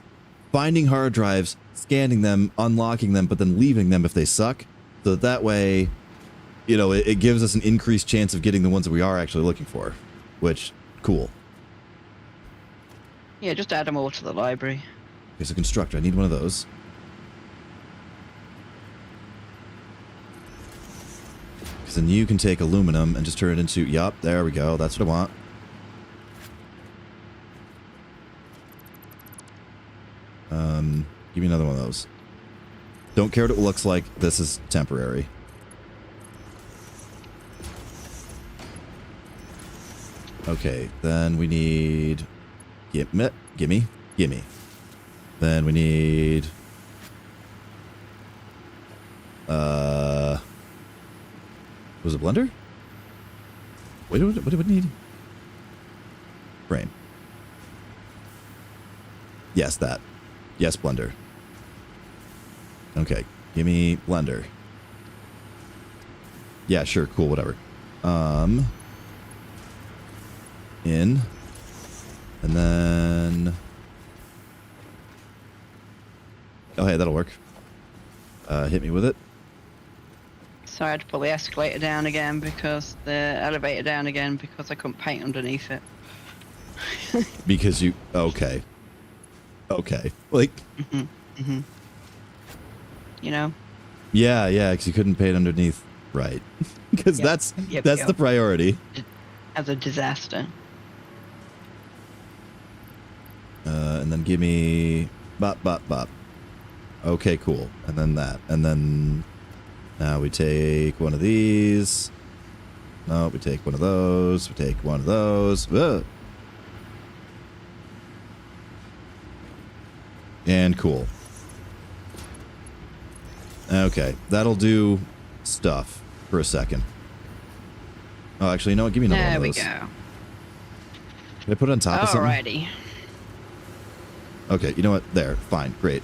finding hard drives, scanning them, unlocking them, but then leaving them if they suck. So that way, you know, it gives us an increased chance of getting the ones that we are actually looking for. Which, cool. Yeah, just add them all to the library. Okay, so constructor, I need one of those. Because then you can take aluminum and just turn it into... Yup, there we go. That's what I want. Give me another one of those. Don't care what it looks like. This is temporary. Okay, then we need... Gimme. Then we need... Was it blender? Wait, what do we need? Frame. Yes, that. Yes, blender. Okay, give me blender. Yeah, sure, cool, whatever. In. And then... Oh, hey, that'll work. Hit me with it. So I had to pull the escalator down again because the elevator down again because I couldn't paint underneath it. Because you... Okay. Okay. Like... You know? Yeah, because you couldn't paint underneath. Right. Because that's the priority. As a disaster. And then give me... Bop, bop, bop. Okay, cool. And then that. And then... Now we take one of these. No, we take one of those. We take one of those. Ugh. And cool. Okay, that'll do stuff for a second. Oh, actually, you know what? Give me another one of those. There we go. Can I put it on top of something? Alrighty. Okay, you know what? There. Fine. Great.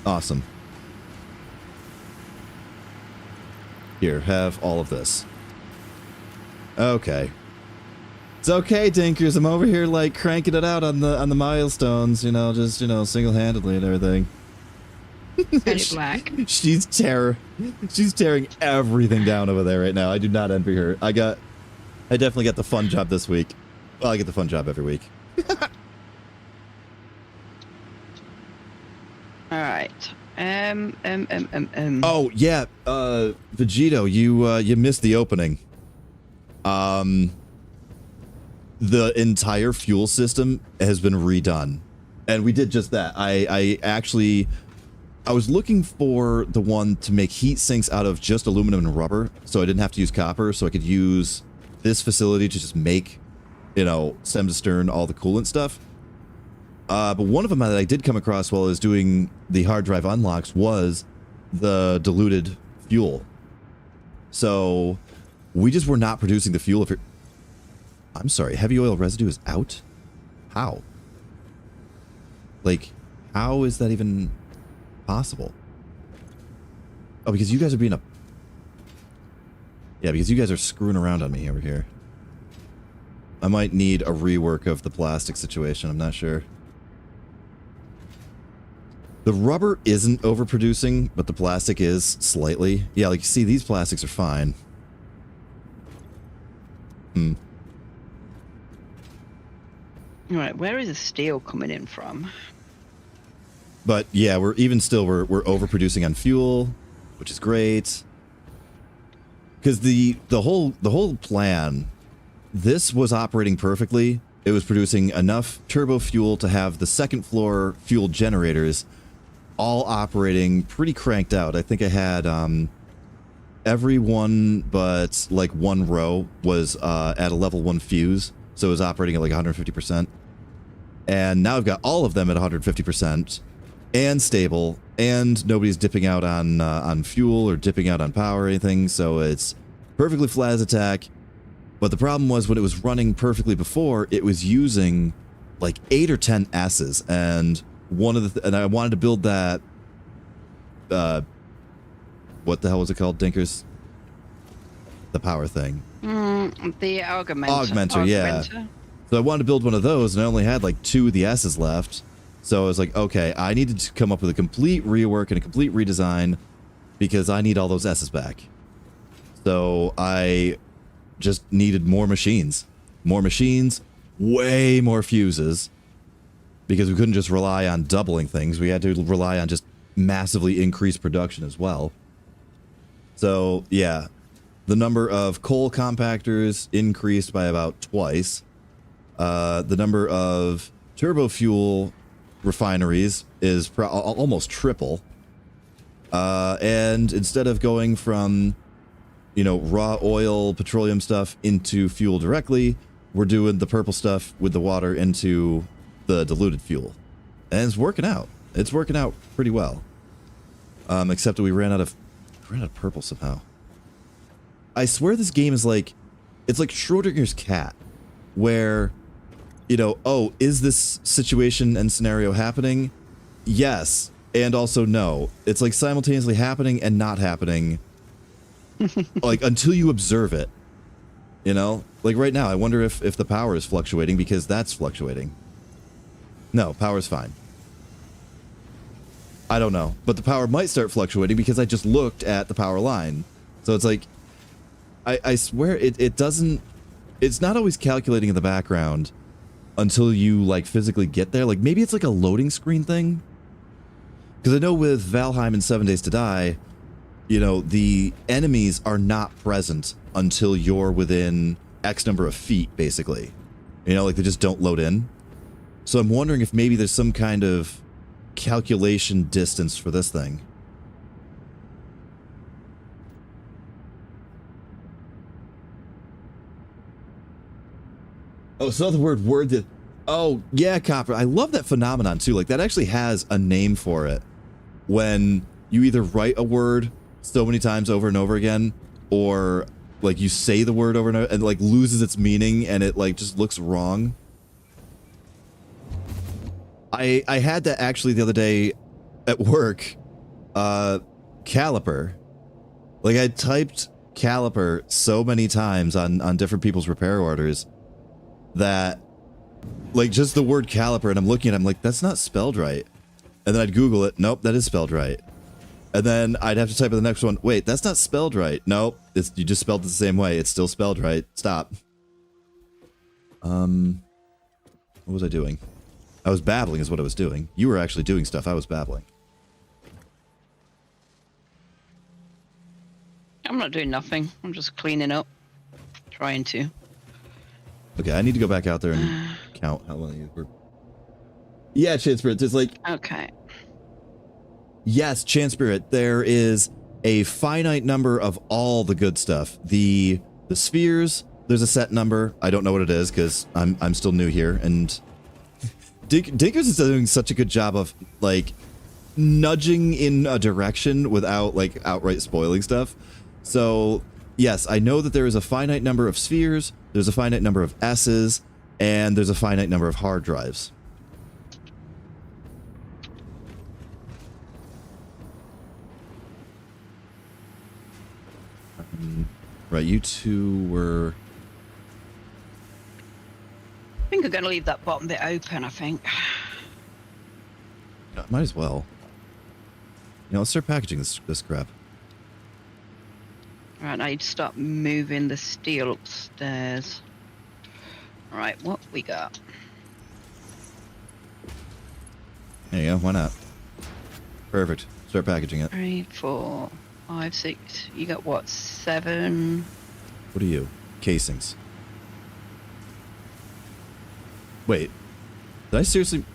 Awesome. Here, have all of this. Okay. It's okay, Dinkers. I'm over here like cranking it out on the milestones, you know, just, you know, single-handedly and everything. Penny black. She's tearing everything down over there right now. I do not envy her. I definitely got the fun job this week. Well, I get the fun job every week. All right. Oh yeah, Vegito, you missed the opening. The entire fuel system has been redone, and we did just that. I was looking for the one to make heat sinks out of just aluminum and rubber, so I didn't have to use copper, so I could use this facility to just make, you know, stem to stern, all the coolant stuff. But one of them that I did come across while I was doing the hard drive unlocks was the diluted fuel. So we just were not producing the fuel. I'm sorry, heavy oil residue is out? How? Like, how is that even possible? Oh, because you guys are being a... Yeah, because you guys are screwing around on me over here. I might need a rework of the plastic situation, I'm not sure. The rubber isn't overproducing, but the plastic is slightly. Yeah, like, see, these plastics are fine. Right, where is the steel coming in from? But yeah, we're overproducing on fuel, which is great. Because the whole plan, this was operating perfectly. It was producing enough turbo fuel to have the second floor fuel generators all operating pretty cranked out. I think I had every one but like one row was at a level 1 fuse, so it was operating at like 150%. And now I've got all of them at 150% and stable, and nobody's dipping out on fuel or dipping out on power or anything, so it's perfectly flat as attack. But the problem was when it was running perfectly before, it was using like 8 or 10 S's, and and I wanted to build that, what the hell was it called, Dinkers? The power thing. The augmenter, yeah. So I wanted to build one of those, and I only had like 2 of the S's left. So I was like, okay, I needed to come up with a complete rework and a complete redesign because I need all those S's back. So I just needed more machines. More machines, way more fuses, because we couldn't just rely on doubling things. We had to rely on just massively increased production as well. So, yeah, the number of coal compactors increased by about twice. The number of turbo fuel refineries is almost triple. And instead of going from, you know, raw oil, petroleum stuff into fuel directly, we're doing the purple stuff with the water into the diluted fuel. And it's working out. It's working out pretty well. Except that we ran out of purple somehow. I swear this game is like, it's like Schrodinger's cat, where, you know, oh, is this situation and scenario happening? Yes, and also no. It's like simultaneously happening and not happening, like until you observe it. You know, like right now, I wonder if the power is fluctuating because that's fluctuating. No, power's fine. I don't know. But the power might start fluctuating because I just looked at the power line. So it's like, I swear it doesn't, it's not always calculating in the background until you like physically get there. Like maybe it's like a loading screen thing. Because I know with Valheim and 7 Days to Die, you know, the enemies are not present until you're within X number of feet, basically. You know, like they just don't load in. So I'm wondering if maybe there's some kind of calculation distance for this thing. Oh, so the word that... Oh, yeah, Copper. I love that phenomenon, too. Like, that actually has a name for it. When you either write a word so many times over and over again, or, like, you say the word over and over, and, like, loses its meaning, and it, like, just looks wrong. I had that actually the other day at work. Caliper. Like, I typed caliper so many times on different people's repair orders that, like, just the word caliper, and I'm looking at it, I'm like, that's not spelled right. And then I'd Google it. Nope, that is spelled right. And then I'd have to type in the next one. Wait, that's not spelled right. Nope, you just spelled it the same way. It's still spelled right. Stop. What was I doing? I was babbling is what I was doing. You were actually doing stuff. I was babbling. I'm not doing nothing. I'm just cleaning up. Trying to. Okay, I need to go back out there and count how long you were. Yeah, Chance Spirit. It's like... Okay. Yes, Chance Spirit. There is a finite number of all the good stuff. The spheres, there's a set number. I don't know what it is because I'm still new here. And Dinkers is doing such a good job of, like, nudging in a direction without, like, outright spoiling stuff. So, yes, I know that there is a finite number of spheres, there's a finite number of S's, and there's a finite number of hard drives. Right, you two were... I think I'm going to leave that bottom bit open, I think. Might as well. You know, let's start packaging this crap. Right, I need to start moving the steel upstairs. Right, what we got? There you go, why not? Perfect. Start packaging it. 3, 4, 5, 6. You got what? 7. What are you? Casings. Wait. Did I seriously...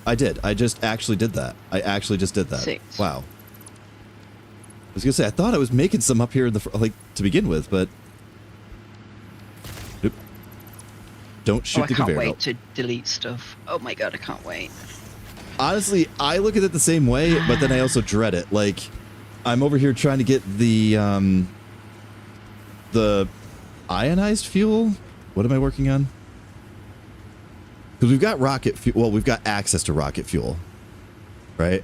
I did. I just actually did that. I actually just did that. 6. Wow. I was gonna say, I thought I was making some up here in the like to begin with, but nope. Don't shoot the conveyor belt. I can't wait to delete stuff. Oh my god, I can't wait. Honestly, I look at it the same way, but then I also dread it. Like, I'm over here trying to get the ionized fuel. What am I working on? Because we've got rocket fuel. Well, we've got access to rocket fuel, right?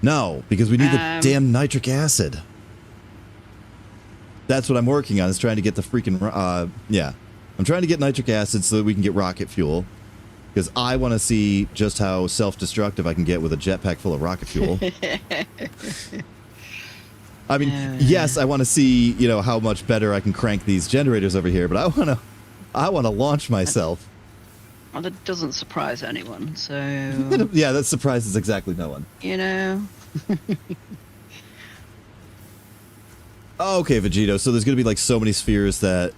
No, because we need the damn nitric acid. That's what I'm working on, is trying to get the freaking, yeah. I'm trying to get nitric acid so that we can get rocket fuel. Because I want to see just how self-destructive I can get with a jetpack full of rocket fuel. I mean, yes, I want to see, you know, how much better I can crank these generators over here, but I want to launch myself. Well, that doesn't surprise anyone, so... Yeah, that surprises exactly no one. You know? Okay, Vegito, so there's going to be like so many spheres that,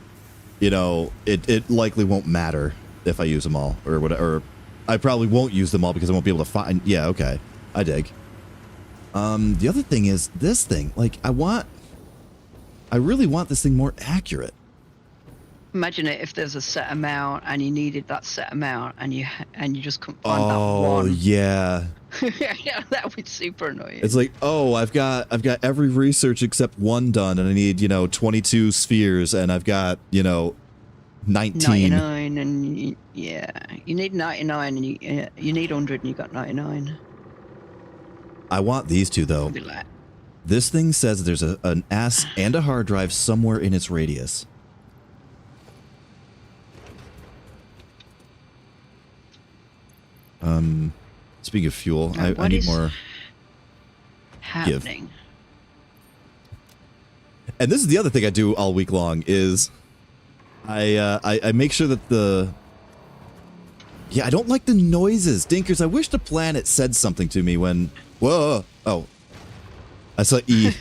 you know, it likely won't matter if I use them all, or whatever. Or I probably won't use them all because I won't be able to find... Yeah, okay. I dig. The other thing is this thing. Like, I really want this thing more accurate. Imagine it if there's a set amount and you needed that set amount and you just couldn't find that Oh, one. yeah. Yeah, that would be super annoying. It's like, oh, I've got every research except one done, and I need, you know, 22 spheres, and I've got, you know, 19. 99, and yeah, you need 99, and you need 100, and you got 99. I want these two though. Like, This thing says there's an S and a hard drive somewhere in its radius. Speaking of fuel, I What need is more. happening? And this is the other thing I do all week long is I make sure that I don't like the noises. Dinkers, I wish the planet said something to me when... Whoa. Oh. I saw E.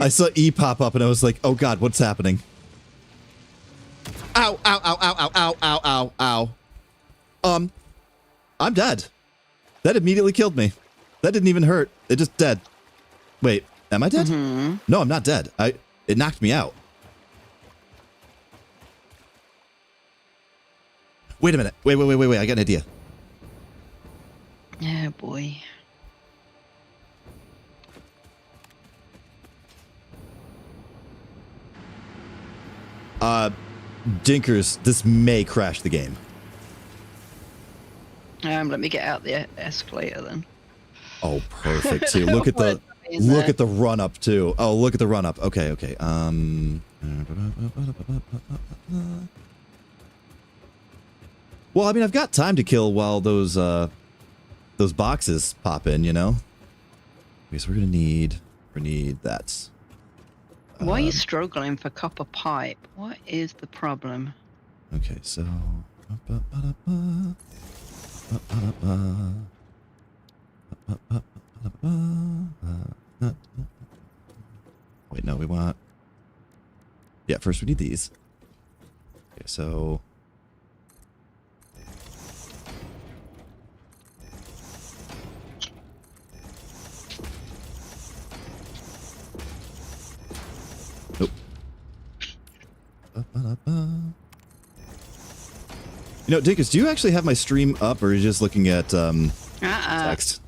I saw E pop up and I was like, oh God, what's happening? Ow, ow, ow, ow, ow, ow, ow, ow, ow. I'm dead. That immediately killed me. That didn't even hurt. It just dead. Wait, am I dead? No, I'm not dead. It knocked me out. Wait a minute. Wait. I got an idea. Oh boy. Dinkers, this may crash the game. Let me get out the escalator then. Oh, perfect. Too. Look at the run up too. Oh, look at the run up. Okay. Well, I mean, I've got time to kill while those boxes pop in, you know. Okay, so we're gonna need that. Why are you struggling for copper pipe? What is the problem? Okay, so. Wait, no, we want... Yeah, first we need these. Okay, so... Nope. You know, Dinkus, do you actually have my stream up, or are you just looking at text?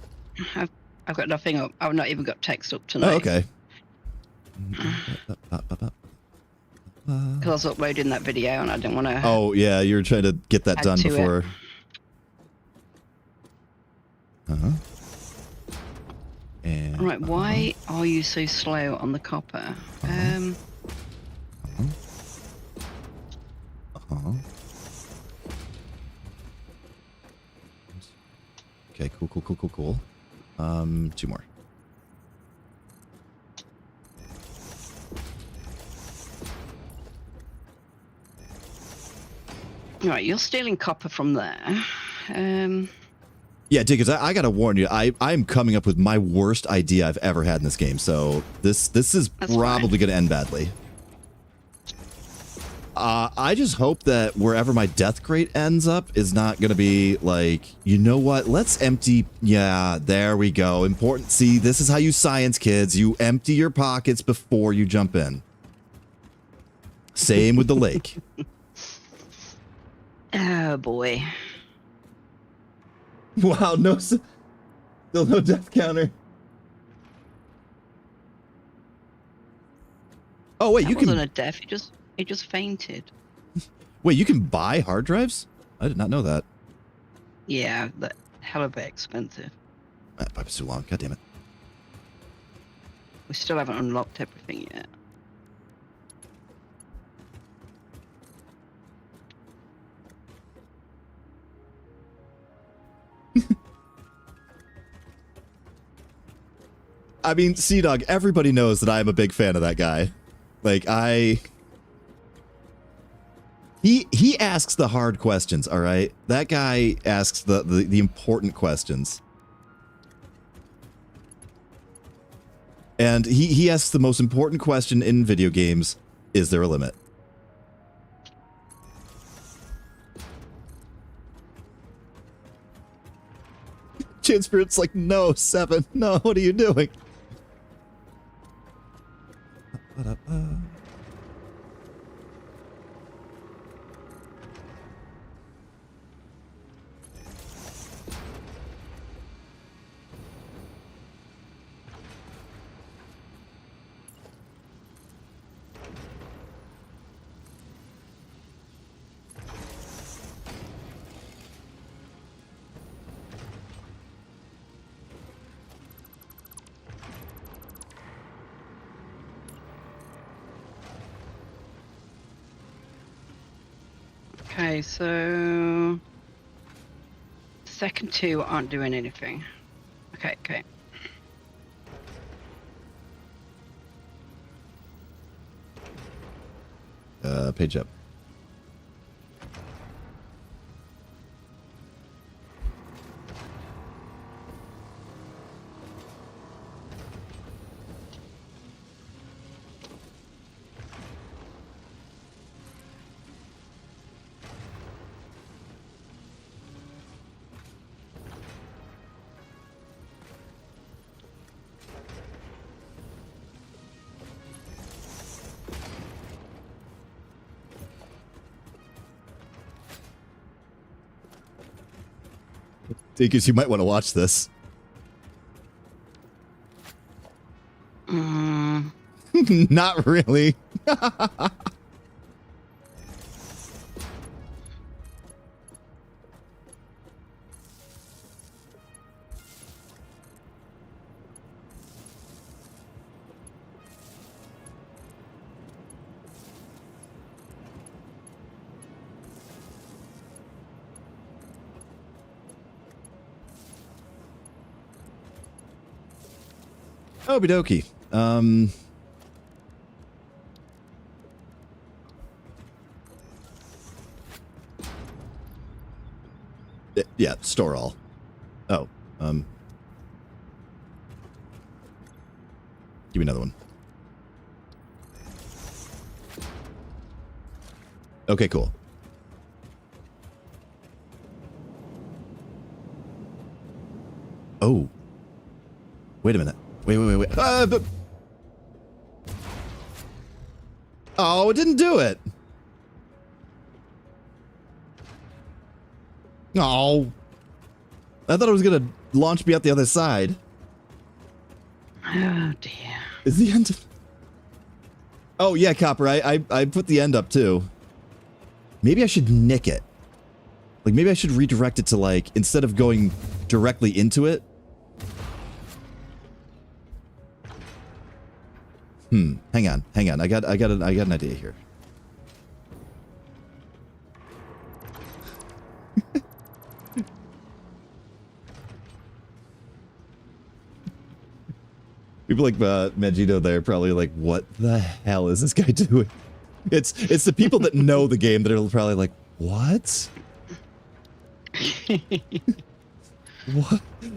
I've got nothing up. I've not even got text up tonight. Oh, okay. Because I was uploading that video and I didn't want to. Oh, yeah, you were trying to get that done before. And Right, why are you so slow on the copper? Okay, cool. 2 more. Right, you're stealing copper from there. Yeah, Dickens, I gotta warn you, I'm coming up with my worst idea I've ever had in this game, so this is probably gonna end badly. I just hope that wherever my death crate ends up is not gonna be like, you know what, let's empty... Yeah, there we go. Important. See, this is how you science, kids. You empty your pockets before you jump in. Same with the lake. Oh boy. Wow, still no death counter. Oh wait, you can... That wasn't a death, it just fainted. Wait, you can buy hard drives? I did not know that. Yeah, that hell of a bit expensive. That pipe's too long. God damn it. We still haven't unlocked everything yet. I mean, Sea-Dog, everybody knows that I am a big fan of that guy. Like, He asks the hard questions, all right? That guy asks the important questions. And he asks the most important question in video games, is there a limit? Chin Spirit's like, no, 7, no, what are you doing? Okay, so second two aren't doing anything. Okay, okay. Page up. Because you might want to watch this. Not really. Okie dokie. Yeah, store all. Oh, give me another one. Okay, cool. Oh. Wait a minute. Wait. Oh, it didn't do it. Oh. I thought it was going to launch me out the other side. Oh dear. Is the end... Oh, yeah, Copper. I put the end up, too. Maybe I should nick it. Like, maybe I should redirect it to, like, instead of going directly into it. Hang on. I got an idea here. People like Magito there probably like, what the hell is this guy doing? It's the people that know the game that are probably like, what?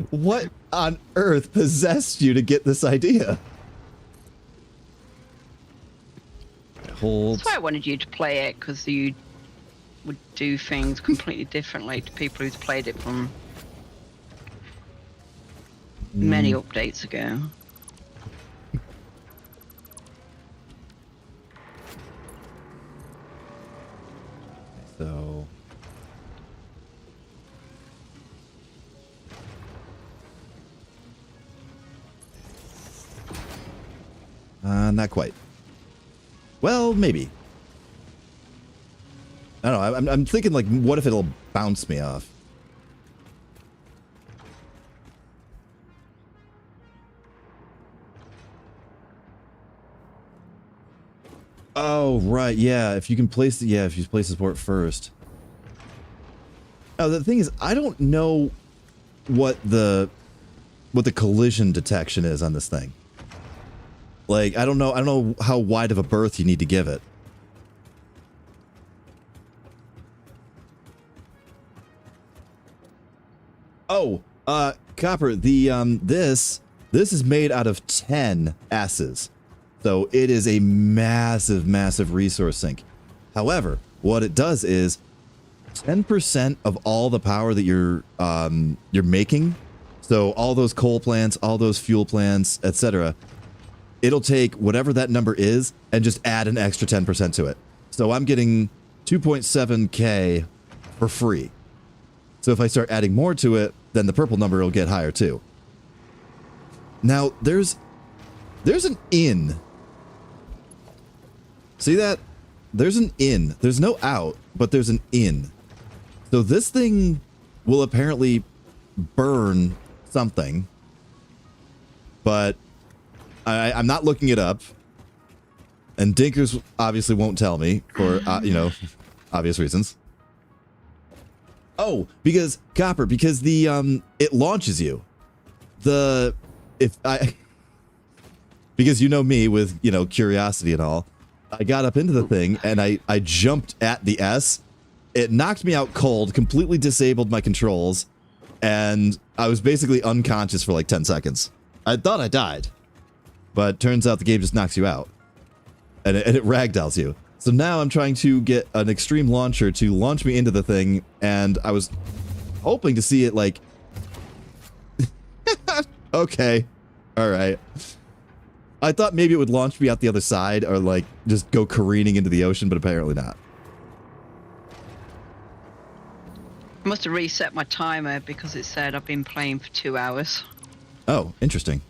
What on earth possessed you to get this idea? Hold. That's why I wanted you to play it, because you would do things completely differently to people who's played it from many updates ago. So... not quite. Well, maybe. I don't know. I'm thinking, like, what if it'll bounce me off? Oh, right. Yeah. If you can place the, if you place the support first. Now, the thing is, I don't know what the collision detection is on this thing. Like, I don't know how wide of a berth you need to give it. Oh, Copper, the this is made out of 10 S's. So it is a massive resource sink. However, what it does is 10% of all the power that you're making, so all those coal plants, all those fuel plants, etc., it'll take whatever that number is and just add an extra 10% to it. So I'm getting 2.7K for free. So if I start adding more to it, then the purple number will get higher too. Now, there's an in. See that? There's an in. There's no out, but there's an in. So this thing will apparently burn something, but I'm not looking it up. And Dinkers obviously won't tell me for, obvious reasons. Oh, because Copper, because the it launches you. Because you know me with, you know, curiosity and all. I got up into the thing and I jumped at the S. It knocked me out cold, completely disabled my controls, and I was basically unconscious for like 10 seconds. I thought I died, but turns out the game just knocks you out, and it ragdolls you. So now I'm trying to get an extreme launcher to launch me into the thing, and I was hoping to see it like... Okay, all right. I thought maybe it would launch me out the other side or like just go careening into the ocean, but apparently not. I must have reset my timer because it said I've been playing for 2 hours. Oh, interesting.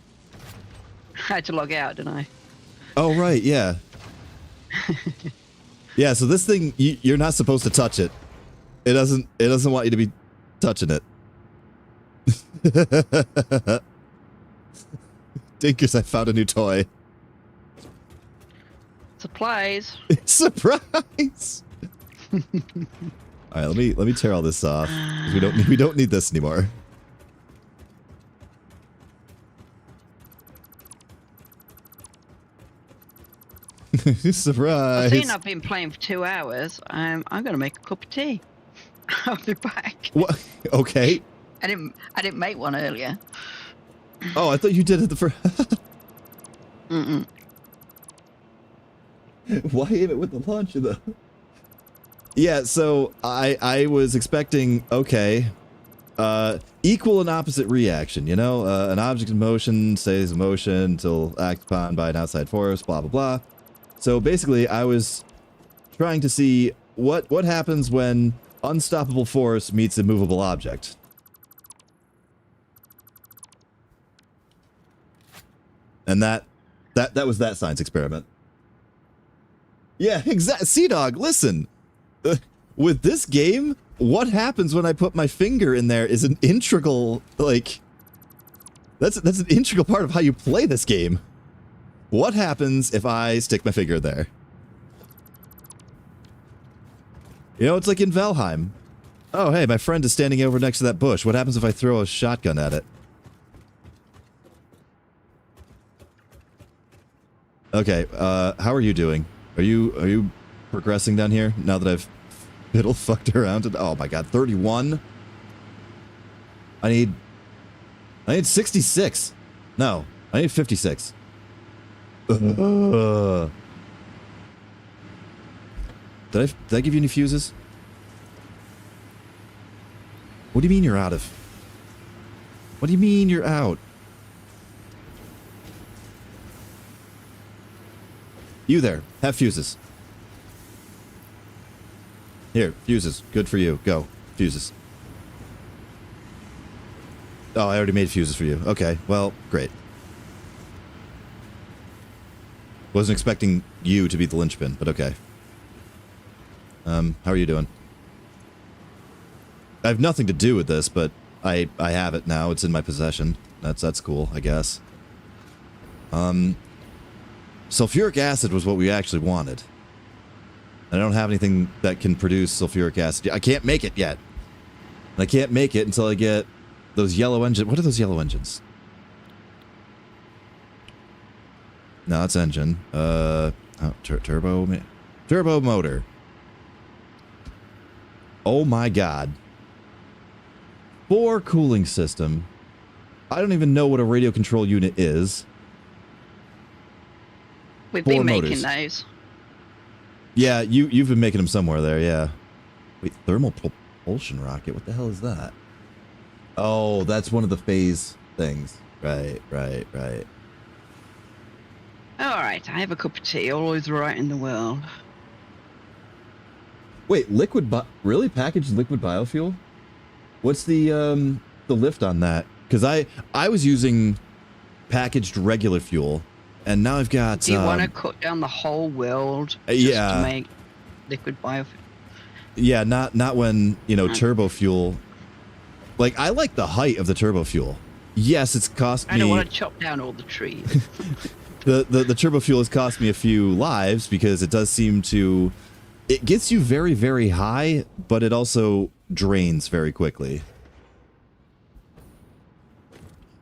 I had to log out, didn't I? Oh, right, yeah. Yeah, so this thing, you're not supposed to touch it. It doesn't want you to be touching it. Dinkers, I found a new toy. Supplies. Surprise! All right, let me tear all this off. We don't need this anymore. Surprise! Seeing I've been playing for 2 hours, I'm gonna make a cup of tea. I'll be back. What? Okay. I didn't make one earlier. Oh, I thought you did it the first. Mm-mm. Why aim it with the launcher though? Yeah, so I was expecting, okay, equal and opposite reaction, you know? An object in motion stays in motion until acted upon by an outside force, blah, blah, blah. So basically, I was trying to see what happens when unstoppable force meets a movable object. And that was that science experiment. Yeah, exactly. Sea-Dog, listen. With this game, what happens when I put my finger in there is an integral, like... That's an integral part of how you play this game. What happens if I stick my finger there? You know, it's like in Valheim. Oh, hey, my friend is standing over next to that bush. What happens if I throw a shotgun at it? Okay, how are you doing? Are you progressing down here now that I've fiddle fucked around? Oh my god, 31? I need 66. No, I need 56. Did I give you any fuses? What do you mean you're out of? What do you mean you're out? You there, have fuses. Here, fuses. Good for you. Go. Fuses. Oh, I already made fuses for you. Okay, well, great. Wasn't expecting you to be the linchpin, but okay. How are you doing? I have nothing to do with this, but I have it now. It's in my possession. That's cool, I guess. Sulfuric acid was what we actually wanted. I don't have anything that can produce sulfuric acid. I can't make it yet. And I can't make it until I get those yellow engines. What are those yellow engines? No, it's engine. Turbo motor. Oh my god. 4 cooling system. I don't even know what a radio control unit is. We've 4 been motors. making those. Yeah, you've been making them somewhere there, yeah. Wait, thermal propulsion rocket? What the hell is that? Oh, that's one of the phase things. Right. Alright, I have a cup of tea. Always right in the world. Wait, really? Packaged liquid biofuel? What's the lift on that? Because I was using packaged regular fuel, and now I've got... Do you want to cut down the whole world just to make liquid biofuel? Yeah, not when, you know, turbo fuel... Like, I like the height of the turbo fuel. Yes, it's cost me... I don't want to chop down all the trees. the turbo fuel has cost me a few lives because it does seem to... It gets you very, very high, but it also drains very quickly.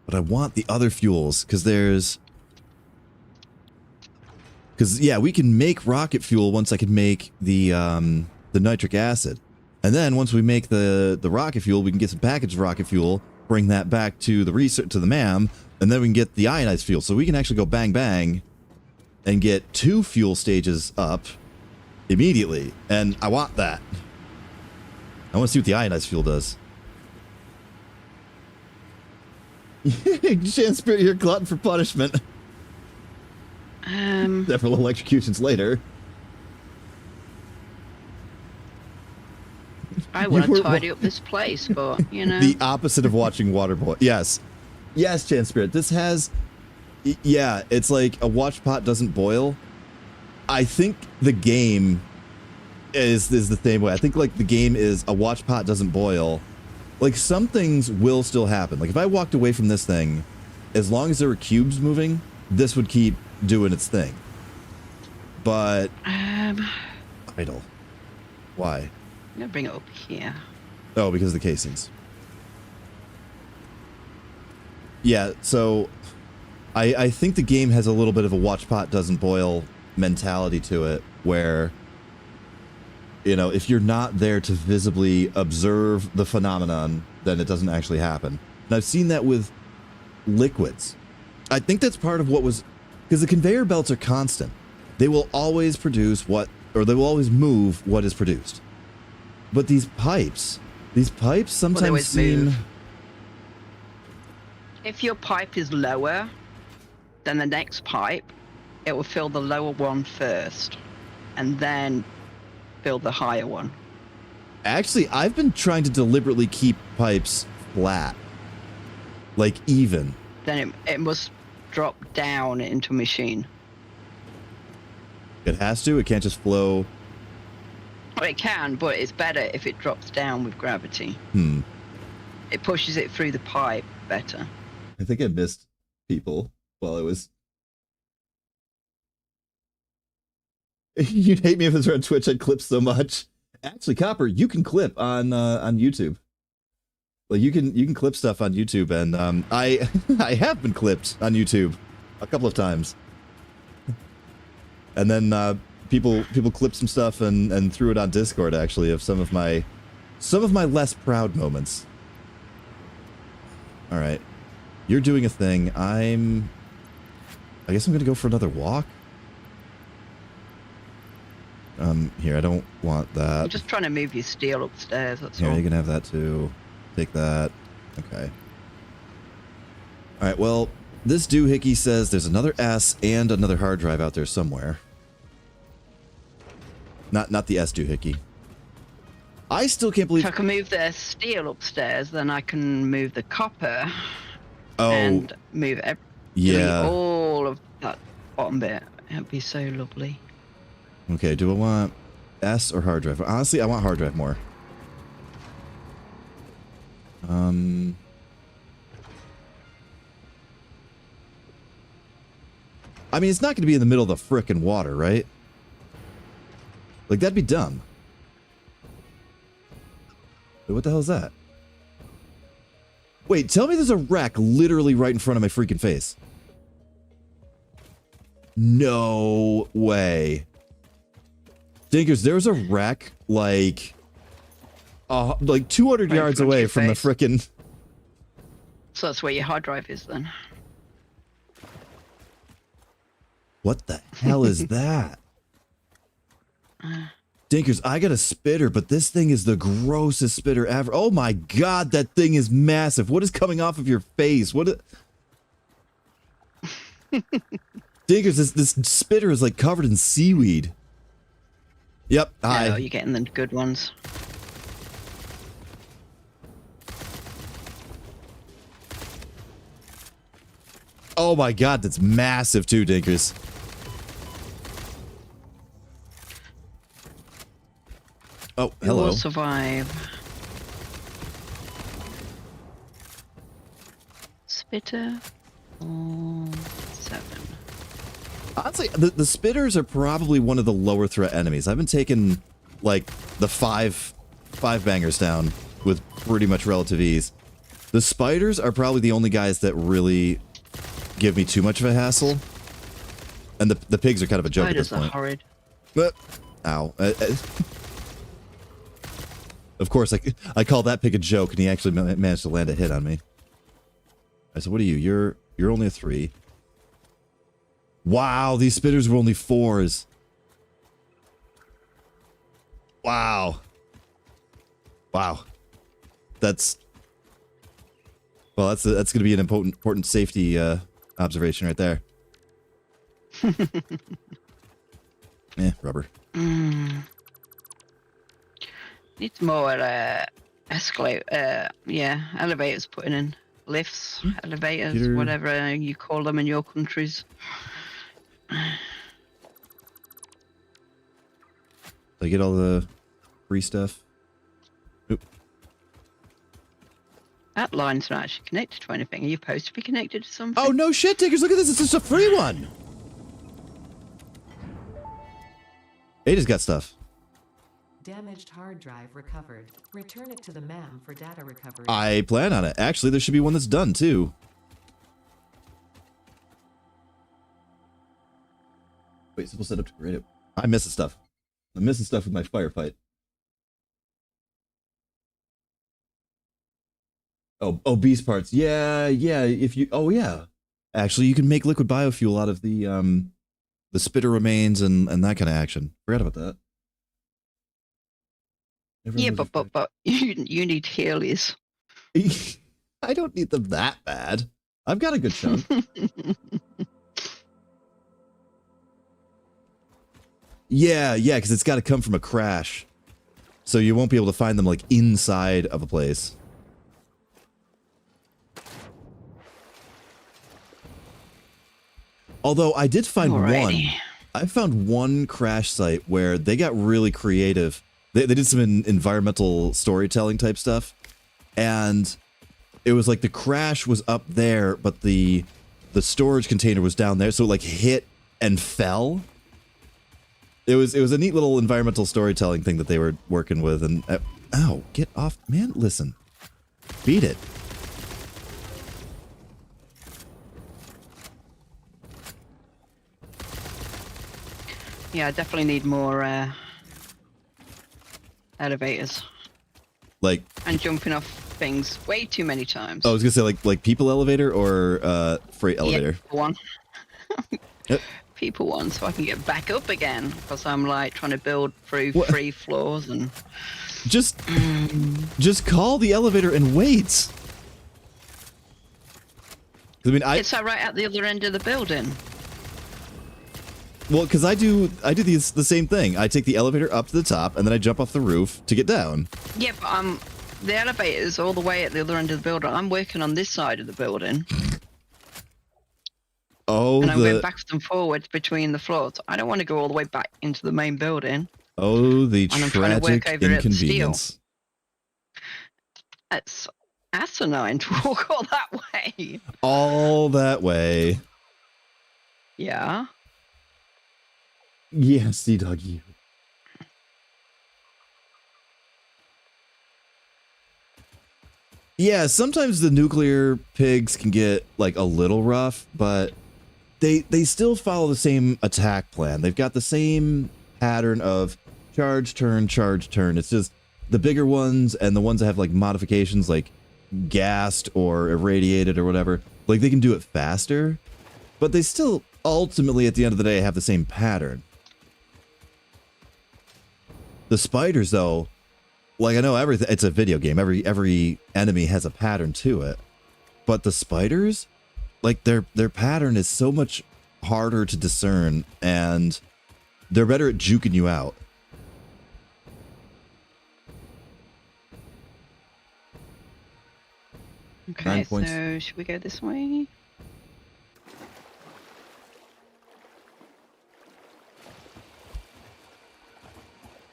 But I want the other fuels, because there's... Because, yeah, we can make rocket fuel once I can make the nitric acid. And then once we make the rocket fuel, we can get some packaged rocket fuel, bring that back to the research, to the MAM, and then we can get the ionized fuel. So we can actually go bang bang and get 2 fuel stages up immediately. And I want that. I want to see what the ionized fuel does. Chance Spirit, you're glutton for punishment. Several electrocutions later. I want to tidy up this place, but, you know. The opposite of watching water boil. Yes. Yes, Chance Spirit. This has... Yeah, it's like a watch pot doesn't boil. I think the game is the same way. I think, like, the game is a watch pot doesn't boil. Like, some things will still happen. Like, if I walked away from this thing, as long as there were cubes moving, this would keep doing its thing. But... idle. Why? I'm going to bring it up here. Oh, because of the casings. Yeah, so... I think the game has a little bit of a watch pot doesn't boil mentality to it, where, you know, if you're not there to visibly observe the phenomenon, then it doesn't actually happen. And I've seen that with liquids. I think that's part of what was... Because the conveyor belts are constant. They will always produce what... Or they will always move what is produced. But these pipes sometimes seem... Move. If your pipe is lower than the next pipe, it will fill the lower one first, and then fill the higher one. Actually, I've been trying to deliberately keep pipes flat. Like, even. Then it must drop down into a machine. It has to? It can't just flow? Well, it can, but it's better if it drops down with gravity. It pushes it through the pipe better. I think I missed people while I was... You'd hate me if it was on Twitch. I'd clip so much. Actually, Copper, you can clip on YouTube. Like, you can clip stuff on YouTube, and I have been clipped on YouTube a couple of times. And then people clipped some stuff and threw it on Discord, actually, of some of my less proud moments. All right. You're doing a thing. I guess I'm going to go for another walk. Here, I don't want that. I'm just trying to move your steel upstairs, that's all. Here, you can have that too. Take that. Okay. All right, well, this doohickey says there's another S and another hard drive out there somewhere. Not the S doohickey. I still can't believe... If I can move the steel upstairs, then I can move the copper. Oh, and move yeah. All of that bottom bit. It'd be so lovely. Okay, do I want S or hard drive? Honestly, I want hard drive more. I mean, it's not going to be in the middle of the frickin' water, right? Like, that'd be dumb. Wait, what the hell is that? Wait, tell me there's a wreck literally right in front of my freaking face. No way. Dinkers, there's a wreck like 200 yards away from the frickin'... So that's where your hard drive is then. What the hell is that? Dinkers, I got a spitter, but this thing is the grossest spitter ever. Oh my god, that thing is massive. What is coming off of your face? What? Dinkers, this spitter is like covered in seaweed. Yep, hi. Oh, you're getting the good ones. Oh my god, that's massive too, Dinkers. Oh, hello. You will survive. Spitter. 7. Honestly, the spitters are probably one of the lower threat enemies. I've been taking, like, the 5 5 bangers down with pretty much relative ease. The spiders are probably the only guys that really give me too much of a hassle. And the pigs are kind of a joke at this Spiders are point. horrid. But, ow. Of course, I call that pig a joke, and he actually managed to land a hit on me. I said, what are you? You're only a 3. Wow, these spitters were only 4s. Wow. Wow. That's going to be an important safety observation right there. Rubber. Needs more elevators putting in. Lifts, elevators, Computer. whatever you call them in your countries. Did I get all the free stuff? Oop. That line's not actually connected to anything. Are you supposed to be connected to something? Oh, no shit, Diggers. Look at this. It's just a free one. Ada's got stuff. Damaged hard drive recovered. Return it to the MAM for data recovery. I plan on it. Actually, there should be one that's done, too. Wait, simple setup to create it. I'm missing stuff. I'm missing stuff with my firefight. Oh, beast parts. Yeah. If you, oh yeah. Actually, you can make liquid biofuel out of the spitter remains and that kind of action. Forgot about that. Yeah, but you need healies. I don't need them that bad. I've got a good chunk. Yeah, because it's got to come from a crash. So you won't be able to find them, like, inside of a place. Although I did find one. I found one crash site where they got really creative. They did some environmental storytelling type stuff. And it was like the crash was up there, but the storage container was down there. So it, like, hit and fell. It was a neat little environmental storytelling thing that they were working with. And ow, get off, man! Listen, beat it. Yeah, I definitely need more elevators. Like, and jumping off things way too many times. Oh, I was gonna say like people elevator or freight elevator. Yeah, one. Yep. People one, so I can get back up again because I'm like trying to build through 3 floors and. Just call the elevator and wait. I mean, It's right at the other end of the building. Well, because I do the same thing. I take the elevator up to the top and then I jump off the roof to get down. Yeah, but the elevator's all the way at the other end of the building. I'm working on this side of the building. Oh, and I'm going backwards and forwards between the floors. I don't want to go all the way back into the main building. Oh, the tragic inconvenience. It's asinine to walk all that way. All that way. Yeah. Yes, Sea Dog, you. Yeah, sometimes the nuclear pigs can get like a little rough, but they still follow the same attack plan. They've got the same pattern of charge, turn, charge, turn. It's just the bigger ones and the ones that have like modifications like gassed or irradiated or whatever. Like they can do it faster, but they still ultimately at the end of the day have the same pattern. The spiders though, like I know everything, it's a video game. Every enemy has a pattern to it. But the spiders, like their pattern is so much harder to discern and they're better at juking you out. Okay, so should we go this way?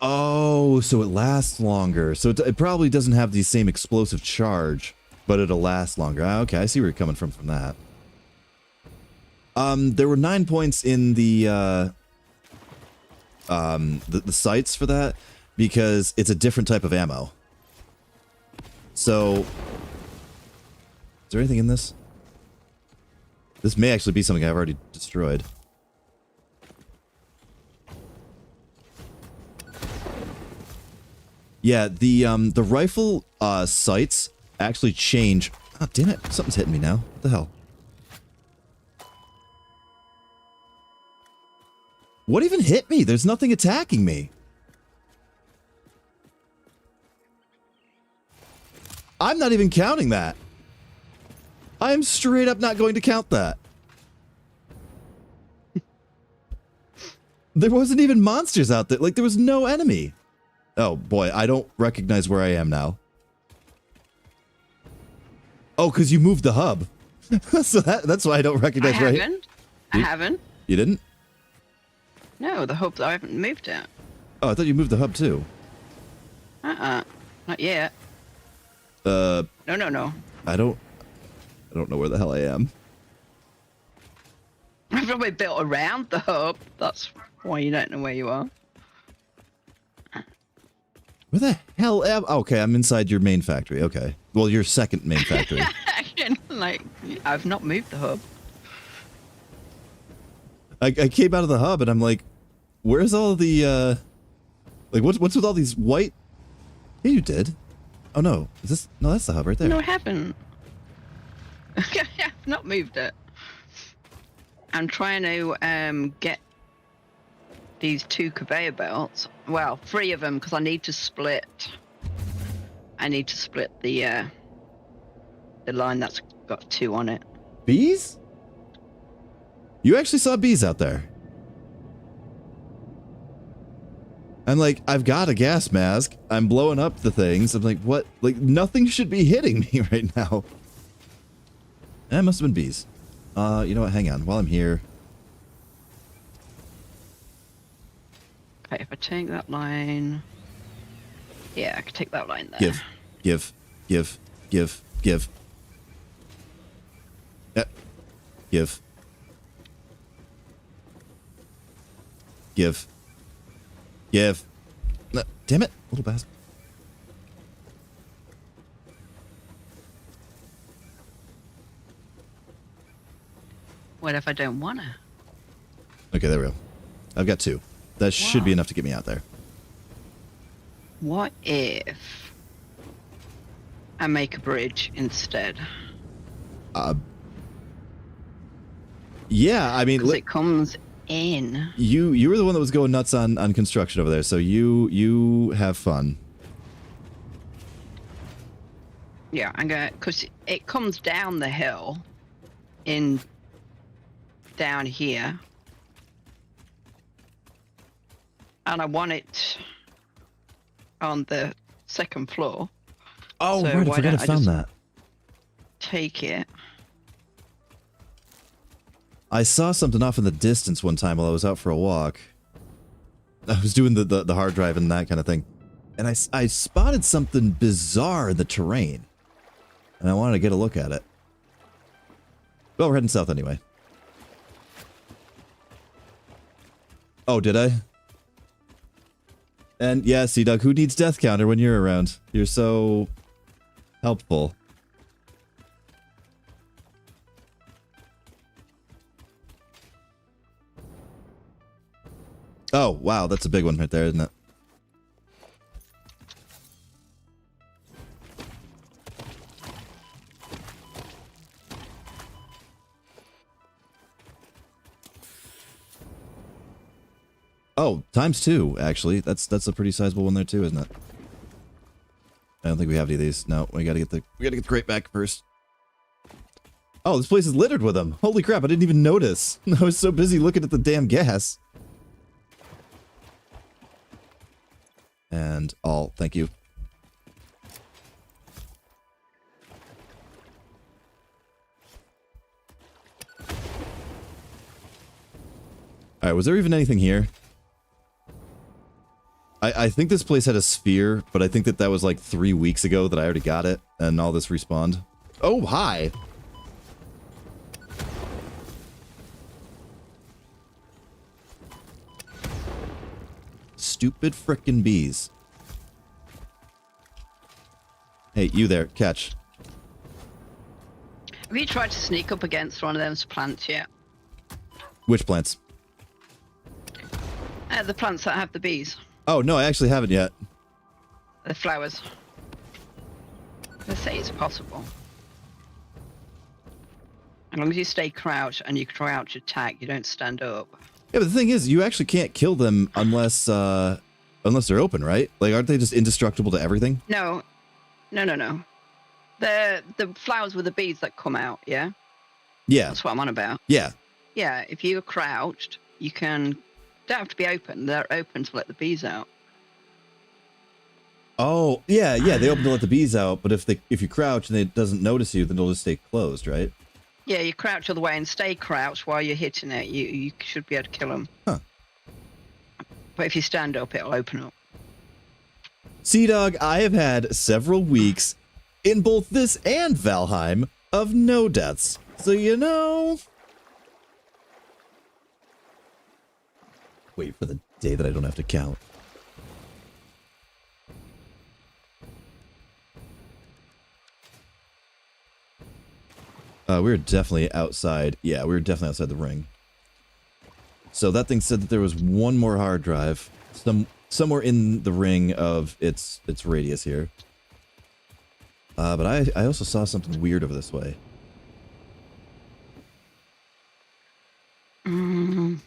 Oh, so it lasts longer. So it probably doesn't have the same explosive charge, but it'll last longer. Okay, I see where you're coming from that. There were 9 points in the sites for that. because it's a different type of ammo. So, is there anything in this? This may actually be something I've already destroyed. Yeah, the rifle sights actually change. Oh, damn it. Something's hitting me now. What the hell? What even hit me? There's nothing attacking me. I'm not even counting that. I am straight up not going to count that. There wasn't even monsters out there. Like, there was no enemy. Oh, boy. I don't recognize where I am now. Oh, because you moved the hub. So that's why I don't recognize where I am. I haven't. You didn't? No, the hub, I haven't moved it. Oh, I thought you moved the hub, too. Not yet. No. No. I don't know where the hell I am. I've probably built around the hub. That's why you don't know where you are. Where the hell am I? Okay, I'm inside your main factory. Okay. Well, your second main factory. Like, I've not moved the hub. I came out of the hub and I'm like, where's all the, like, what's with all these white... Yeah, you did. Oh, no. Is this... No, that's the hub right there. No, I haven't. I've not moved it. I'm trying to get these 2 conveyor belts. Well, 3 of them, because I need to split. I need to split the line that's got 2 on it. Bees? You actually saw bees out there. I'm like, I've got a gas mask. I'm blowing up the things. I'm like, what? Like, nothing should be hitting me right now. That must have been bees. You know what? Hang on. While I'm here. Okay, if I take that line... Yeah, I can take that line there. Give. Yep. Give. No, damn it, little bastard. What if I don't wanna? Okay, there we go. I've got 2. That should be enough to get me out there. What if I make a bridge instead? Yeah, I mean, Because it comes in. you were the one that was going nuts on construction over there, so you have fun. Yeah, I'm gonna, because it comes down the hill in down here, and I want it on the 2nd floor. Oh, So right, I why forgot I don't I found just- that. Take it. I saw something off in the distance one time while I was out for a walk. I was doing the hard drive and that kind of thing. And I spotted something bizarre in the terrain. And I wanted to get a look at it. Well, we're heading south anyway. Oh, did I? And yeah, Sea-Dog, who needs death counter when you're around? You're so helpful. Oh, wow, that's a big one right there, isn't it? Oh, ×2, actually. That's a pretty sizable one there too, isn't it? I don't think we have any of these. No, we gotta get the crate back first. Oh, this place is littered with them. Holy crap, I didn't even notice. I was so busy looking at the damn gas. And all, thank you. Alright, was there even anything here? I think this place had a sphere, but I think that was like 3 weeks ago that I already got it, and all this respawned. Oh, hi! Stupid frickin' bees. Hey, you there. Catch. Have you tried to sneak up against one of those plants yet? Which plants? The plants that have the bees. Oh, no, I actually haven't yet. The flowers. They say it's possible. As long as you stay crouched and you crouch attack, you don't stand up. Yeah, but the thing is, you actually can't kill them unless they're open, right? Like, aren't they just indestructible to everything? No. They're the flowers with the bees that come out, yeah? Yeah. That's what I'm on about. Yeah. Yeah, if you're crouched, you can... Don't have to be open. They're open to let the bees out. Oh, yeah, they open to let the bees out, but if you crouch and it doesn't notice you, then it'll just stay closed, right? Yeah, you crouch all the way and stay crouched while you're hitting it. You should be able to kill them. Huh. But if you stand up, it'll open up. Sea Dog, I have had several weeks in both this and Valheim of no deaths. So, you know... Wait for the day that I don't have to count. We were definitely outside. Yeah, we were definitely outside the ring. So that thing said that there was one more hard drive. Somewhere in the ring of its radius here. But I also saw something weird over this way. Mm.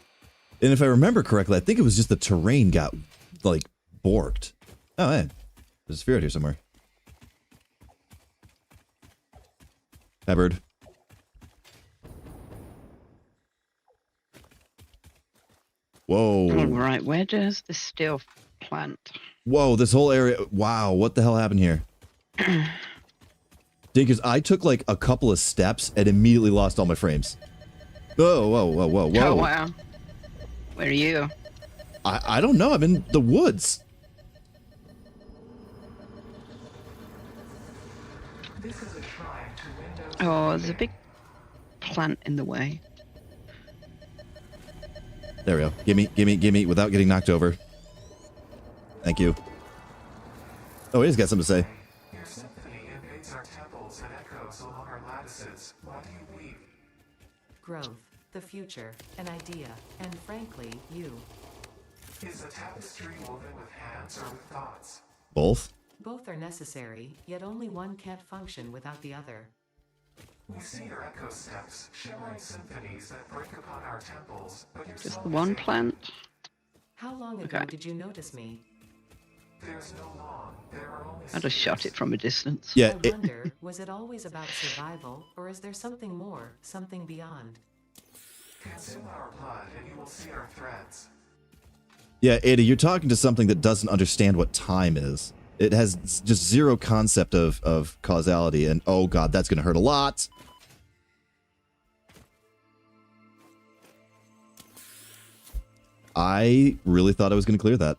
And if I remember correctly, I think it was just the terrain got, like, borked. Oh, man. There's a sphere out here somewhere. Hi, bird. Whoa. All right, where does the steel plant? Whoa, this whole area. Wow, what the hell happened here? Dinkers, I took like a couple of steps and immediately lost all my frames. Whoa, whoa, whoa, whoa, whoa. Oh, wow. Where are you? I don't know. I'm in the woods. This is a shrine to Windows. Oh, there's a big plant in the way. There we go. Gimme, without getting knocked over. Thank you. Oh, he's got something to say. Your symphony invades our temples and echoes along our lattices. Why do you weep? Growth, the future, an idea, and frankly, you. Is a tapestry woven with hands or with thoughts? Both? Both are necessary, yet only one can't function without the other. We see your echo steps, shimmering symphonies that break upon our temples, but your Just the song one is plant? How long ago Okay. did you notice me? There's no long. There are only I just shot it from a distance. Yeah, I wonder, was it always about survival, or is there something more, something beyond? Consume our blood and you will see our threads. yeah, Ada, you're talking to something that doesn't understand what time is. It has just zero concept of causality, and oh god, that's gonna hurt a lot. I really thought I was gonna clear that.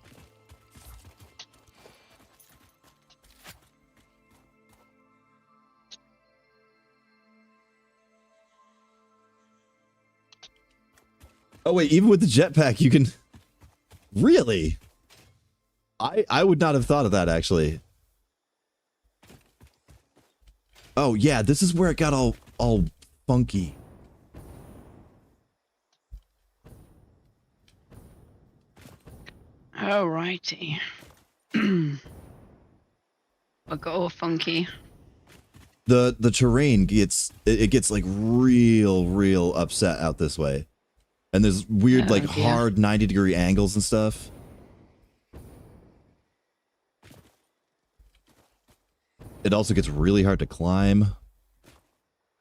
Oh wait, even with the jetpack you can... Really? I would not have thought of that, actually. Oh, yeah, this is where it got all funky. Alrighty. I got all funky. The terrain gets like real upset out this way. And there's weird Oh, like dear. hard 90-degree angles and stuff. It also gets really hard to climb.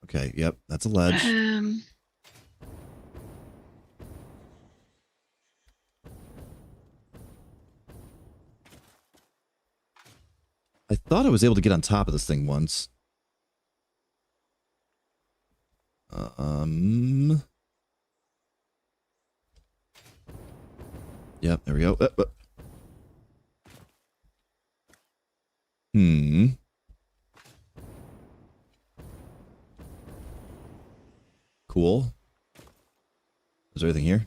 Okay, yep, that's a ledge. I thought I was able to get on top of this thing once. Yep, there we go. Cool. Is there anything here?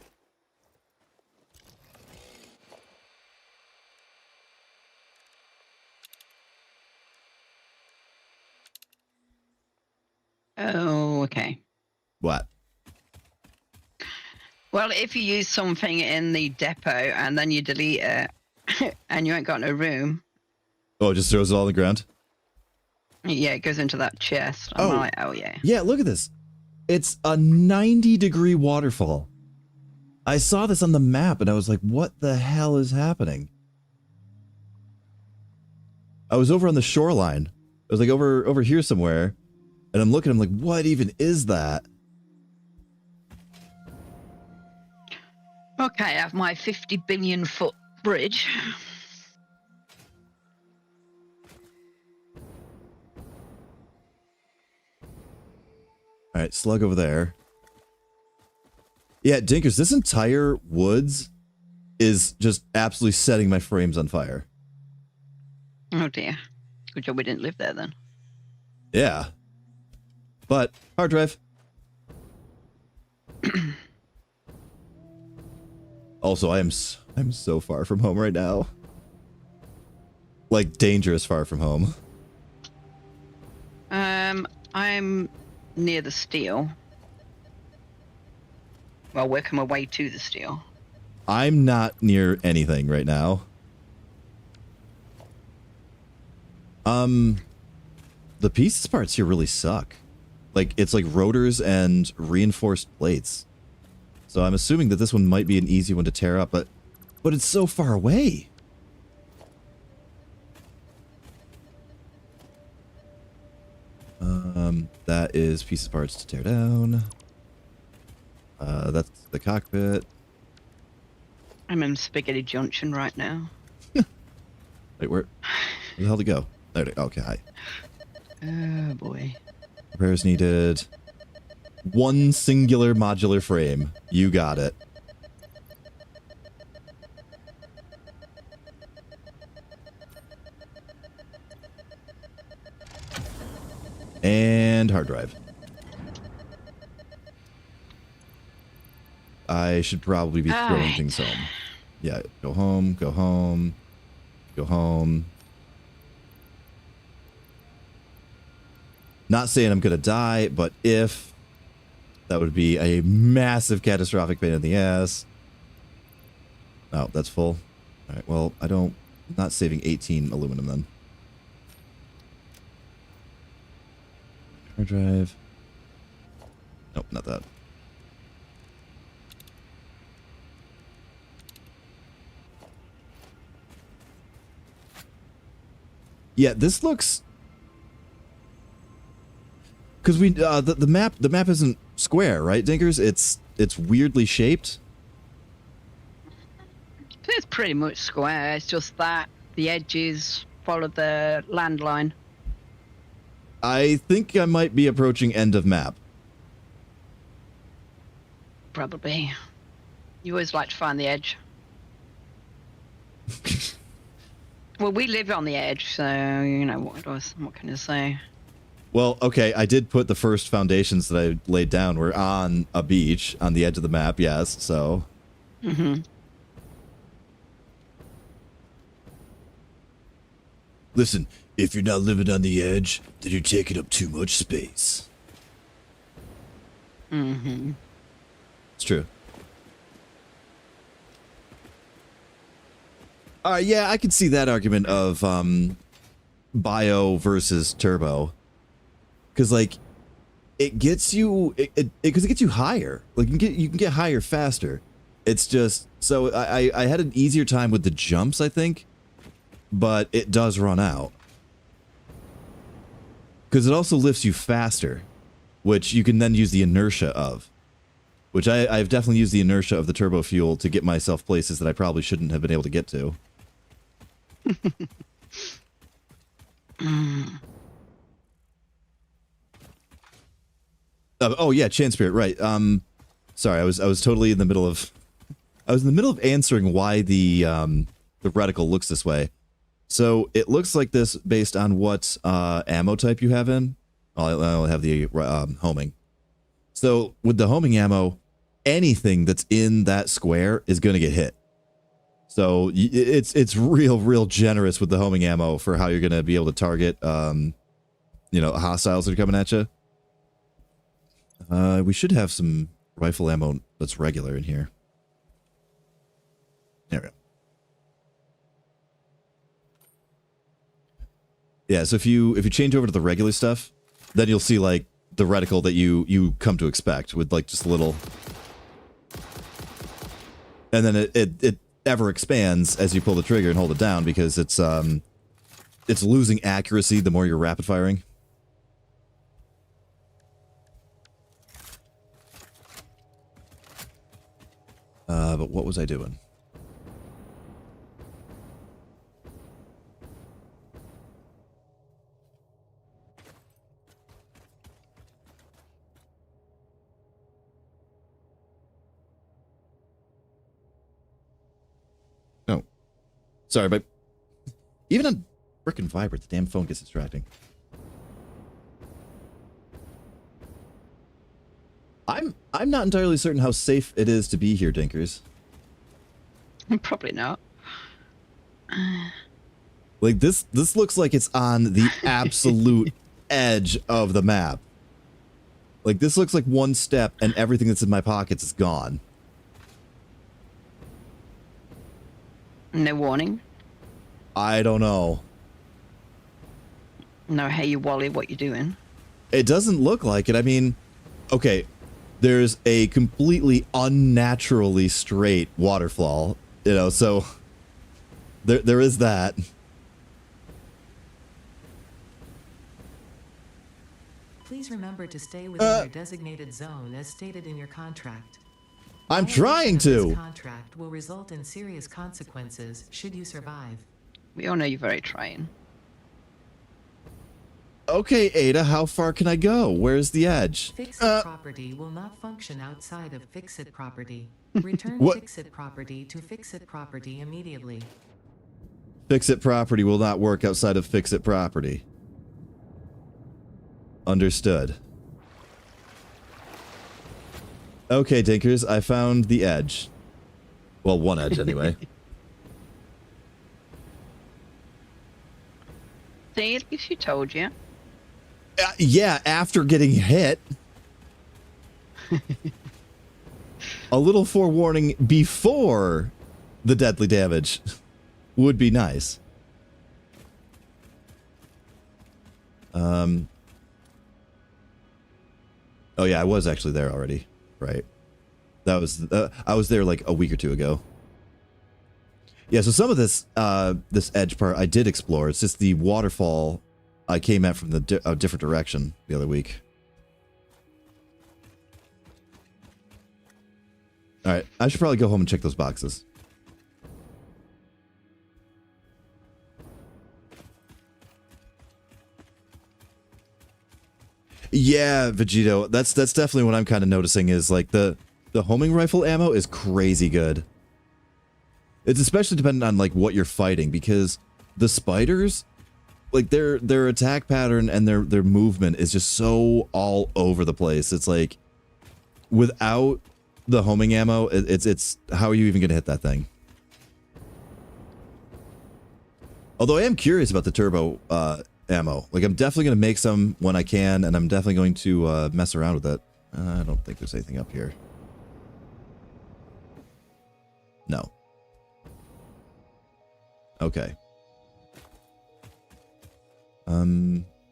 Oh, okay. What? Well, if you use something in the depot and then you delete it and you ain't got no room, Oh, it just throws it all on the ground? yeah, it goes into that chest. I'm like, oh yeah. Yeah, look at this. It's a 90-degree waterfall. I saw this on the map and I was like, what the hell is happening? I was over on the shoreline. I was like over here somewhere. And I'm looking, I'm like, what even is that? Okay, I have my 50 billion foot bridge. All right, slug over there. Yeah, Dinkers, this entire woods is just absolutely setting my frames on fire. Oh dear. Good job we didn't live there then. Yeah. But, hard drive. Also, I'm so far from home right now. Like, dangerous far from home. I'm near the steel. Well, working my way to the steel. I'm not near anything right now. The pieces parts here really suck. Like, it's like rotors and reinforced plates. So I'm assuming that this one might be an easy one to tear up, but it's so far away. That is pieces parts to tear down. That's the cockpit. I'm in Spaghetti Junction right now. Wait, where the hell did it go? There it is. Okay, hi. Oh boy. Repairs needed. One singular modular frame. You got it. And hard drive. I should probably be throwing things home. Yeah, go home, go home, go home. Not saying I'm going to die, but if, that would be a massive catastrophic pain in the ass. Oh, that's full. All right, well, I'm not saving 18 aluminum then. Hard drive. Nope, not that. Yeah, this looks, because we the map isn't square, right, Dinkers? It's weirdly shaped. It's pretty much square. It's just that the edges follow the landline. I think I might be approaching end of map. Probably. You always like to find the edge. Well, we live on the edge, so you know what can I say? Well, okay, I did put the first foundations that I laid down were on a beach on the edge of the map. Yes, so. Mm-hmm. Listen, if you're not living on the edge, then you're taking up too much space. Mm-hmm. It's true. Yeah, I could see that argument of bio versus turbo, because like it gets you because it gets you higher. Like you can get higher faster. It's just so I had an easier time with the jumps, I think, but it does run out because it also lifts you faster, which you can then use the inertia of. Which I've definitely used the inertia of the turbo fuel to get myself places that I probably shouldn't have been able to get to. Oh yeah, Chan Spirit, right. Sorry, I was totally in the middle of answering why the reticle looks this way. So it looks like this based on what ammo type you have in. I only have the homing. So with the homing ammo, anything that's in that square is going to get hit. So it's real generous with the homing ammo for how you're going to be able to target, hostiles that are coming at you. We should have some rifle ammo that's regular in here. There we go. Yeah, so if you change over to the regular stuff, then you'll see like the reticle that you come to expect with like just a little, and then it ever expands as you pull the trigger and hold it down because it's losing accuracy the more you're rapid firing. But what was I doing? Oh, sorry, but even on frickin' vibrate, the damn phone gets distracting. I'm not entirely certain how safe it is to be here, Dinkers. Probably not. Like this looks like it's on the absolute edge of the map. Like this looks like one step and everything that's in my pockets is gone. No warning. I don't know. No, hey, you Wally, what you doing? It doesn't look like it. I mean, okay, there's a completely unnaturally straight waterfall, you know, so there is that. Please remember to stay within your designated zone as stated in your contract. I'm Violation trying of this to. contract will result in serious consequences should you survive. We all know you're very trying. Okay, Ada, how far can I go? Where's the edge? Fix-it property will not function outside of fix-it property. Return What? fix-it property to fix-it property immediately. Fix-it property will not work outside of fix-it property. Understood. Okay, Dinkers, I found the edge. Well, one edge anyway. See, at least she told you. Yeah, after getting hit. A little forewarning before the deadly damage would be nice. Oh yeah, I was actually there already. Right. That was I was there like a week or two ago. Yeah, so some of this this edge part I did explore. It's just the waterfall I came at from the different direction the other week. All right, I should probably go home and check those boxes. Yeah, Vegito, that's definitely what I'm kind of noticing is like the homing rifle ammo is crazy good. It's especially dependent on like what you're fighting because the spiders, like their attack pattern and their movement is just so all over the place. It's like without the homing ammo, it's how are you even going to hit that thing? Although I am curious about the turbo ammo. Like I'm definitely going to make some when I can, and I'm definitely going to mess around with it. I don't think there's anything up here. No. Okay.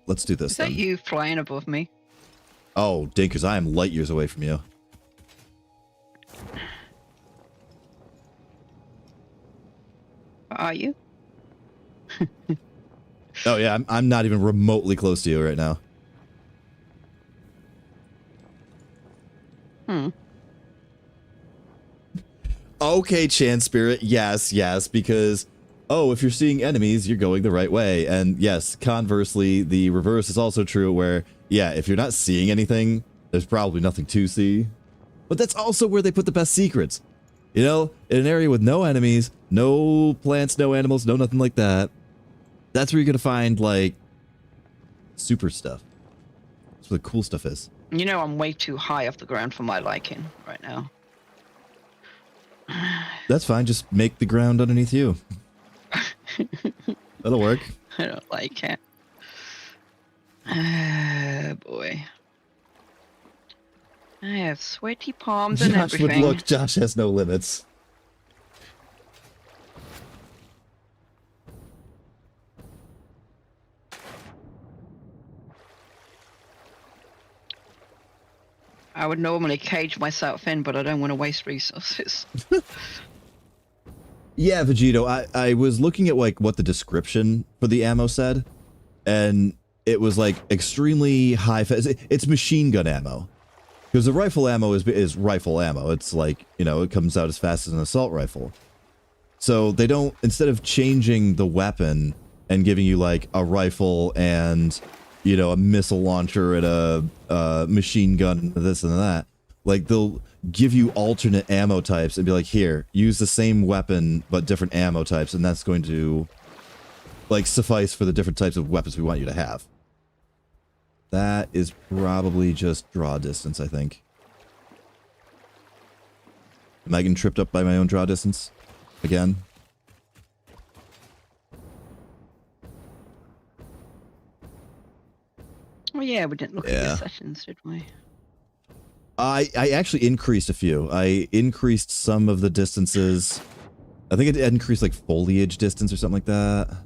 Let's do this Is that then. you flying above me? Oh, Dinkers, I am light years away from you. Are you? Oh yeah, I'm not even remotely close to you right now. Okay, Chan Spirit, yes, because, oh, if you're seeing enemies, you're going the right way. And yes, conversely, the reverse is also true where, yeah, if you're not seeing anything, there's probably nothing to see. But that's also where they put the best secrets. You know, in an area with no enemies, no plants, no animals, no nothing like that. That's where you're going to find, like, super stuff. That's where the cool stuff is. You know I'm way too high off the ground for my liking right now. That's fine. Just make the ground underneath you. That'll work. I don't like it. Boy. I have sweaty palms and Josh would everything. look. Josh has no limits. I would normally cage myself in, but I don't want to waste resources. Yeah, Vegito, I was looking at like what the description for the ammo said, and it was like extremely high. It's machine gun ammo, because the rifle ammo is rifle ammo. It's like, you know, it comes out as fast as an assault rifle. So they don't, instead of changing the weapon and giving you like a rifle and, you know, a missile launcher and a machine gun, this and that, like they'll give you alternate ammo types and be like, here, use the same weapon but different ammo types, and that's going to like suffice for the different types of weapons we want you to have. That is probably just draw distance, I think. Am I getting tripped up by my own draw distance again? Oh yeah, we didn't look at your sessions, did we? I actually increased a few. I increased some of the distances. I think it increased like foliage distance or something like that.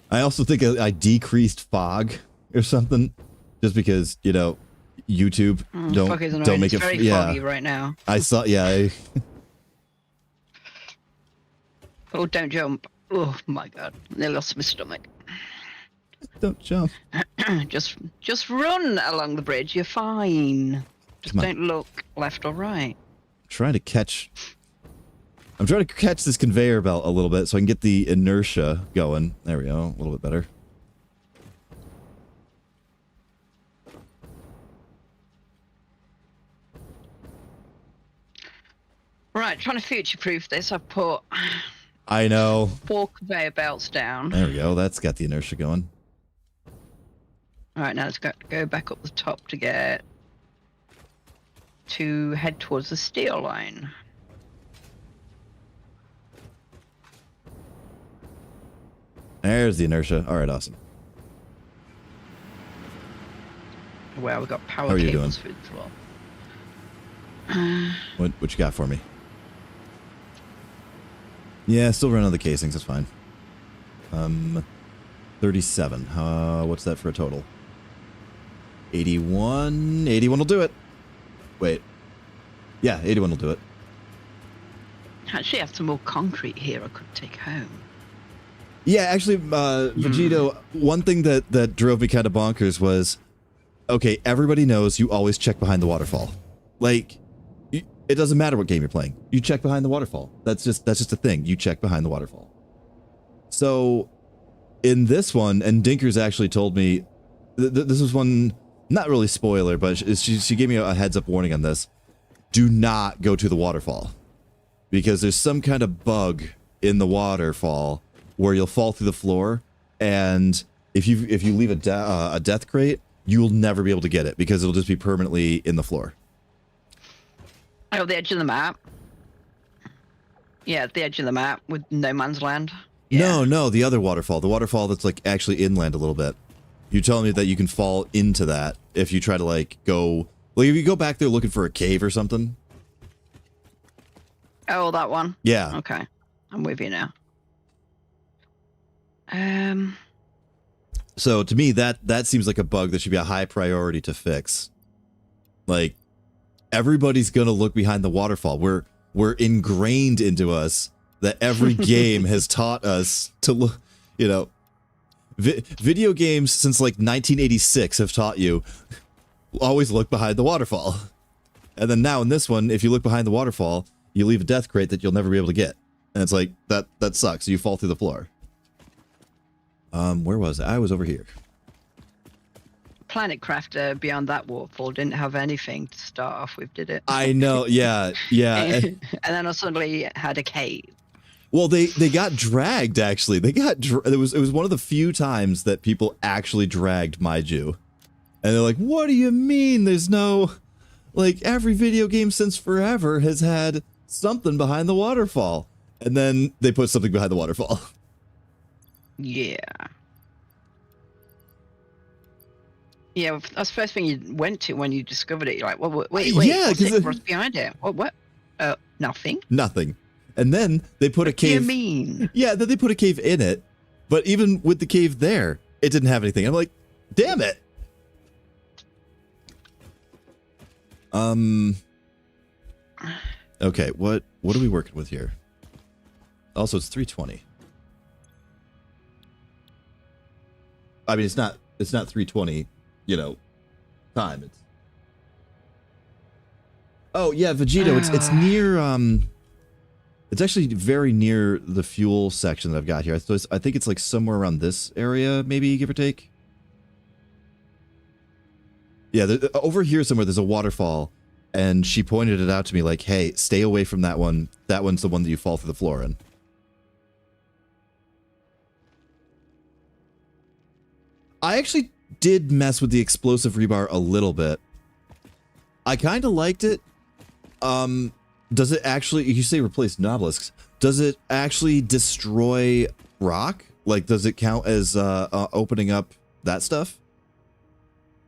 I also think I decreased fog or something, just because, you know, YouTube don't make it's it. very foggy right now. I saw. Yeah. Oh, don't jump! Oh my god, nearly lost my stomach. Don't jump. just run along the bridge. You're fine. Just don't look left or right. I'm trying to catch this conveyor belt a little bit so I can get the inertia going. There we go. A little bit better. Right, trying to future-proof this. I've put. I know. 4 conveyor belts down. There we go. That's got the inertia going. Alright, now let's go back up the top to head towards the steel line. There's the inertia. All right, awesome. Well, we've got power How are you cables through as well. What you got for me? Yeah, still running on the casings. That's fine. 37. What's that for a total? 81. 81 will do it. Wait. Yeah, 81 will do it. Actually, I have some more concrete here I could take home. Yeah, actually, Vegito, one thing that drove me kind of bonkers was, okay, everybody knows you always check behind the waterfall. Like, it doesn't matter what game you're playing. You check behind the waterfall. That's just a thing. You check behind the waterfall. So, in this one, and Dinkers actually told me, this was one, not really spoiler, but she gave me a heads up warning on this. Do not go to the waterfall, because there's some kind of bug in the waterfall where you'll fall through the floor, and if you leave a death crate, you'll never be able to get it because it'll just be permanently in the floor. Oh, the edge of the map. Yeah, the edge of the map with no man's land. Yeah. No, the other waterfall. The waterfall that's like actually inland a little bit. You're telling me that you can fall into that if you try to like go... Like if you go back there looking for a cave or something. Oh, that one? Yeah. Okay. I'm with you now. So to me, that seems like a bug that should be a high priority to fix. Like, everybody's gonna look behind the waterfall. We're ingrained into us that every game has taught us to look, you know, video games since like 1986 have taught you always look behind the waterfall. And then now in this one, if you look behind the waterfall, you leave a death crate that you'll never be able to get. And it's like, that sucks. You fall through the floor. Where was I? I was over here. Planet Crafter beyond that waterfall didn't have anything to start off with, did it? I know, yeah. And then I suddenly had a cave. Well, they got dragged, actually. It was one of the few times that people actually dragged Maiju. And they're like, what do you mean there's no... Like, every video game since forever has had something behind the waterfall. And then they put something behind the waterfall. Yeah. Yeah, that's the first thing you went to when you discovered it. You're like, well, wait, Yeah, what's 'cause what's behind it? What? Nothing. Nothing. And then they put a What do you cave. mean? Yeah, then they put a cave in it. But even with the cave there, it didn't have anything. I'm like, damn it. Okay, what are we working with here? Also, it's 320. I mean, it's not 320, time. Oh yeah, Vegito. It's near. It's actually very near the fuel section that I've got here. So I think it's like somewhere around this area, maybe, give or take. Yeah, over here somewhere there's a waterfall, and she pointed it out to me like, "Hey, stay away from that one. That one's the one that you fall through the floor in." I actually did mess with the explosive rebar a little bit. I kind of liked it. Does it actually, you say replace obelisks, does it actually destroy rock? Like, does it count as opening up that stuff?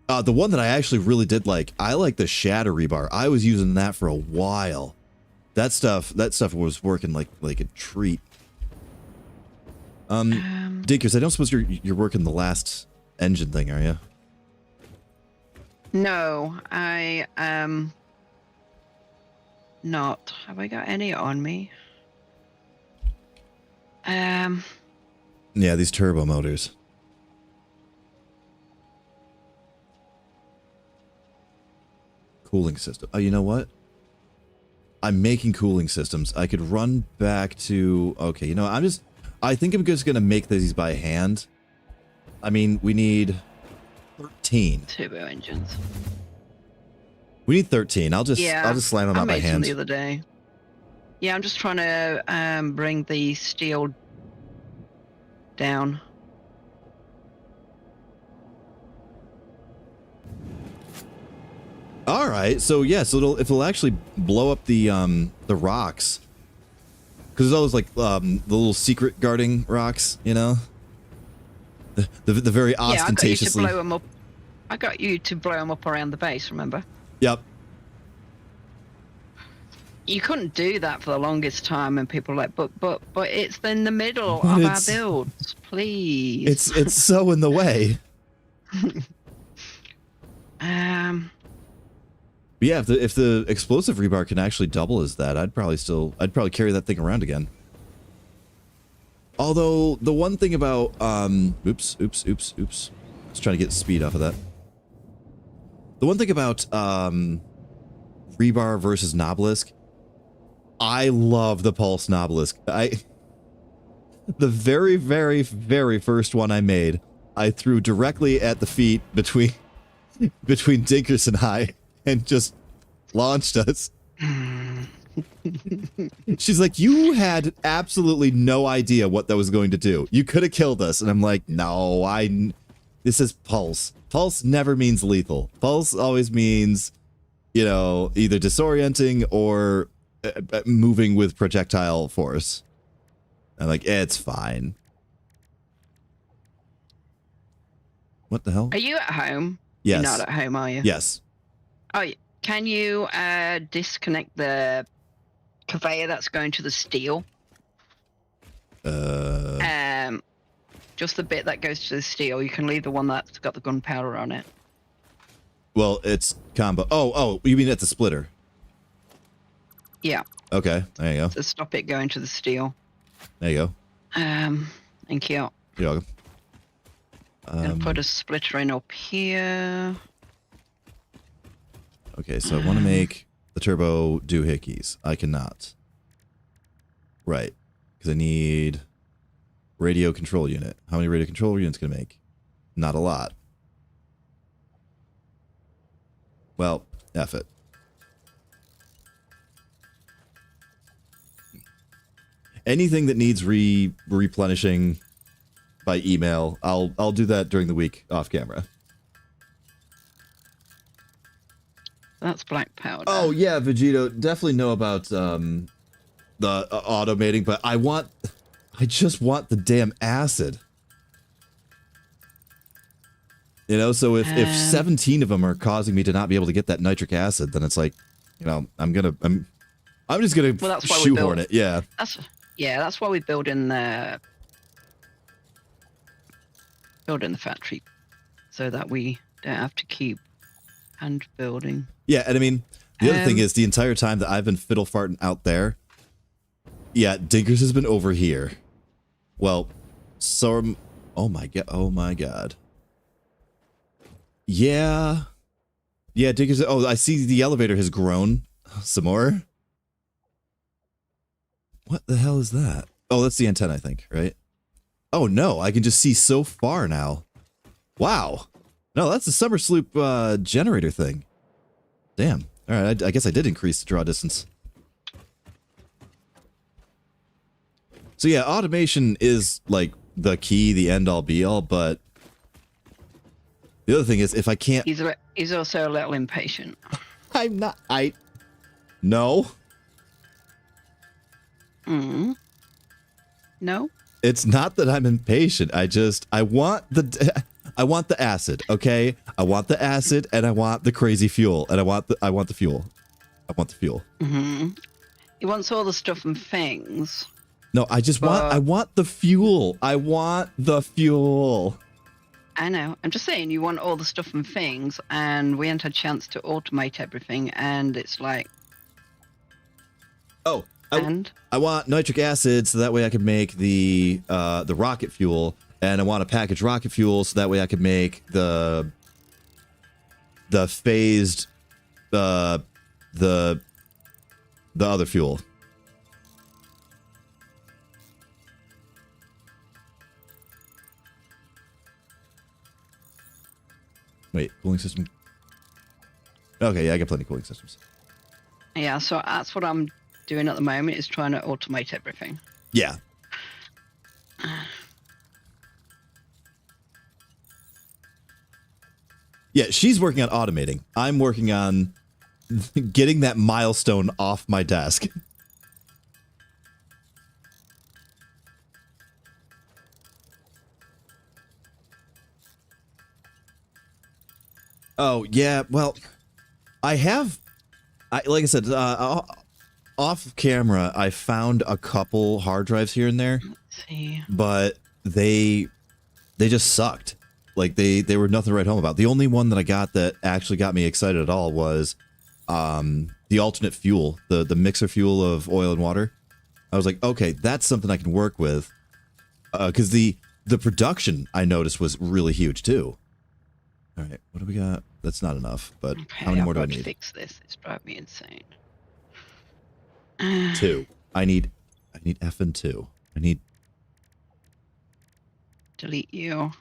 The one that I actually really did like, I like the shatter rebar. I was using that for a while. That stuff was working like a treat. Dinkers, I don't suppose you're working the last engine thing, are you? No, I am not. Have I got any on me? Yeah, these turbo motors. Cooling system. Oh, you know what? I'm making cooling systems. I could run back to... Okay, you know, I think I'm just going to make these by hand. I mean, we need 13. Turbo engines. We need 13. I'll just slam them out by I made some hand. the other day. Yeah, I'm just trying to bring the steel down. All right, so yeah, so it'll actually blow up the rocks, because there's always like the little secret guarding rocks, you know, the very ostentatiously. Yeah, I got you to blow them up. I got you to blow them up around the base. Remember? Yep. You couldn't do that for the longest time, and people were like, but it's in the middle of our builds, please. It's so in the way. But yeah, if the explosive rebar can actually double as that, I'd probably carry that thing around again. Although the one thing about oops. Just trying to get speed off of that. The one thing about rebar versus obelisk, I love the pulse obelisk. The very, very, very first one I made, I threw directly at the feet between Dinkers and I, and just launched us. She's like, you had absolutely no idea what that was going to do. You could have killed us. And I'm like, no, this is pulse. Pulse never means lethal. Pulse always means, you know, either disorienting or moving with projectile force. I'm like, it's fine. What the hell? Are you at home? Yes. You're not at home, are you? Yes. Oh, can you disconnect the conveyor that's going to the steel? Just the bit that goes to the steel. You can leave the one that's got the gunpowder on it. Well, it's combo. Oh, you mean at the splitter? Yeah. Okay, there you go. To stop it going to the steel. There you go. Thank you. You're welcome. I'm gonna put a splitter in up here. Okay, so I want to make the turbo doohickeys. I cannot. Right, because I need radio control unit. How many radio control units can I make? Not a lot. Well, F it. Anything that needs replenishing by email, I'll do that during the week off camera. That's black powder. Oh yeah, Vegito, definitely know about the automating, but I just want the damn acid. You know, so if 17 of them are causing me to not be able to get that nitric acid, then it's like, you know, I'm just gonna Well, that's why we shoehorn built- it. Yeah. That's why we build in the factory, so that we don't have to keep hand building. Yeah, and I mean, the other thing Um, is the entire time that I've been fiddle farting out there, yeah, Dinkers has been over here. Well, so oh my god. Yeah. Yeah, Dinkers. Oh, I see the elevator has grown some more. What the hell is that? Oh, that's the antenna, I think, right? Oh no, I can just see so far now. Wow. No, that's the summer sloop generator thing. Damn. All right, I guess I did increase the draw distance. So yeah, automation is like the key, the end all be all, but the other thing is if I can't... He's also a little impatient. I'm not... No. No? It's not that I'm impatient. I want the acid, okay? I want the acid and I want the crazy fuel and I want the fuel. I want the fuel. He wants all the stuff and things. No, I want the fuel. I want the fuel. I know. I'm just saying you want all the stuff and things, and we haven't had a chance to automate everything, and it's like... Oh, I want nitric acid so that way I can make the rocket fuel, and I want to package rocket fuel so that way I can make the phased the other fuel. Wait, cooling system. Okay, yeah, I got plenty of cooling systems. Yeah, so that's what I'm doing at the moment, is trying to automate everything. Yeah. Yeah, she's working on automating. I'm working on getting that milestone off my desk. Oh, yeah, well, like I said, off camera, I found a couple hard drives here and there. Let's see. But they just sucked. Like they were nothing to write home about. The only one that I got that actually got me excited at all was the alternate fuel, the mixer fuel of oil and water. I was like, okay, that's something I can work with. Because the production I noticed was really huge too. All right, what do we got? That's not enough, but Okay, how many more do I I've got to need? fix this. It's driving me insane. 2. I need F and 2. I need Delete you.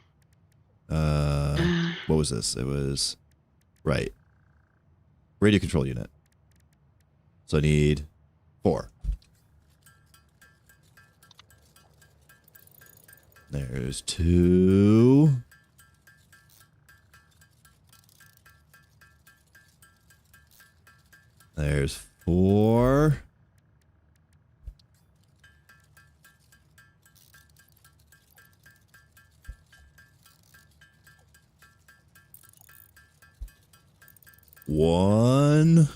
what was this? It was right. Radio control unit. So I need 4. There's 2. There's 4. One.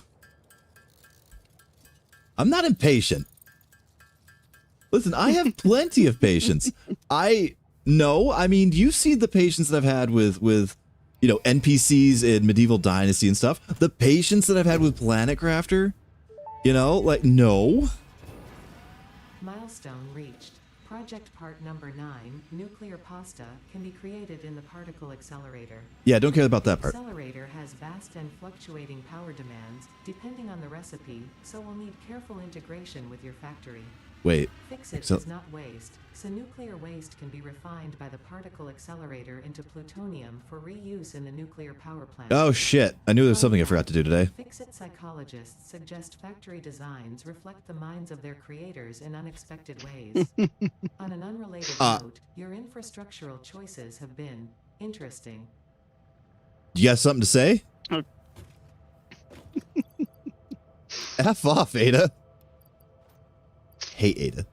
I'm not impatient. Listen, I have plenty of patience. I mean, you see the patience that I've had with you know, NPCs in Medieval Dynasty and stuff. The patience that I've had with Planet Crafter, you know, like, no. Milestone reached. Project part number 9, nuclear pasta, can be created in the particle accelerator. Yeah, don't care about that part. Accelerator has vast and fluctuating power demands, depending on the recipe, so will need careful integration with your factory. Wait. Fix it So- is not waste, so nuclear waste can be refined by the particle accelerator into plutonium for reuse in the nuclear power plant. Oh, shit. I knew there was something I forgot to do today. Fix-It psychologists suggest factory designs reflect the minds of their creators in unexpected ways. On an unrelated note, your infrastructural choices have been interesting. You got something to say? Oh. F off, Ada. Hate Ada.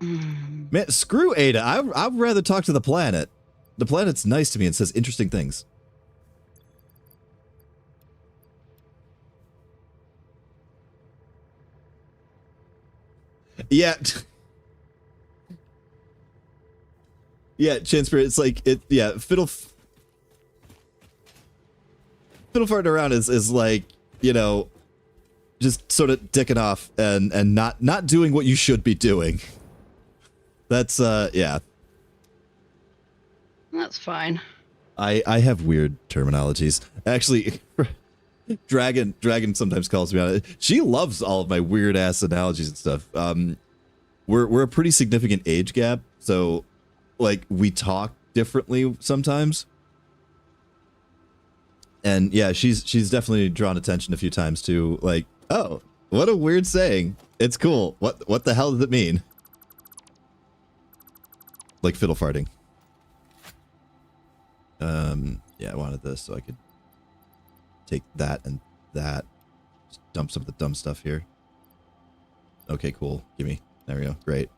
Man, screw Ada. I'd rather talk to the planet. The planet's nice to me and says interesting things. Yeah. Yeah, Chanspirit, it's like, fiddle farting around is like, you know, just sort of dicking off and not doing what you should be doing. That's, yeah. That's fine. I have weird terminologies. Actually, Dragon sometimes calls me on it. She loves all of my weird ass analogies and stuff. We're a pretty significant age gap, so like we talk differently sometimes. And yeah, she's definitely drawn attention a few times to like, oh, what a weird saying. It's cool. What the hell does it mean? Like fiddle farting. Yeah, I wanted this so I could take that and that. Just dump some of the dumb stuff here. Okay, cool. Gimme. There we go. Great.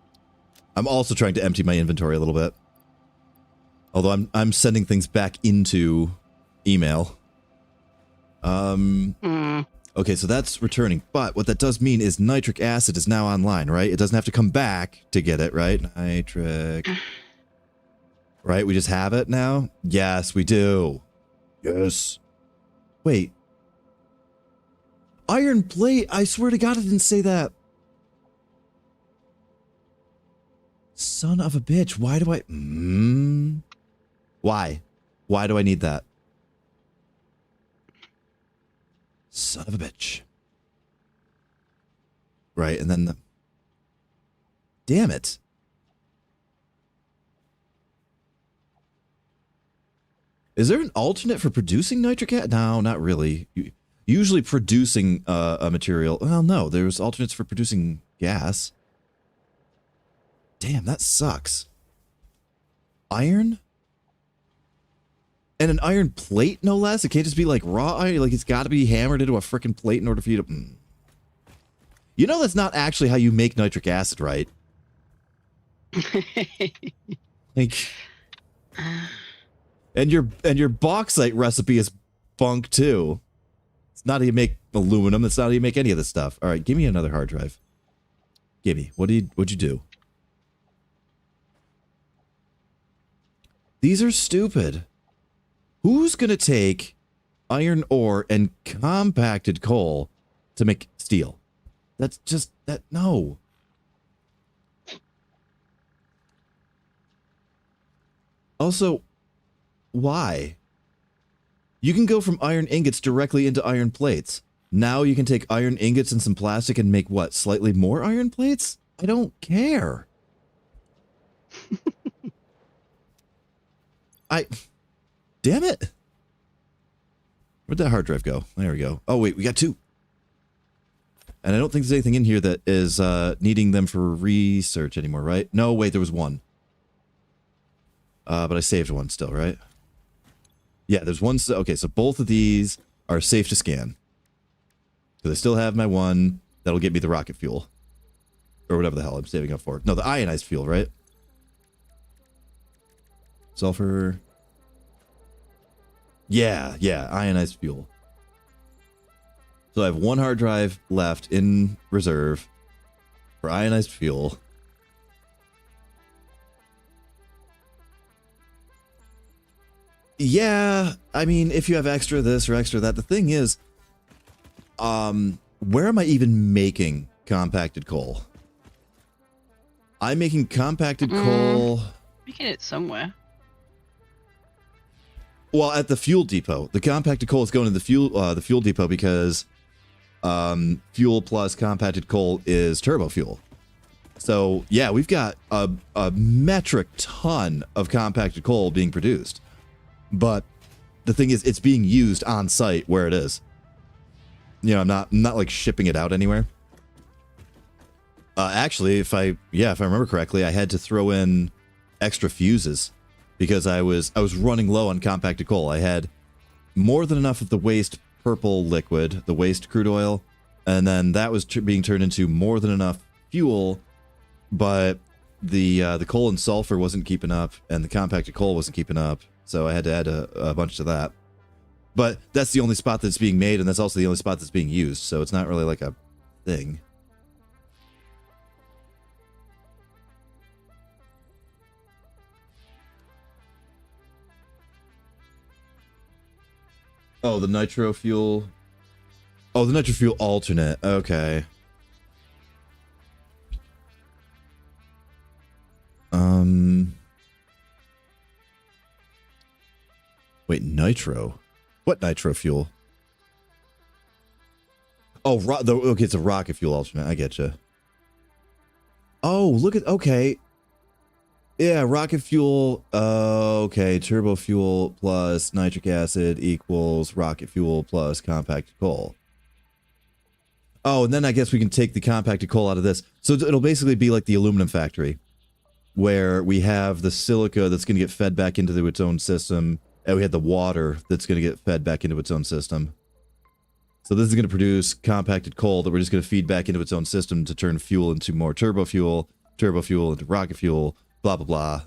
I'm also trying to empty my inventory a little bit. Although I'm sending things back into email. Okay, so that's returning. But what that does mean is nitric acid is now online, right? It doesn't have to come back to get it, right? Nitric. Right? We just have it now? Yes, we do. Yes. Wait. Iron plate? I swear to God, I didn't say that. Son of a bitch. Why do I... Why? Why do I need that? Son of a bitch. Right, and then the... Damn it. Is there an alternate for producing nitric acid? No, not really. Usually producing a material... Well, no, there's alternates for producing gas. Damn, that sucks. Iron? And an iron plate, no less? It can't just be like raw iron? Like, it's got to be hammered into a freaking plate in order for you to... You know that's not actually how you make nitric acid, right? Like... And your bauxite recipe is bunk, too. It's not how you make aluminum. It's not how you make any of this stuff. All right, give me another hard drive. Gimme. What'd you do? These are stupid. Who's going to take iron ore and compacted coal to make steel? That's just... No. Also, why? You can go from iron ingots directly into iron plates. Now you can take iron ingots and some plastic and make what? Slightly more iron plates? I don't care. Damn it. Where'd that hard drive go? There we go. Oh, wait, we got two. And I don't think there's anything in here that is needing them for research anymore, right? No, wait, there was one. But I saved one still, right? Yeah, there's one. Okay, so both of these are safe to scan. Because I still have my one that'll get me the rocket fuel. Or whatever the hell I'm saving up for. No, the ionized fuel, right? Sulfur. Yeah, ionized fuel. So I have one hard drive left in reserve for ionized fuel. Yeah, I mean, if you have extra this or extra that, the thing is, where am I even making compacted coal? I'm making compacted coal. Making it somewhere. Well, at the fuel depot. The compacted coal is going to the fuel depot because fuel plus compacted coal is turbo fuel. So yeah, we've got a metric ton of compacted coal being produced. But the thing is, it's being used on site where it is. You know, I'm not like shipping it out anywhere. Actually, if I remember correctly, I had to throw in extra fuses because I was running low on compacted coal. I had more than enough of the waste purple liquid, the waste crude oil, and then that was being turned into more than enough fuel, but the coal and sulfur wasn't keeping up, and the compacted coal wasn't keeping up, so I had to add a bunch to that. But that's the only spot that's being made, and that's also the only spot that's being used, so it's not really like a thing. Oh, the nitro fuel. Oh, the nitro fuel alternate. Okay. Wait, nitro? What nitro fuel? Oh, okay, it's a rocket fuel alternate. I get you. Oh, look at, okay. Yeah, rocket fuel. Okay, turbo fuel plus nitric acid equals rocket fuel plus compacted coal. Oh, and then I guess we can take the compacted coal out of this. So it'll basically be like the aluminum factory, where we have the silica that's going to get fed back into its own system, and we had the water that's going to get fed back into its own system. So this is going to produce compacted coal that we're just going to feed back into its own system to turn fuel into more turbo fuel into rocket fuel, blah, blah, blah.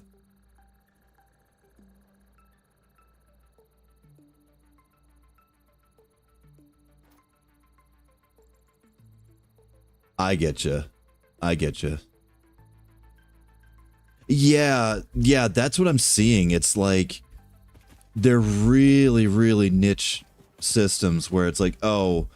I get you. I get you. Yeah, that's what I'm seeing. It's like they're really, really niche systems where it's like, oh,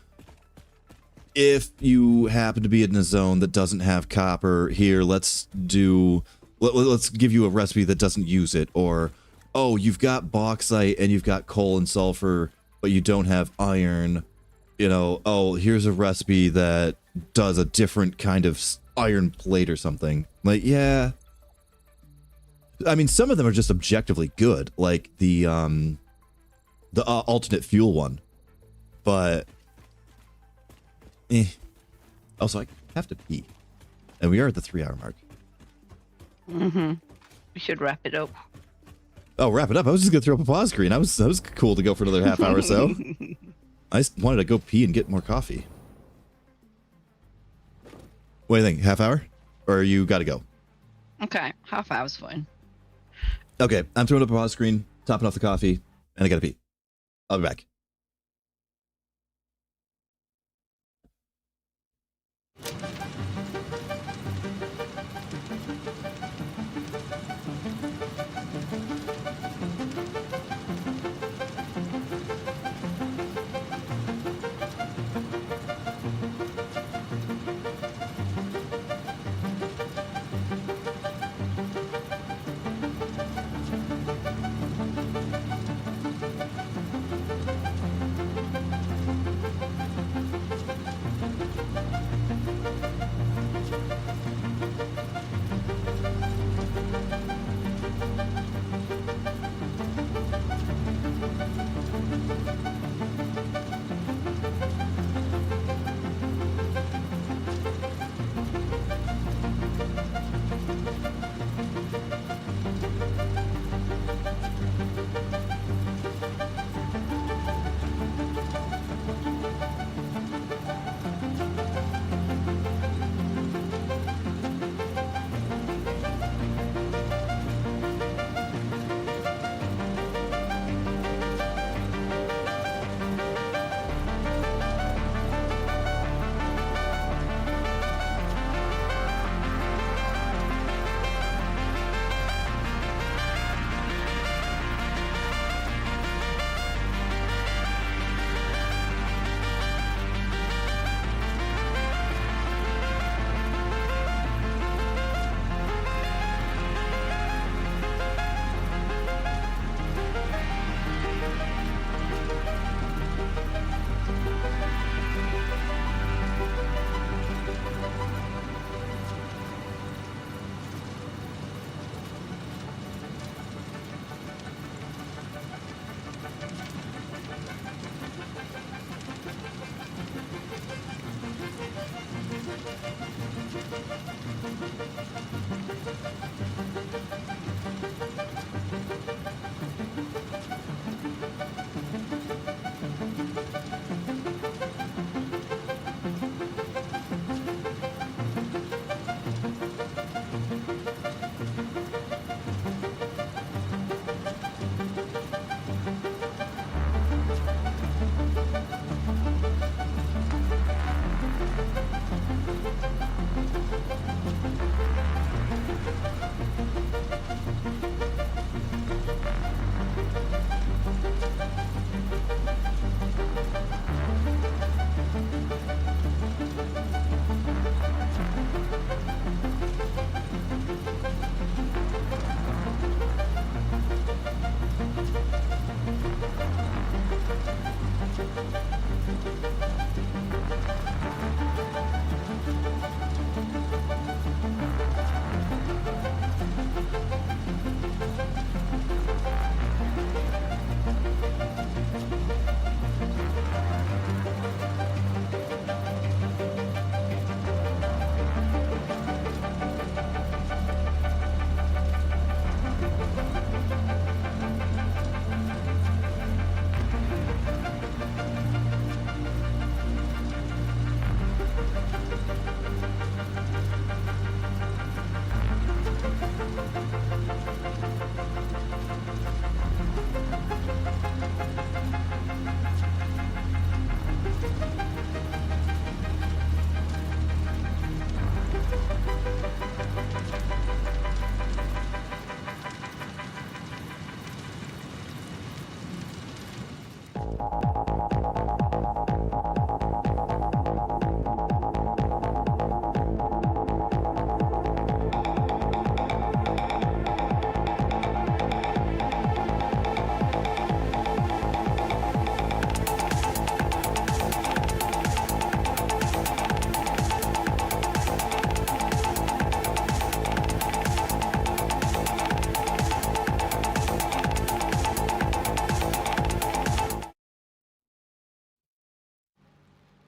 if you happen to be in a zone that doesn't have copper, here, let's give you a recipe that doesn't use it. Or, oh, you've got bauxite and you've got coal and sulfur, but you don't have iron. You know, oh, here's a recipe that does a different kind of iron plate or something. Like, yeah. I mean, some of them are just objectively good, like the alternate fuel one. But, also, I have to pee. And we are at the 3-hour mark. Mm-hmm. We should wrap it up. Oh, wrap it up. I was just going to throw up a pause screen. That was cool to go for another half hour or so. I just wanted to go pee and get more coffee. What do you think? Half hour? Or you got to go? Okay, half hour's fine. Okay, I'm throwing up a pause screen, topping off the coffee, and I got to pee. I'll be back.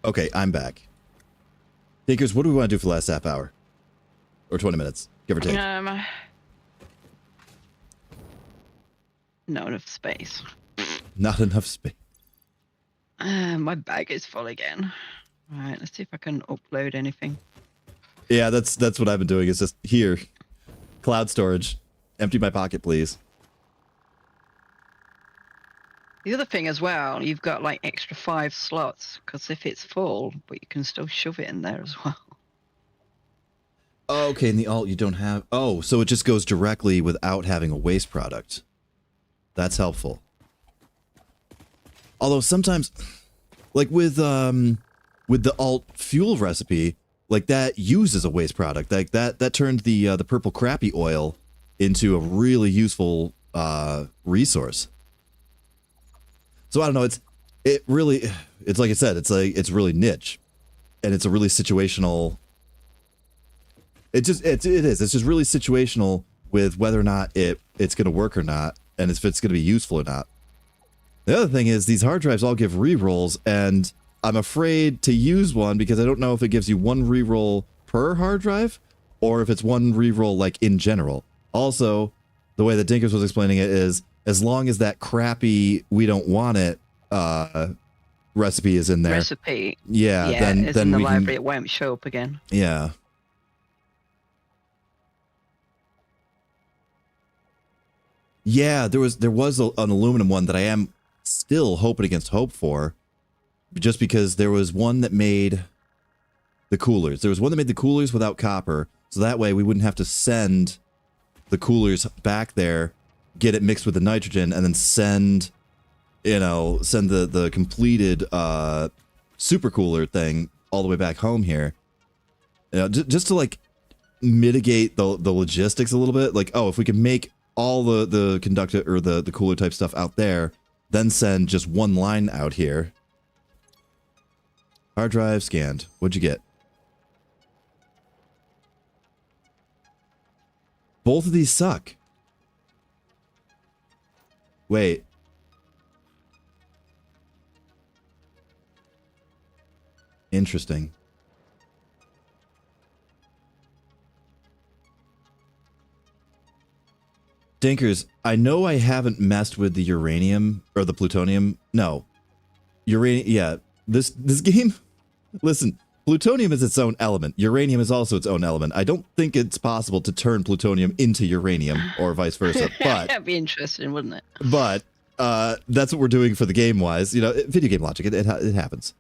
Okay, I'm back. Dinkers, what do we want to do for the last half hour? Or 20 minutes, give or take. Not enough space. Not enough space. My bag is full again. All right, let's see if I can upload anything. Yeah, that's what I've been doing. It's just here. Cloud storage. Empty my pocket, please. The other thing as well, you've got like extra 5 slots, because if it's full, but you can still shove it in there as well. Oh, okay, in the alt you don't have... Oh, so it just goes directly without having a waste product. That's helpful. Although sometimes, like with the alt fuel recipe, like that uses a waste product. Like that turned the purple crappy oil into a really useful resource. So I don't know. It's like I said. It's really niche, and it's a really situational. It is. It's just really situational with whether or not it's going to work or not, and if it's going to be useful or not. The other thing is these hard drives all give rerolls, and I'm afraid to use one because I don't know if it gives you one reroll per hard drive or if it's one reroll like in general. Also, the way that Dinkers was explaining it is as long as that crappy we don't want it recipe is in there. Recipe. Yeah, then it's in the we library. It won't show up again. Yeah. Yeah, there was an aluminum one that I am still hoping against hope for, just because there was one that made the coolers. There was one that made the coolers without copper, so that way we wouldn't have to send the coolers back there, get it mixed with the nitrogen, and then send the completed super cooler thing all the way back home here. You know, just to like mitigate the logistics a little bit. Like, oh, if we can make all the conductor or the cooler type stuff out there, then send just one line out here. Hard drive scanned. What'd you get? Both of these suck. Wait. Interesting. Dinkers, I know I haven't messed with the uranium or the plutonium. No. Uranium, yeah. This game, listen, plutonium is its own element. Uranium is also its own element. I don't think it's possible to turn plutonium into uranium or vice versa. But That'd be interesting, wouldn't it? But that's what we're doing for the game-wise. You know, video game logic, it happens.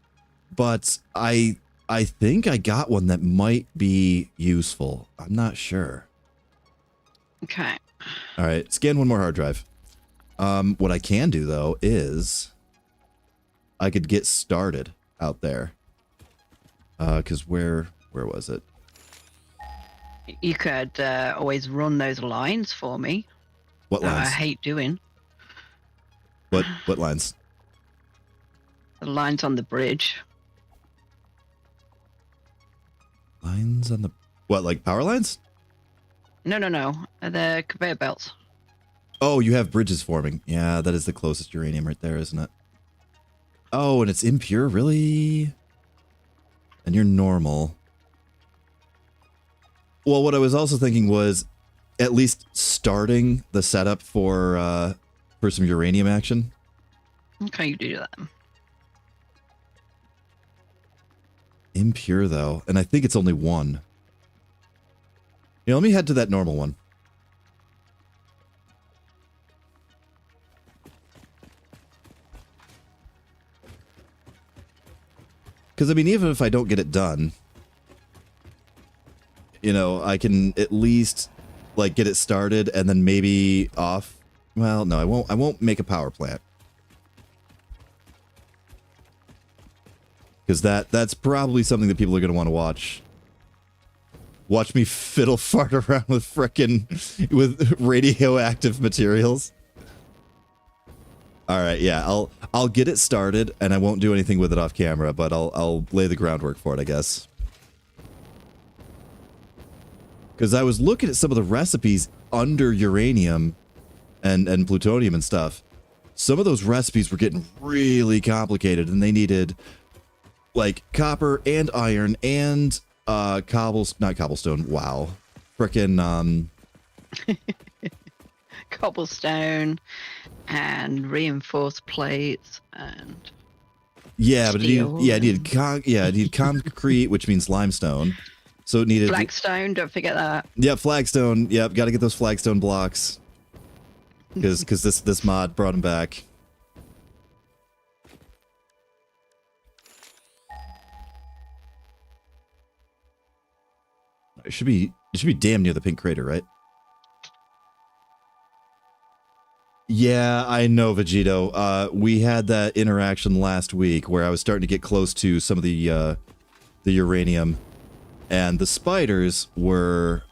But I think I got one that might be useful. I'm not sure. Okay. All right, scan one more hard drive. What I can do, though, is I could get started out there. Because where was it? You could always run those lines for me. What that I lines? hate doing. What lines? The lines on the bridge. Lines on the... What, like power lines? No. The conveyor belts. Oh, you have bridges forming. Yeah, that is the closest uranium right there, isn't it? Oh, and it's impure, really? And you're normal. Well, what I was also thinking was at least starting the setup for some uranium action. Okay, you do that. Impure, though. And I think it's only one. Yeah, let me head to that normal one. Because, I mean, even if I don't get it done, you know, I can at least, like, get it started and then maybe off. Well, no, I won't make a power plant. Because that's probably something that people are going to want to watch. Watch me fiddle fart around with with radioactive materials. All right, yeah, I'll get it started, and I won't do anything with it off camera, but I'll lay the groundwork for it, I guess. Because I was looking at some of the recipes under uranium and plutonium and stuff. Some of those recipes were getting really complicated, and they needed like copper and iron and not cobblestone. Wow. Frickin' Cobblestone and reinforced plates and yeah, but steel it needed concrete, which means limestone. So it needed flagstone. Don't forget that. yeah, flagstone. Yep, got to get those flagstone blocks because this mod brought them back. It should be damn near the pink crater, right? Yeah, I know, Vegito. We had that interaction last week where I was starting to get close to some of the uranium, and the spiders were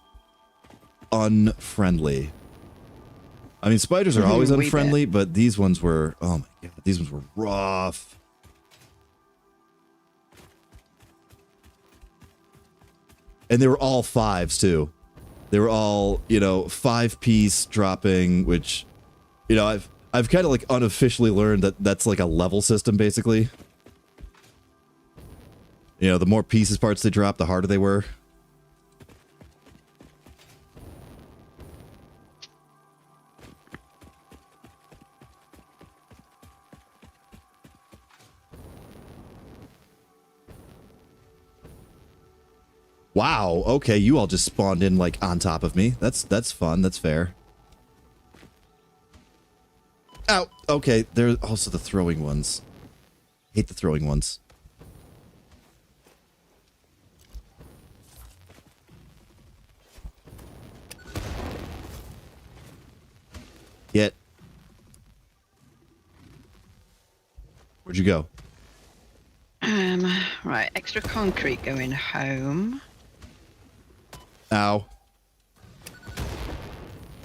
unfriendly. I mean, spiders are always unfriendly, but these ones were, oh my god, these ones were rough. And they were all 5s too. They were all, 5-piece dropping, which, I've kind of like unofficially learned that that's like a level system basically. The more pieces parts they dropped, the harder they were. Wow, okay, you all just spawned in like on top of me. That's fun, that's fair. Ow, okay, there's also the throwing ones. Hate the throwing ones. Get. Where'd you go? Right, extra concrete going home. Ow.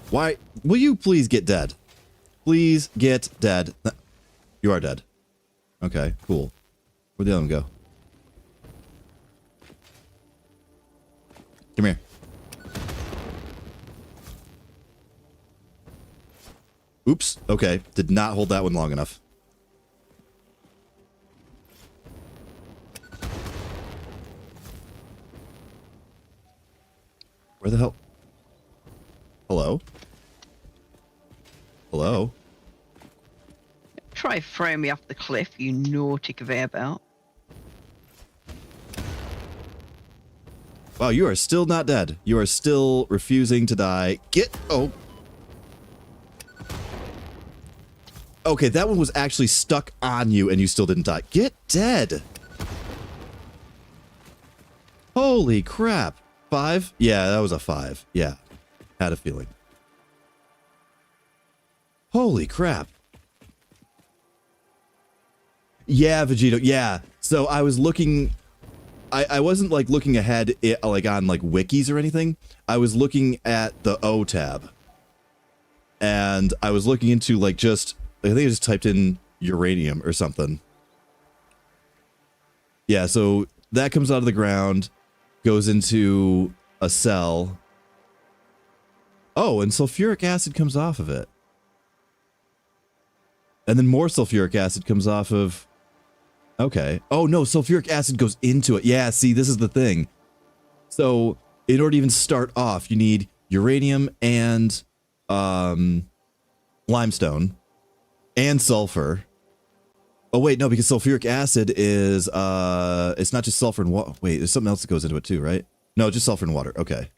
Why? Will you please get dead? Please get dead. You are dead. Okay, cool. Where'd the other one go? Come here. Oops. Okay. Did not hold that one long enough. Where the hell? Hello? Hello? Try throwing me off the cliff, you naughty conveyor belt. Wow, you are still not dead. You are still refusing to die. Oh. Okay, that one was actually stuck on you and you still didn't die. Get dead. Holy crap. 5? Yeah, that was a 5. Yeah. Had a feeling. Holy crap. Yeah, Vegito. Yeah. So I was looking... I wasn't like looking ahead like on like wikis or anything. I was looking at the O tab. And I was looking into like just... I think I just typed in uranium or something. Yeah, so that comes out of the ground, goes into a cell. Oh, and sulfuric acid comes off of it. And then more sulfuric acid comes off of... Okay. Oh, no, sulfuric acid goes into it. Yeah, see, this is the thing. So, in order to even start off, you need uranium and limestone and sulfur. Oh, wait, no, because sulfuric acid is... it's not just sulfur and water. Wait, there's something else that goes into it too, right? No, just sulfur and water. Okay.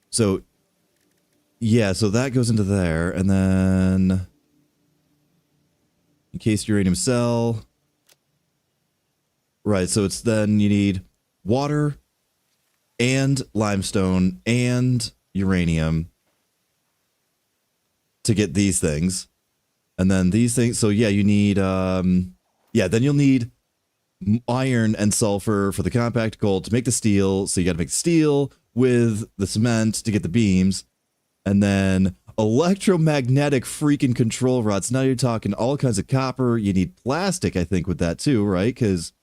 So, yeah, so that goes into there, and then... Encased uranium cell... Right, so it's then you need water and limestone and uranium to get these things. And then these things, so yeah, you need, then you'll need iron and sulfur for the compact gold to make the steel. So you got to make steel with the cement to get the beams. And then electromagnetic freaking control rods. Now you're talking all kinds of copper. You need plastic, I think, with that too, right? Because...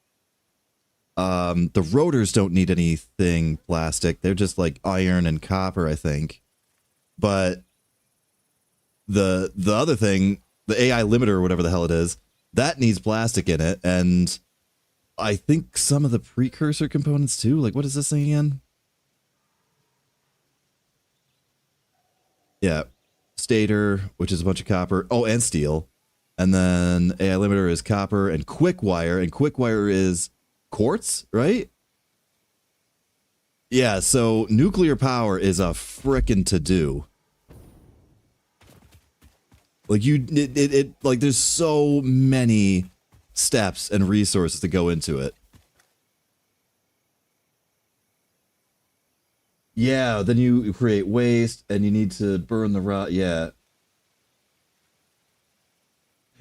the rotors don't need anything plastic. They're just like iron and copper, I think. But the other thing, the AI limiter or whatever the hell it is, that needs plastic in it. And I think some of the precursor components too. Like, what is this thing again? Yeah. Stator, which is a bunch of copper. Oh, and steel. And then AI limiter is copper and quick wire. And quick wire is quartz, right? Yeah, so nuclear power is a frickin' to-do. Like, like, there's so many steps and resources to go into it. Yeah, then you create waste, and you need to burn the raw. Yeah.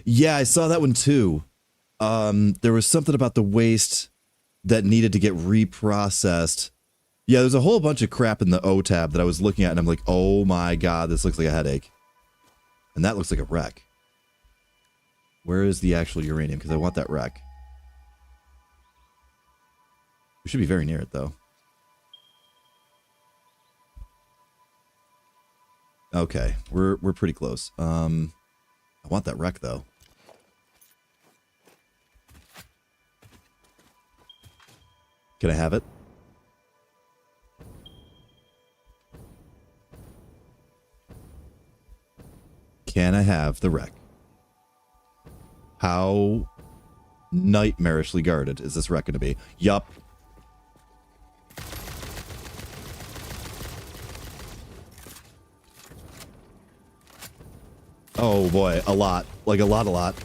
Yeah, I saw that one too. There was something about the waste that needed to get reprocessed. Yeah, there's a whole bunch of crap in the O tab that I was looking at, and I'm like, oh my god, this looks like a headache. And that looks like a wreck. Where is the actual uranium? Because I want that wreck. We should be very near it, though. Okay, we're pretty close. I want that wreck, though. Can I have it? Can I have the wreck? How nightmarishly guarded is this wreck going to be? Yup. Oh boy, a lot. Like a lot.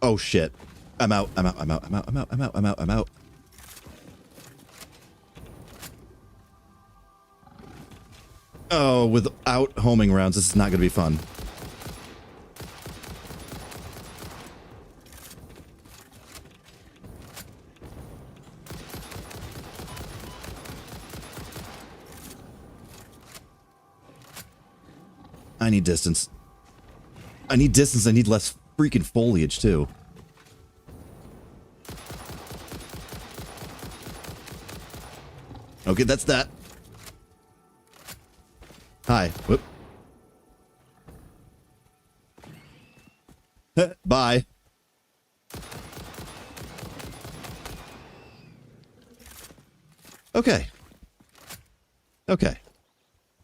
Oh shit. I'm out. Oh, without homing rounds, this is not going to be fun. I need distance. I need distance. I need less freaking foliage, too. Okay, that's that. Hi. Whoop. Bye. Okay. Okay.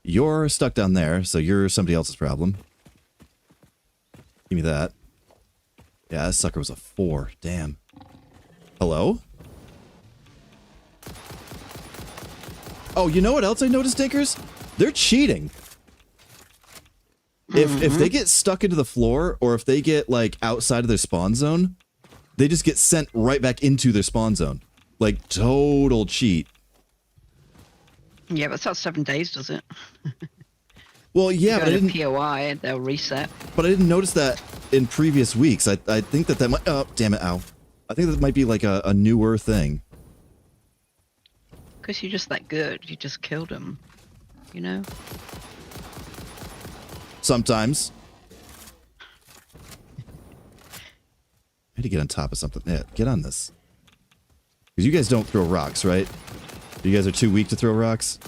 You're stuck down there, so you're somebody else's problem. Give me that. Yeah, that sucker was a 4. Damn. Hello? Oh, you know what else I noticed, Dinkers? They're cheating. If they get stuck into the floor, or if they get, like, outside of their spawn zone, they just get sent right back into their spawn zone. Like, total cheat. Yeah, but it's not 7 days, does it? Well, yeah, but I didn't... POI, they'll reset. But I didn't notice that in previous weeks. I think that might... Oh, damn it, ow. I think that might be, like, a newer thing. Because you're just that good. You just killed him. You know? Sometimes. I need to get on top of something. Yeah, get on this. Because you guys don't throw rocks, right? You guys are too weak to throw rocks?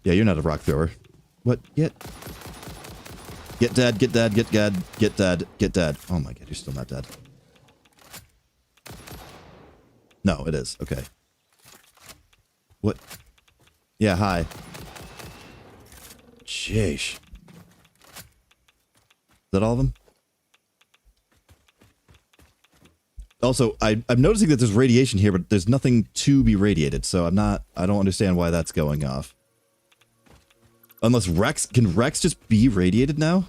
Yeah, you're not a rock thrower. What? Get dead, get dead, get dead, get dead, get dead. Oh my god, you're still not dead. No, it is. Okay. What? Yeah, hi. Sheesh. Is that all of them? Also, I'm noticing that there's radiation here, but there's nothing to be radiated, so I don't understand why that's going off. Unless can Rex just be radiated now?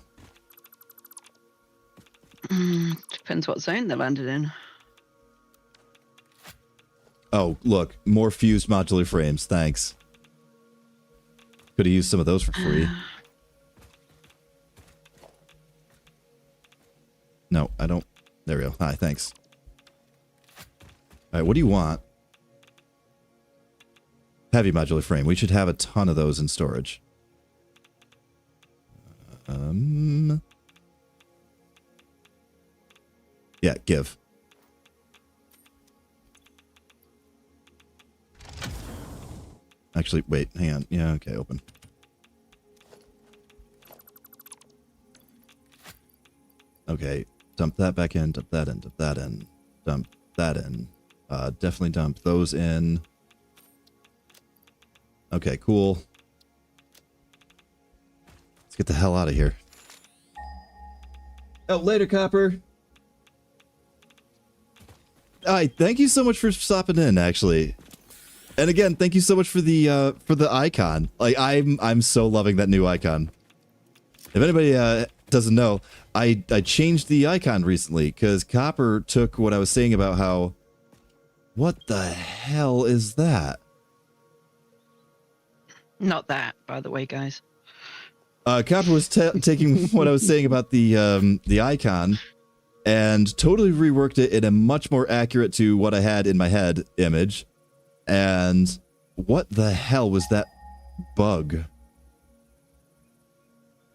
Depends what zone they landed in. Oh, look, more fused modular frames, thanks. Could have used some of those for free. No, I don't. There we go. Hi, thanks. All right, what do you want? Heavy modular frame. We should have a ton of those in storage. Yeah, give. actually, wait, hang on. Yeah, okay, open. Okay, dump that back in, dump that in, dump that in, dump that in. Definitely dump those in. Okay, cool. Let's get the hell out of here. Oh, later, Copper. Hi, thank you so much for stopping in, actually. And again, thank you so much for the icon. Like, I'm so loving that new icon. If anybody doesn't know, I changed the icon recently because Copper took what I was saying about how. What the hell is that? Not that, by the way, guys. Copper was taking what I was saying about the icon and totally reworked it in a much more accurate to what I had in my head image. And what the hell was that bug?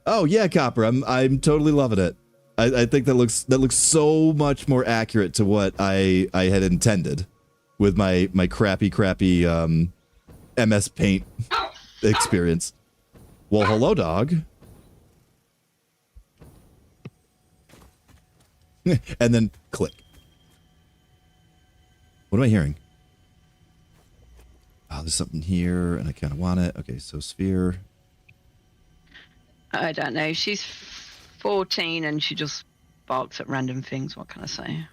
Oh yeah, Copper, I'm totally loving it. I think that looks so much more accurate to what I had intended with my crappy MS Paint experience. Well, hello, dog. And then click. What am I hearing? Oh, there's something here, and I kind of want it. Okay, so sphere. I don't know. She's 14 and she just barks at random things. What can I say?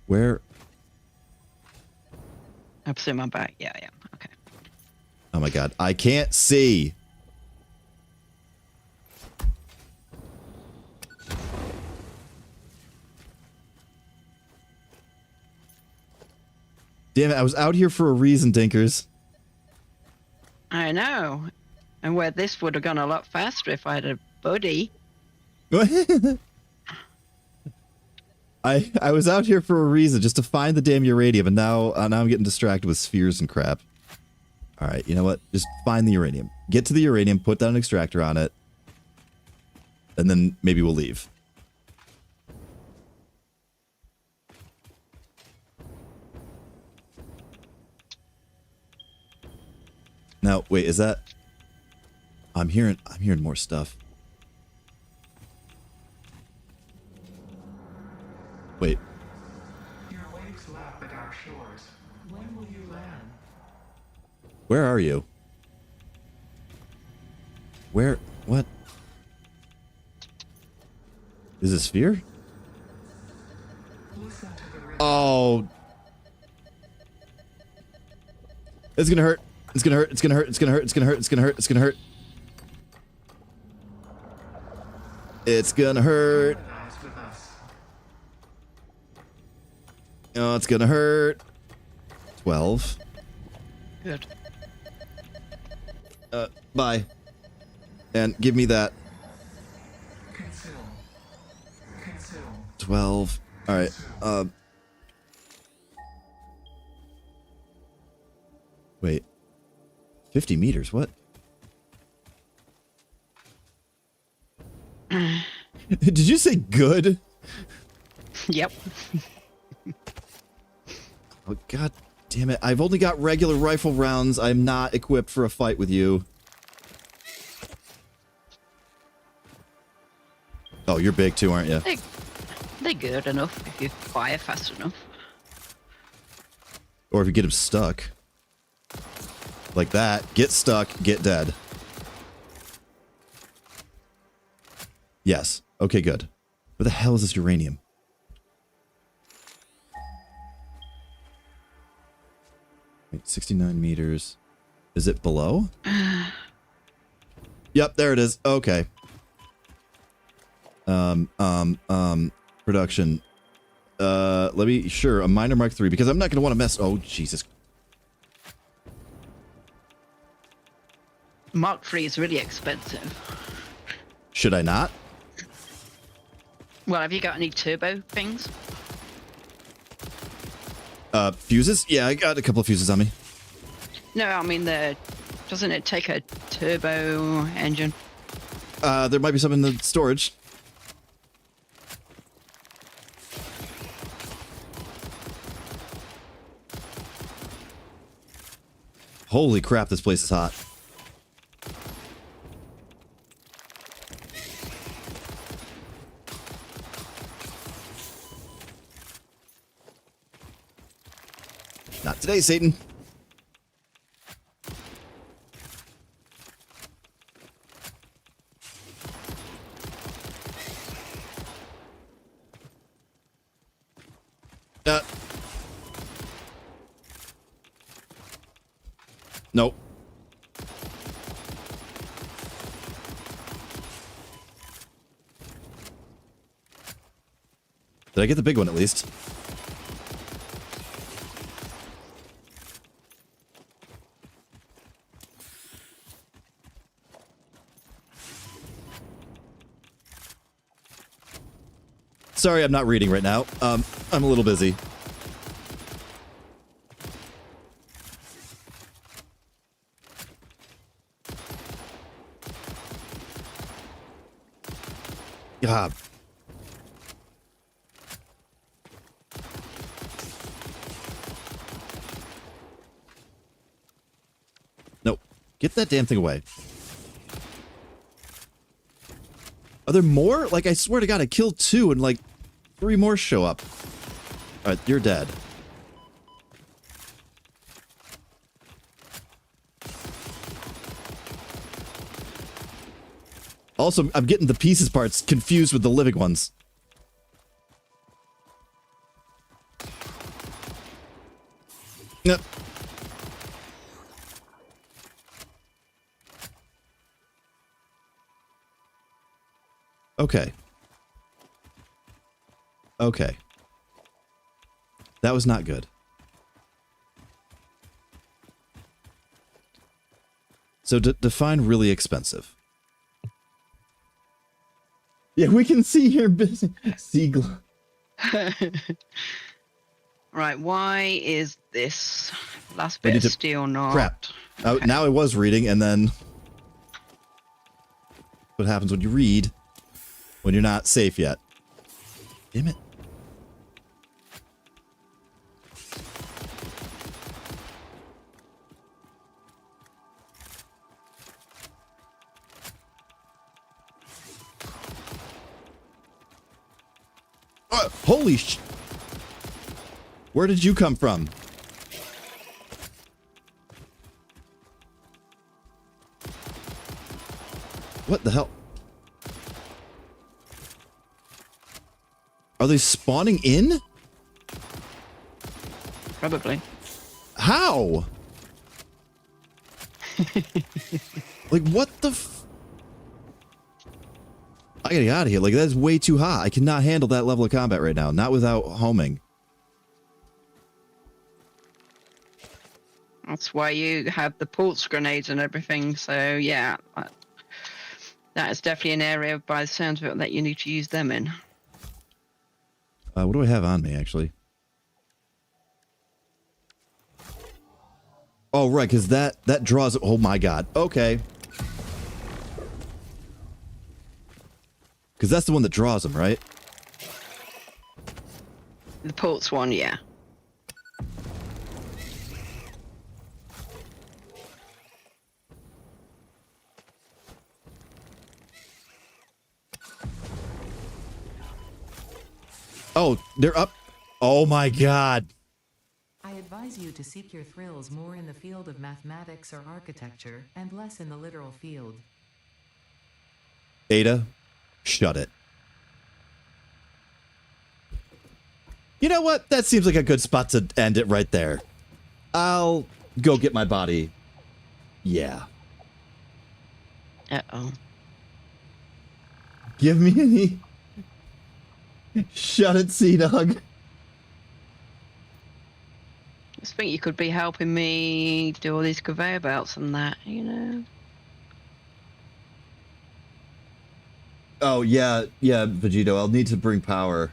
Where? I presume I'm back. Yeah, yeah. Okay. Oh my god, I can't see. Damn it, I was out here for a reason, Dinkers. I know. And where this would have gone a lot faster if I had a buddy. I was out here for a reason, just to find the damn uranium, and now I'm getting distracted with spheres and crap. Alright, you know what? Just find the uranium. Get to the uranium, put down an extractor on it, and then maybe we'll leave. Now, wait, is that... I'm hearing more stuff. Wait. Your waves lap at our shores. When will you land? Where are you? Where? What? Is it a sphere? Listen to the rhythm. Oh. It's gonna hurt. It's gonna hurt. It's gonna hurt. It's gonna hurt. It's gonna hurt. It's gonna hurt. It's gonna hurt. It's gonna hurt. Harmonize with us. Oh, it's gonna hurt. 12. Good. Bye. And give me that. Consume. Consume. 12. All right. Wait. 50 meters. What? Did you say good? Yep. Oh, god damn it. I've only got regular rifle rounds. I'm not equipped for a fight with you. Oh, you're big too, aren't you? They're good enough if you fire fast enough. Or if you get him stuck. Like that. Get stuck, get dead. Yes. Okay, good. Where the hell is this uranium? Wait, 69 meters. Is it below? Yep, there it is. Okay. Production. Let me, sure, a minor Mark III, because I'm not going to want to mess. Oh, Jesus. Mark III is really expensive. Should I not? Well, have you got any turbo things? Fuses? Yeah, I got a couple of fuses on me. No, I mean, doesn't it take a turbo engine? There might be some in the storage. Holy crap, this place is hot. Not today, Satan. Nope. Did I get the big one at least? Sorry, I'm not reading right now. I'm a little busy. God. No. Get that damn thing away. Are there more? Like, I swear to God, I killed 2 and like 3 more show up. Alright, you're dead. Also, I'm getting the pieces parts confused with the living ones. Yep. Okay. Okay. That was not good. So define really expensive. Yeah, we can see here busy. Seagull. Right, why is this last bit of steel not? Crap. Oh, now I was reading, and then what happens when you read when you're not safe yet? Damn it. Holy sh... Where did you come from? What the hell? Are they spawning in? Probably. How? Like, what the f... I gotta get out of here. Like, that's way too hot. I cannot handle that level of combat right now. Not without homing. That's why you have the pulse grenades and everything. So, yeah. That is definitely an area, by the sounds of it, that you need to use them in. What do I have on me, actually? Oh, right, because that draws... Oh, my God. Okay. Because that's the one that draws them, right? The pulse one, yeah. Oh, they're up. Oh, my God. I advise you to seek your thrills more in the field of mathematics or architecture, and less in the literal field. Ada, shut it. You know what? That seems like a good spot to end it right there. I'll go get my body. Yeah. Uh-oh. Give me any... Shut it, Sea Dog. I just think you could be helping me do all these conveyor belts and that, you know? Oh, yeah, Vegito. I'll need to bring power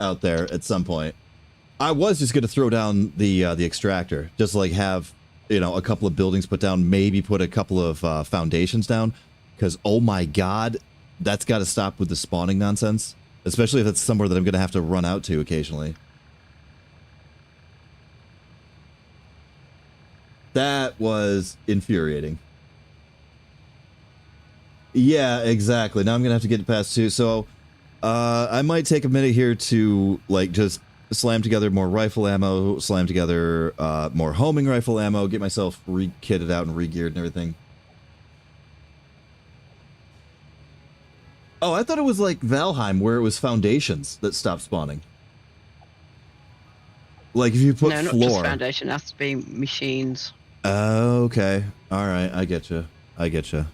out there at some point. I was just going to throw down the extractor. Just like have, you know, a couple of buildings put down. Maybe put a couple of foundations down. Because, oh my God, that's got to stop with the spawning nonsense. Especially if it's somewhere that I'm going to have to run out to occasionally. That was infuriating. Yeah, exactly. Now I'm gonna have to get it past 2. So, I might take a minute here to like just slam together more rifle ammo, slam together more homing rifle ammo, get myself re-kitted out and re-geared and everything. Oh, I thought it was like Valheim where it was foundations that stopped spawning. Like if you put no, not floor. just foundation. It has to be machines. Okay. All right. I get you. I get you.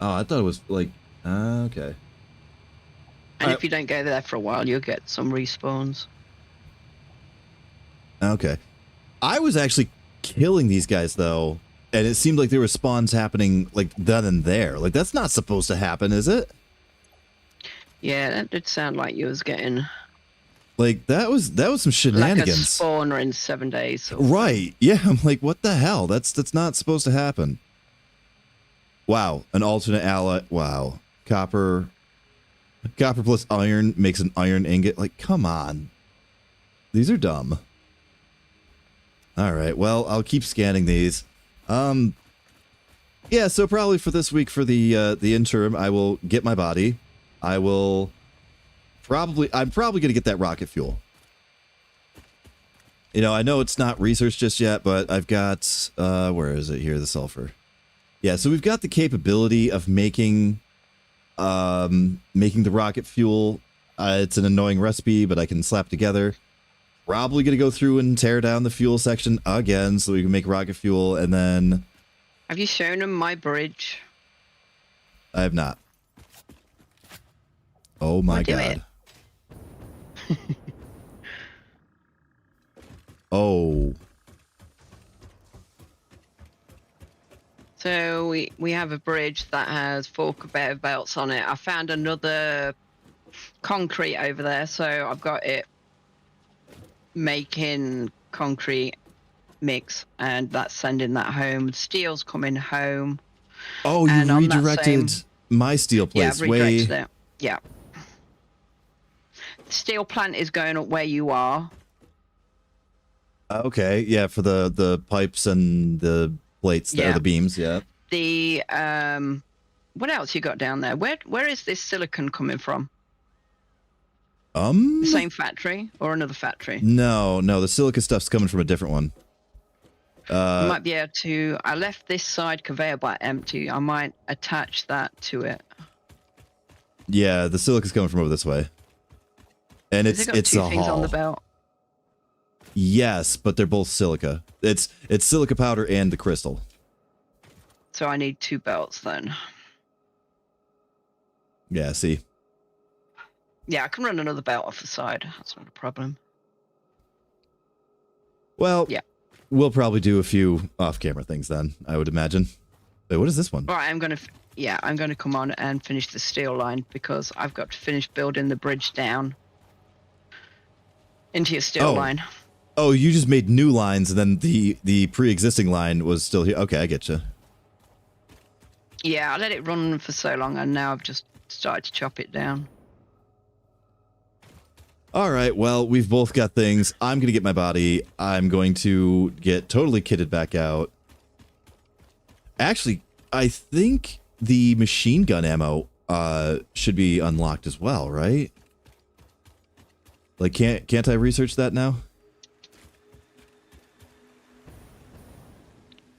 Oh, I thought it was like. Okay. And if you don't go there for a while, you'll get some respawns. Okay. I was actually killing these guys though, and it seemed like there were spawns happening like then and there. Like that's not supposed to happen, is it? Yeah, that did sound like you was getting Like that was some shenanigans. like a spawner in 7 days. Right. Yeah, I'm like, what the hell? That's not supposed to happen. Wow, an alternate alloy. Wow. Copper plus iron makes an iron ingot. Like, come on. These are dumb. All right. Well, I'll keep scanning these. Yeah, so probably for this week for the interim, I will get my body. I'm probably going to get that rocket fuel. You know, I know it's not research just yet, but I've got where is it here, the sulfur. Yeah, so we've got the capability of making the rocket fuel. It's an annoying recipe, but I can slap together. Probably going to go through and tear down the fuel section again so we can make rocket fuel, and then... Have you shown them my bridge? I have not. Oh my god. Oh. So we have a bridge that has 4 conveyor belts on it. I found another concrete over there, so I've got it making concrete mix, and that's sending that home. Steel's coming home. Oh, you and redirected my steel place. Yeah, redirected it. Yeah. The steel plant is going up where you are. Okay, yeah, for the pipes and the plates, Yeah. or the beams, yeah. The what else you got down there? Where is this silicon coming from? The same factory or another factory? No, the silica stuff's coming from a different one. I might be able to. I left this side conveyor belt empty. I might attach that to it. Yeah, the silica's coming from over this way. And Has it got it's two a things on haul. the belt? Yes, but they're both silica. It's silica powder and the crystal. So I need 2 belts then. Yeah, see. Yeah, I can run another belt off the side. That's not a problem. Well, Yeah. We'll probably do a few off-camera things then, I would imagine. Wait, what is this one? All right, I'm gonna come on and finish the steel line because I've got to finish building the bridge down into your steel line. Oh, you just made new lines, and then the pre-existing line was still here. Okay, I get you. Yeah, I let it run for so long, and now I've just started to chop it down. All right, well, we've both got things. I'm going to get my body. I'm going to get totally kitted back out. Actually, I think the machine gun ammo should be unlocked as well, right? Like, can't I research that now?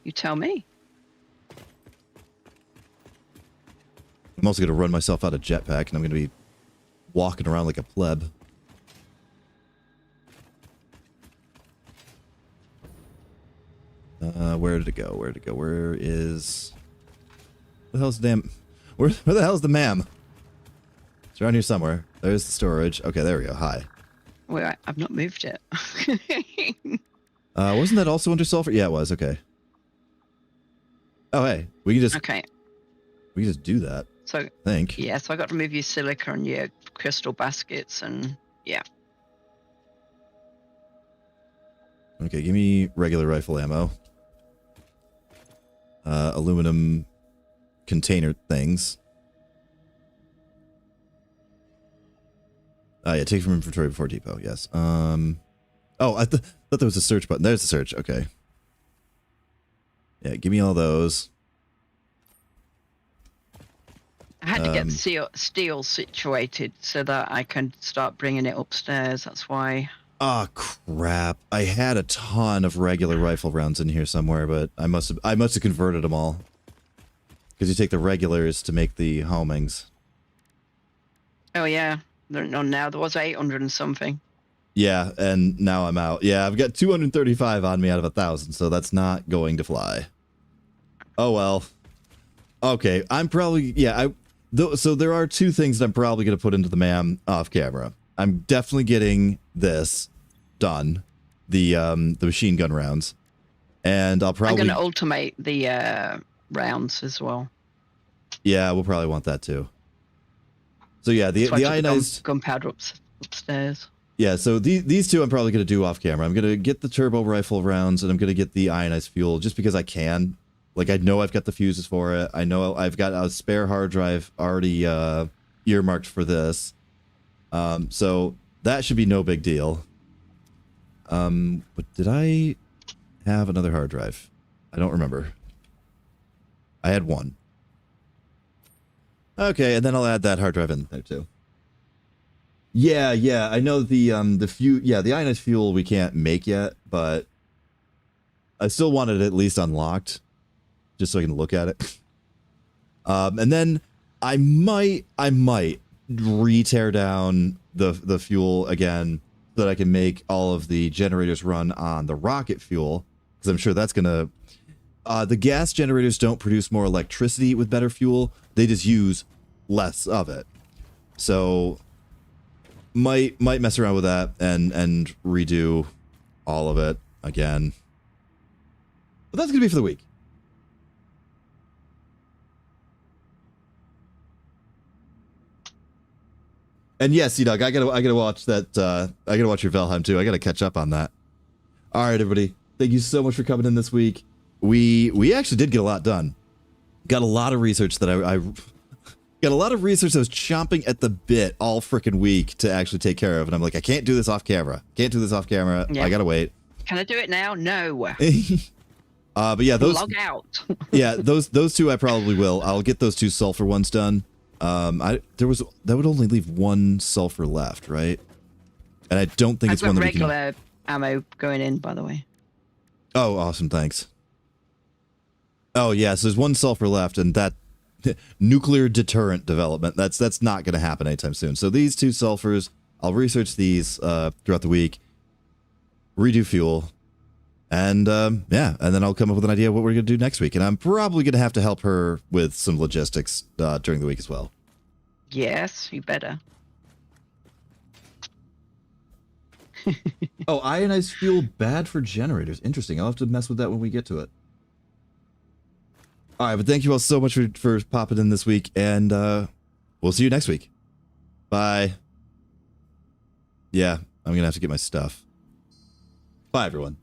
You tell me. I'm also going to run myself out of jetpack, and I'm going to be walking around like a pleb. Where did it go? Where did it go? Where is... the hell's the damn... Where the hell's the ma'am? It's around here somewhere. There's the storage. Okay, there we go. Hi. Wait, I've not moved it. Wasn't that also under sulfur? Yeah, it was. Okay. Oh, hey. We can just... Okay. We can just do that. So, I think. yeah, so I got to move your silica and your crystal baskets and, yeah. Okay, give me regular rifle ammo. Aluminum container things. Yeah, take from inventory before depot. Yes. Oh, I thought there was a search button. There's the search. Okay. Yeah, give me all those. I had to get the steel situated so that I can start bringing it upstairs. That's why. Oh crap! I had a ton of regular rifle rounds in here somewhere, but I must have converted them all. Because you take the regulars to make the homings. Oh yeah, they're not now. There was 800 and something. Yeah, and now I'm out. Yeah, I've got 235 on me out of 1,000, so that's not going to fly. Oh well. Okay, I'm probably so there are two things that I'm probably going to put into the MAM off camera. I'm definitely getting this done, the machine gun rounds, and I'll probably I'm going to ultimate the rounds as well. Yeah, we'll probably want that too. So yeah, the ionized gunpowder upstairs. Yeah, so these two I'm probably going to do off camera. I'm going to get the turbo rifle rounds, and I'm going to get the ionized fuel just because I can. Like, I know I've got the fuses for it. I know I've got a spare hard drive already earmarked for this. So that should be no big deal. But did I have another hard drive? I don't remember. I had one. Okay, and then I'll add that hard drive in there too. Yeah, I know the ionized fuel we can't make yet, but I still want it at least unlocked, just so I can look at it. And then I might re-tear down the fuel again so that I can make all of the generators run on the rocket fuel, because I'm sure that's gonna. The gas generators don't produce more electricity with better fuel; they just use less of it. So might mess around with that and redo all of it again. But that's gonna be for the week. And yes, Doug, I gotta watch that. I gotta watch your Valheim too. I gotta catch up on that. All right, everybody. Thank you so much for coming in this week. We actually did get a lot done. Got a lot of research that I got a lot of research that was chomping at the bit all freaking week to actually take care of, and I'm like, I can't do this off camera. Can't do this off camera. Yeah. I gotta wait. Can I do it now? No. But yeah, those log out. Yeah, those two I probably will. I'll get those 2 sulfur ones done. That would only leave 1 sulfur left, right? And I don't think it's one that we can. Regular ammo going in, by the way. Oh, awesome! Thanks. Oh yeah, so there's 1 sulfur left, and that nuclear deterrent development. That's not going to happen anytime soon. So these 2 sulfurs, I'll research these throughout the week. Redo fuel. And yeah, and then I'll come up with an idea of what we're going to do next week. And I'm probably going to have to help her with some logistics during the week as well. Yes, you better. Oh, ionized fuel bad for generators. Interesting. I'll have to mess with that when we get to it. All right, but thank you all so much for popping in this week. And we'll see you next week. Bye. Yeah, I'm going to have to get my stuff. Bye, everyone.